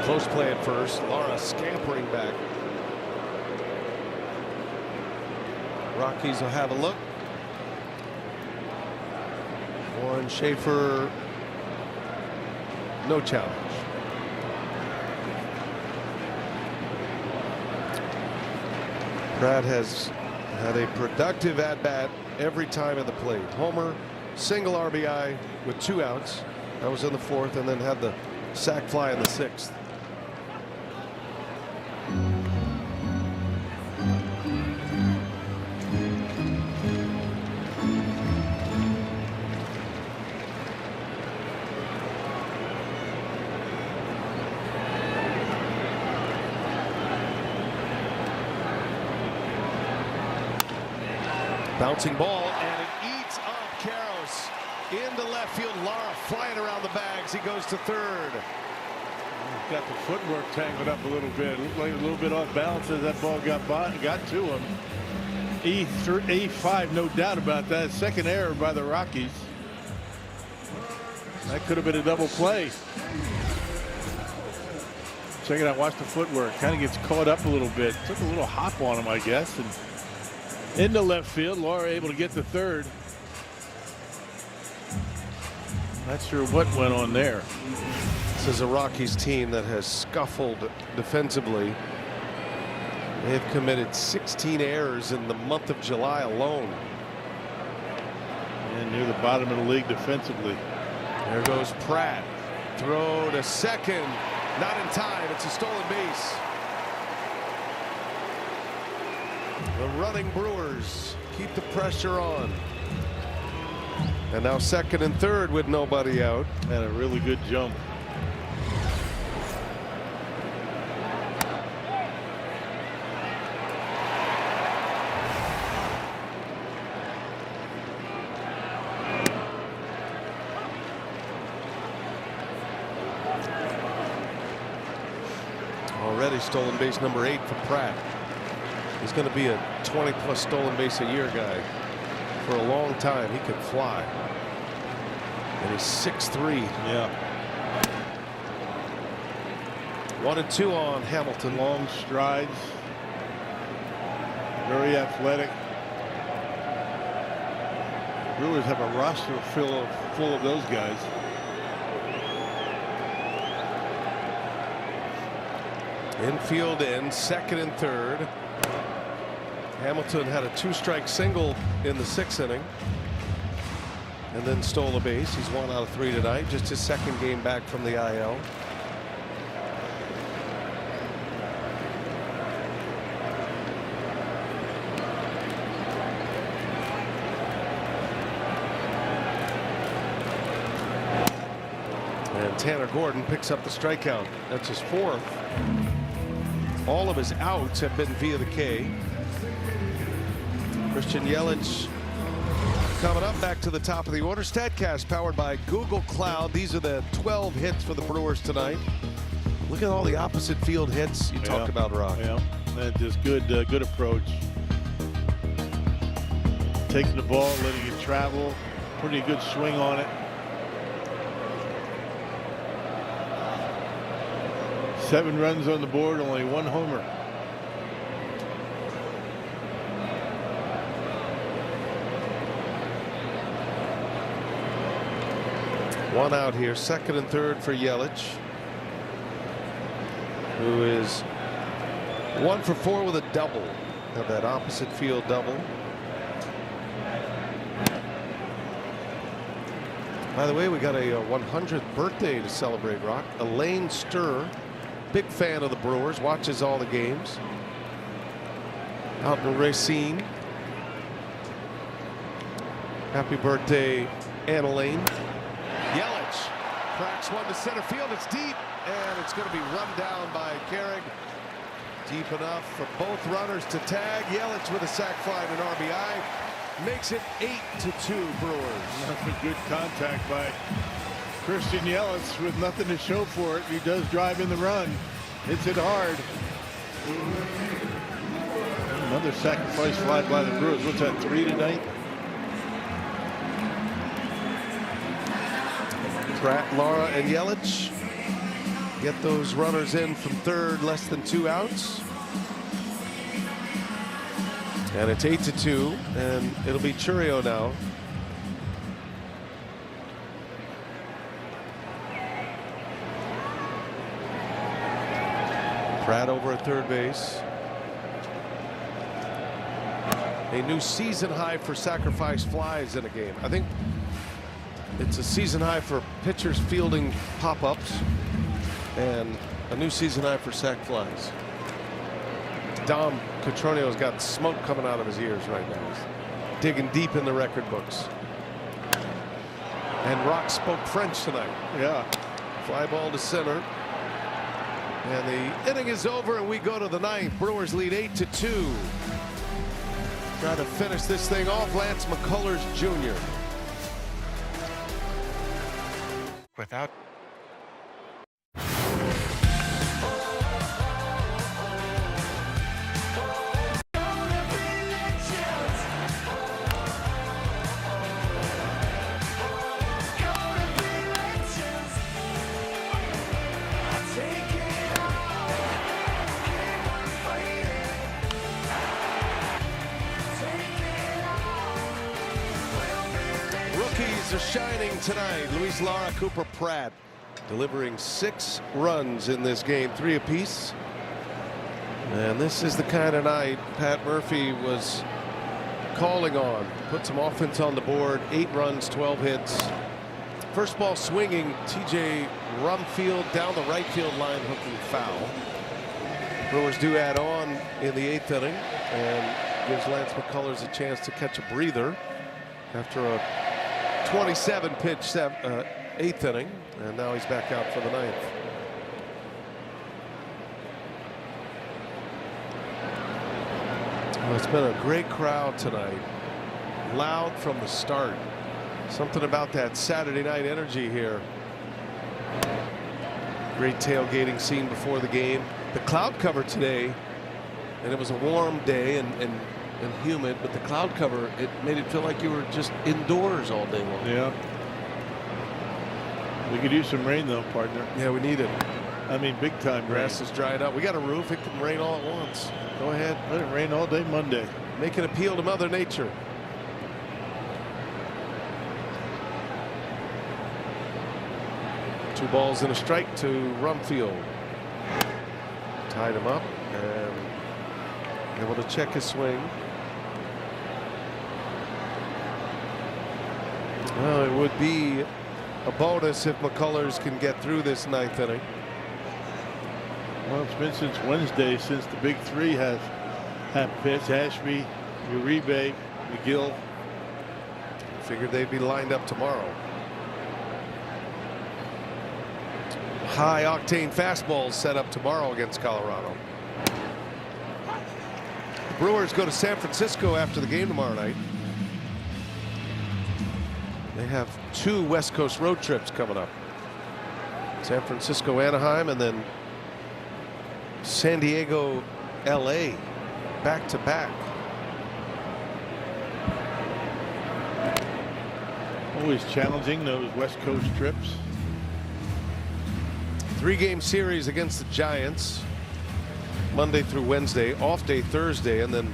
Close play at first. Lara scampering back. Rockies will have a look. Warren Schaefer, no challenge. Pratt has had a productive at-bat every time at the plate. Homer, single RBI with 2 outs. That was in the 4th, and then had the sac fly in the 6th. Bouncing ball, and it eats up Karros into left field. Lara flying around the bags. He goes to third. He's got the footwork tangled up a little bit. Looked like a little bit off balance as that ball got to him. E5, no doubt about that. Second error by the Rockies. That could have been a double play. Check it out. Watch the footwork. Kind of gets caught up a little bit. Took a little hop on him, I guess. And into left field. Lara able to get to third. Not sure what went on there. This is a Rockies team that has scuffled defensively. They have committed 16 errors in the month of July alone. And near the bottom of the league defensively. There goes Pratt. Throw to second. Not in time. It's a stolen base. The running Brewers keep the pressure on. And now second and third with nobody out. And a really good jump. Already stolen base number 8 for Pratt. He's going to be a 20+ stolen base a year guy for a long time. He can fly. And he's 6'3". Yeah. 1-2 on Hamilton. Long strides. Very athletic. Brewers have a roster full of those guys. Infield in, second and third. Hamilton had a 2-strike single in the 6th inning and then stole a base. He's 1 out of 3 tonight, just his second game back from the IL. And Tanner Gordon picks up the strikeout. That's his 4th. All of his outs have been via the K. Christian Yelich coming up, back to the top of the order. StatCast powered by Google Cloud. These are the 12 hits for the Brewers tonight. Look at all the opposite field hits you talk about, Rock. Yeah, that's just good approach. Taking the ball, letting it travel. Pretty good swing on it. 7 runs on the board, only 1 homer. One out here, second and third for Yelich, who is 1 for 4 with a double. Have that opposite field double. By the way, we got a 100th birthday to celebrate, Rock. Elaine Sturr, big fan of the Brewers, watches all the games out in Racine. Happy birthday, Ann Elaine. Cracks one to center field. It's deep, and it's going to be run down by Carrig. Deep enough for both runners to tag. Yelich with a sac fly and an RBI. Makes it 8-2 Brewers. That's a good contact by Christian Yelich with nothing to show for it. He does drive in the run. Hits it hard. Another sacrifice fly by the Brewers. What's that, 3 tonight? Pratt, Lara, and Yelich get those runners in from third, less than 2 outs. And it's 8-2, and it'll be Churio now. Pratt over at third base. A new season high for sacrifice flies in a game. I think it's a season high for pitchers fielding pop-ups and a new season high for sac flies. Dom Catronio's got smoke coming out of his ears right now. He's digging deep in the record books. And Rock spoke French tonight. Yeah. Fly ball to center. And the inning is over, and we go to the ninth. Brewers lead 8-2. Try to finish this thing off. Lance McCullers Jr. Without Rookies are shining tonight. Luis Lara, Cooper Pratt delivering 6 runs in this game, 3 apiece. And this is the kind of night Pat Murphy was calling on. Put some offense on the board. 8 runs, 12 hits. First ball swinging, TJ Rumfield down the right field line, hooking foul. Brewers do add on in the 8th inning and gives Lance McCullers a chance to catch a breather after a 27 pitch 8th inning, and now he's back out for the 9th. Well, it's been a great crowd tonight. Loud from the start. Something about that Saturday night energy here. Great tailgating scene before the game. The cloud cover today, and it was a warm day and humid, but the cloud cover, it made it feel like you were just indoors all day long. Yeah. We could use some rain though, partner. Yeah, we need it. I mean, big time. Grass is dried up. We got a roof. It can rain all at once. Go ahead. Let it rain all day Monday. Make an appeal to Mother Nature. Two balls and a strike to Rumfield. Tied him up and able to check his swing. Well, it would be a bonus if McCullers can get through this 9th inning. Well, it's been since Wednesday since the big 3 have pitched. Ashby, Uribe, McGill. Figured they'd be lined up tomorrow. High octane fastballs set up tomorrow against Colorado. The Brewers go to San Francisco after the game tomorrow night. They have 2 West Coast road trips coming up. San Francisco, Anaheim, and then San Diego, LA, back to back. Always challenging those West Coast trips. 3-game series against the Giants Monday through Wednesday, off day Thursday, and then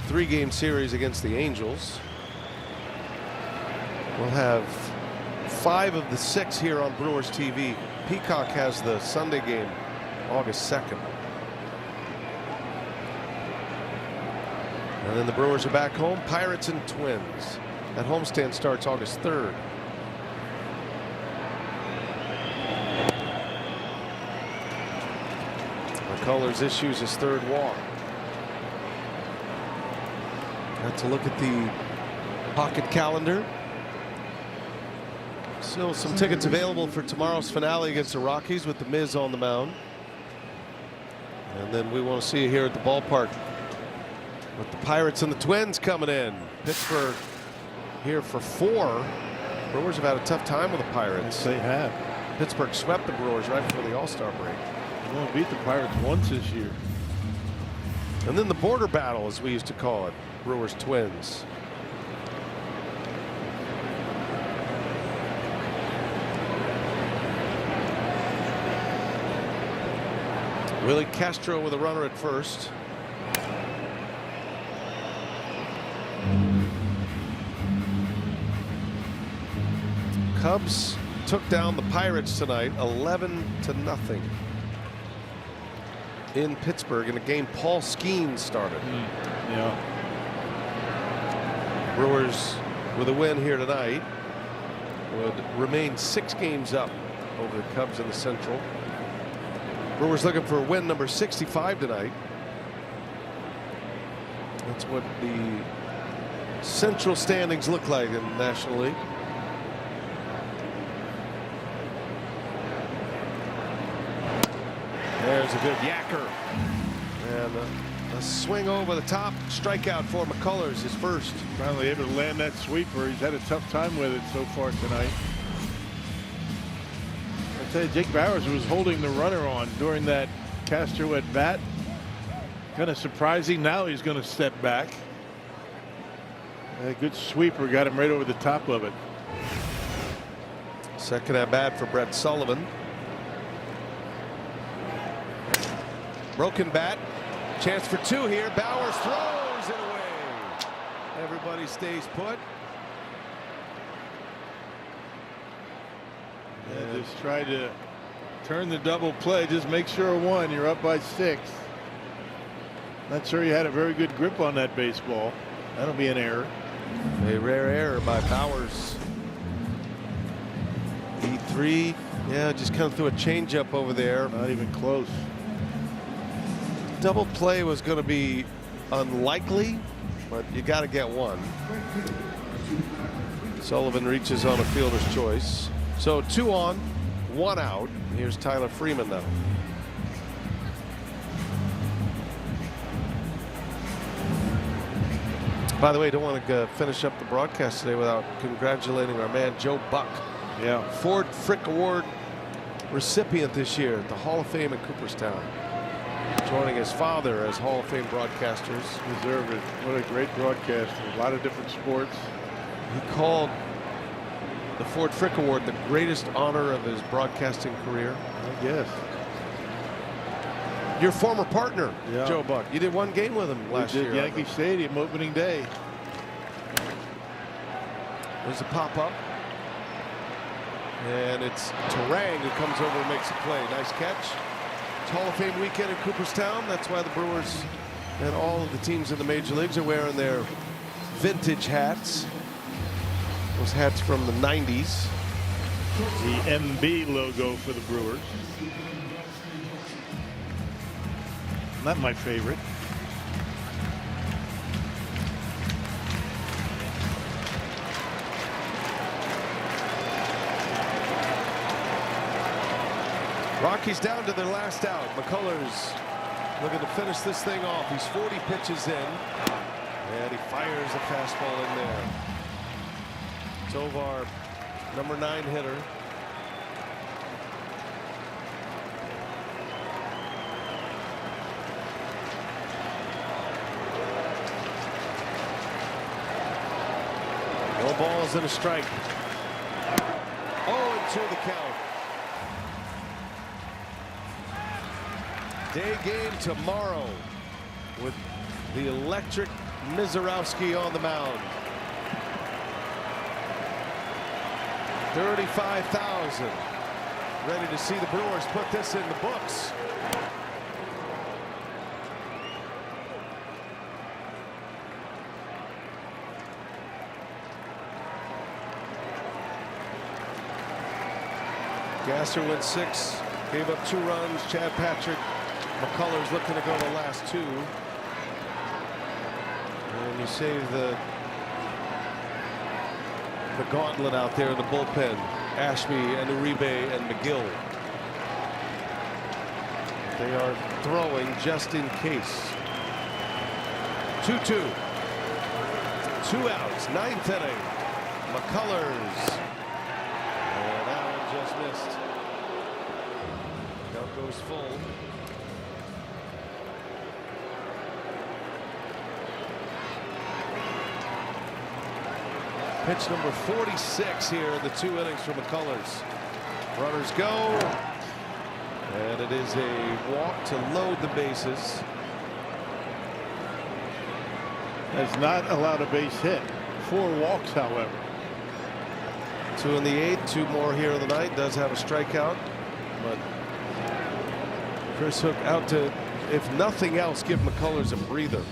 3-game series against the Angels. We'll have 5 of the 6 here on Brewers TV. Peacock has the Sunday game August 2nd. And then the Brewers are back home. Pirates and Twins. That homestand starts August 3rd. McCullers issues his 3rd walk. Got to look at the pocket calendar. Still some tickets available for tomorrow's finale against the Rockies with the Miz on the mound. And then we want to see you here at the ballpark with the Pirates and the Twins coming in. Pittsburgh here for 4. Brewers have had a tough time with the Pirates. Yes, they have. Pittsburgh swept the Brewers right before the All-Star break. They only beat the Pirates once this year. And then the border battle, as we used to call it, Brewers Twins. Willie Castro with a runner at first. Cubs took down the Pirates tonight 11-0 in Pittsburgh in a game Paul Skeens started. Yeah. Brewers with a win here tonight would remain 6 games up over the Cubs in the Central. Brewers looking for win number 65 tonight. That's what the Central standings look like in the National League. There's a good yacker. And a swing over the top. Strikeout for McCullers, his first. Finally able to land that sweeper. He's had a tough time with it so far tonight. I tell you, Jake Bauers was holding the runner on during that Castro at bat. Kind of surprising. Now he's going to step back. A good sweeper got him right over the top of it. Second at bat for Brett Sullivan. Broken bat. Chance for 2 here. Bauers throws it away. Everybody stays put. Yeah, just try to turn the double play. Just make sure 1. You're up by 6. Not sure he had a very good grip on that baseball. That'll be an error. A rare error by Bauers. E3. Yeah, just kind of threw a changeup over there. Not even close. Double play was going to be unlikely, but you got to get 1. Sullivan reaches on a fielder's choice. So 2 on, 1 out. Here's Tyler Freeman now. By the way, don't want to finish up the broadcast today without congratulating our man Joe Buck. Yeah. Ford Frick Award recipient this year at the Hall of Fame in Cooperstown. Joining his father as Hall of Fame broadcasters. Deserve it. What a great broadcaster. A lot of different sports. He called the Ford Frick Award the greatest honor of his broadcasting career. I guess. Your former partner, yeah. Joe Buck. You did 1 game with him last year. Yankee Stadium opening day. There's a pop-up. And it's Terang who comes over and makes a play. Nice catch. It's Hall of Fame weekend in Cooperstown. That's why the Brewers and all of the teams in the major leagues are wearing their vintage hats. Those hats from the 90s. The MB logo for the Brewers. Not my favorite. Rockies down to their last out. McCullers looking to finish this thing off. He's 40 pitches in. And he fires a fastball in there. Tovar, number 9 hitter. No balls and a strike. 0-2 the count. Day game tomorrow with the electric Mizorowski on the mound. 35,000 ready to see the Brewers put this in the books. Gasser went 6, gave up 2 runs. Chad Patrick, McCullers looking to go the last 2. And you save the gauntlet out there in the bullpen. Ashby and Uribe and McGill. They are throwing just in case. 2-2. 2 outs, 9th inning. McCullers. And that one just missed. Count goes full. Pitch number 46 here in the 2 innings for McCullers. Runners go. And it is a walk to load the bases. Has not allowed a base hit. 4 walks, however. 2 in the 8th, 2 more here in the 9th. Does have a strikeout, but Chris Hook out to, if nothing else, give McCullers a breather.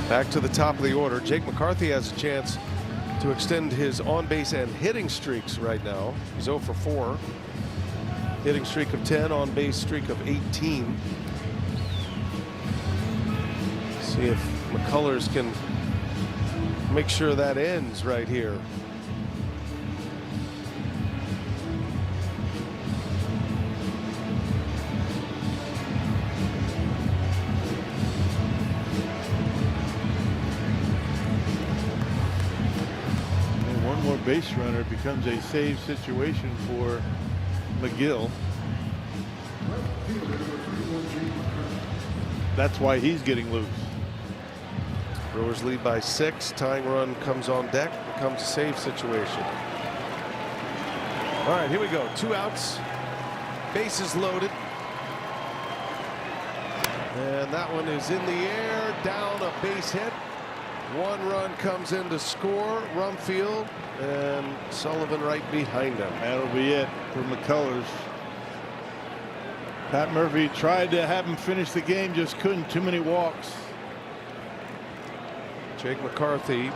Back to the top of the order. Jake McCarthy has a chance to extend his on-base and hitting streaks right now. He's 0 for 4. Hitting streak of 10, on-base streak of 18. See if McCullers can make sure that ends right here. And one more base runner becomes a save situation for McGill. That's why he's getting loose. Brewers lead by 6. Tying run comes on deck. Becomes a save situation. All right, here we go. 2 outs. Bases loaded. And that one is in the air. Down, a base hit. 1 run comes in to score. Rumfield and Sullivan right behind him. That'll be it for McCullers. Pat Murphy tried to have him finish the game, just couldn't. Too many walks. Jake McCarthy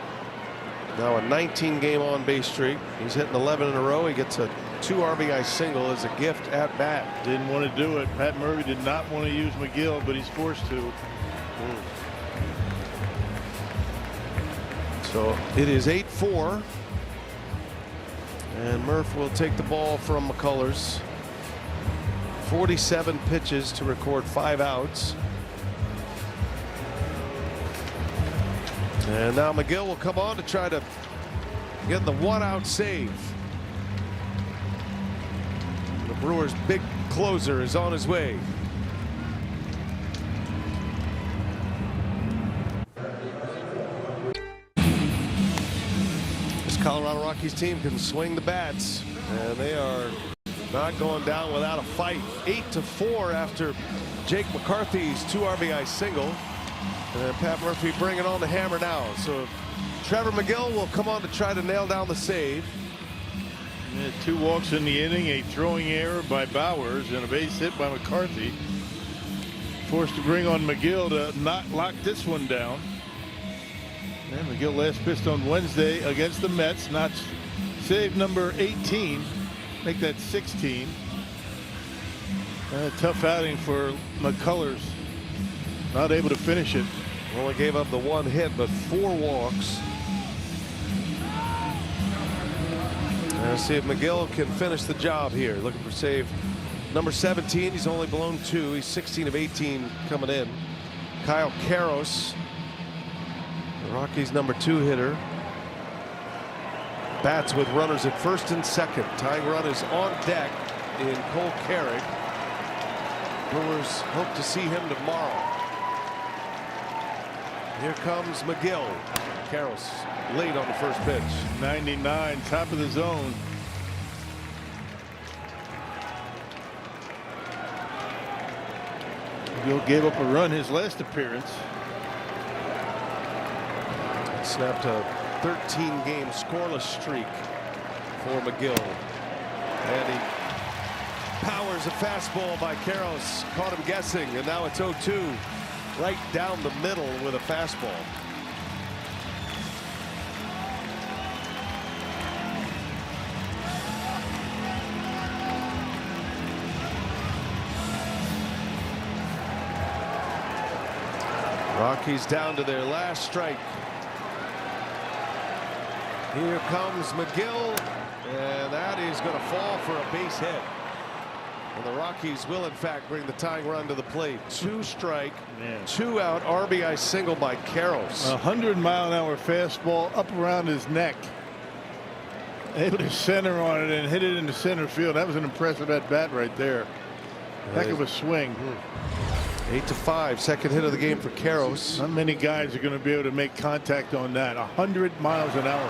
now a 19-game on-base streak. He's hitting 11 in a row. He gets a 2 RBI single as a gift at bat. Didn't want to do it. Pat Murphy did not want to use McGill, but he's forced to. So it is 8-4. And Murph will take the ball from McCullers. 47 pitches to record 5 outs. And now McGill will come on to try to get the 1-out save. The Brewers' big closer is on his way. This Colorado Rockies team can swing the bats, and they are not going down without a fight. 8-4 after Jake McCarthy's 2 RBI single. And Pat Murphy bringing on the hammer now. So Trevor McGill will come on to try to nail down the save. 2 walks in the inning, a throwing error by Bowers, and a base hit by McCarthy. Forced to bring on McGill to not lock this one down. And McGill last pitched on Wednesday against the Mets, not save number 18. Make that 16. A tough outing for McCullers. Not able to finish it. Only gave up the 1 hit, but 4 walks. Let's see if McGill can finish the job here. Looking for save number 17. He's only blown 2. He's 16 of 18 coming in. Kyle Karros, the Rockies' number 2 hitter. Bats with runners at first and second. Tying run is on deck in Cole Carrick. Brewers hope to see him tomorrow. Here comes McGill. Karros late on the first pitch. 99, top of the zone. McGill gave up a run his last appearance. Snapped a 13-game scoreless streak for McGill. And he powers a fastball by Karros. Caught him guessing, and now it's 0-2. Right down the middle with a fastball. Rockies down to their last strike. Here comes McGill, and that is going to fall for a base hit. And the Rockies will, in fact, bring the tying run to the plate. 2 strike, 2 out, RBI single by Karros. 100-mile-an-hour fastball up around his neck. Able to center on it and hit it into center field. That was an impressive at-bat right there. Heck of a swing. 8-5, second hit of the game for Karros. Not many guys are going to be able to make contact on that. 100 miles an hour.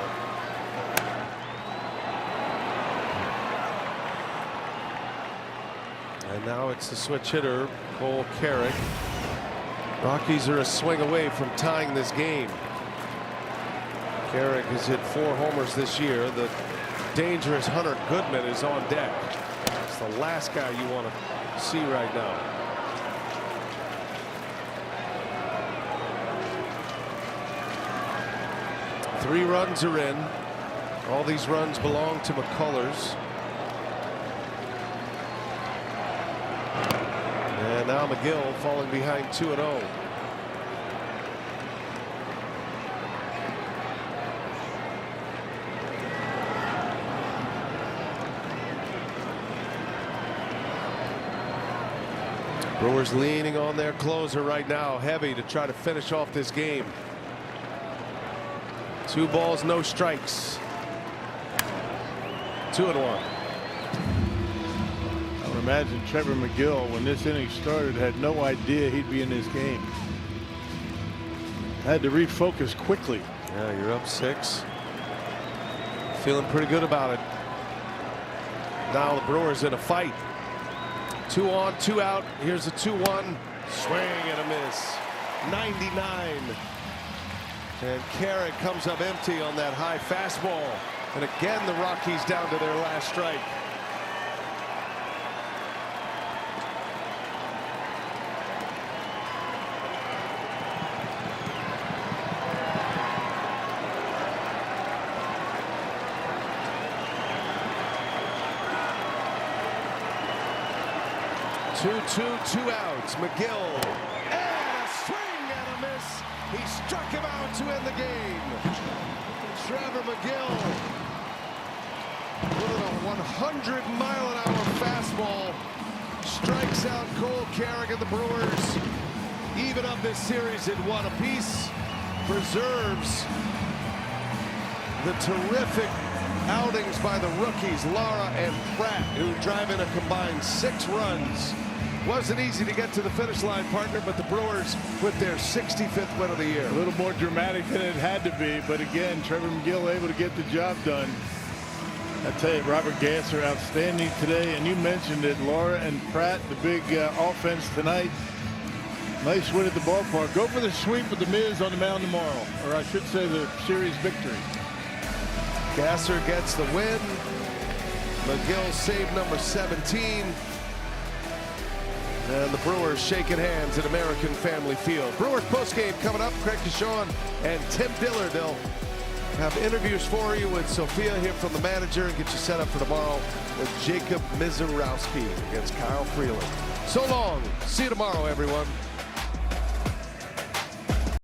And now it's the switch hitter, Cole Carrick. Rockies are a swing away from tying this game. Carrick has hit 4 homers this year. The dangerous Hunter Goodman is on deck. It's the last guy you want to see right now. Three runs are in. All these runs belong to McCullers. And now McGill falling behind 2-0. Brewers leaning on their closer right now, heavy, to try to finish off this game. 2 balls, no strikes. 2-1. I would imagine Trevor McGill, when this inning started, had no idea he'd be in this game. Had to refocus quickly. Yeah, you're up 6. Feeling pretty good about it. Now the Brewers in a fight. 2 on, 2 out. Here's a 2-1. Swing and a miss. 99. And Carrick comes up empty on that high fastball. And again, the Rockies down to their last strike. Two outs. McGill. And a swing and a miss. He struck him out to end the game. Trevor McGill with a 100-mile-an-hour fastball strikes out Cole Carrick and the Brewers. Even up this series at 1 apiece. Preserves the terrific outings by the rookies, Lara and Pratt, who drive in a combined 6 runs. Wasn't easy to get to the finish line, partner, but the Brewers with their 65th win of the year. A little more dramatic than it had to be, but again, Trevor McGill able to get the job done. I tell you, Robert Gasser outstanding today, and you mentioned it, Lara and Pratt, the big offense tonight. Nice win at the ballpark. Go for the sweep with the Miz on the mound tomorrow, or I should say the series victory. Gasser gets the win. McGill save number 17. And the Brewers shaking hands at American Family Field. Brewers postgame coming up. Craig Deshawn and Tim Dillard. They'll have interviews for you with Sophia here from the manager and get you set up for tomorrow with Jacob Mizorowski against Kyle Freeland. So long. See you tomorrow, everyone.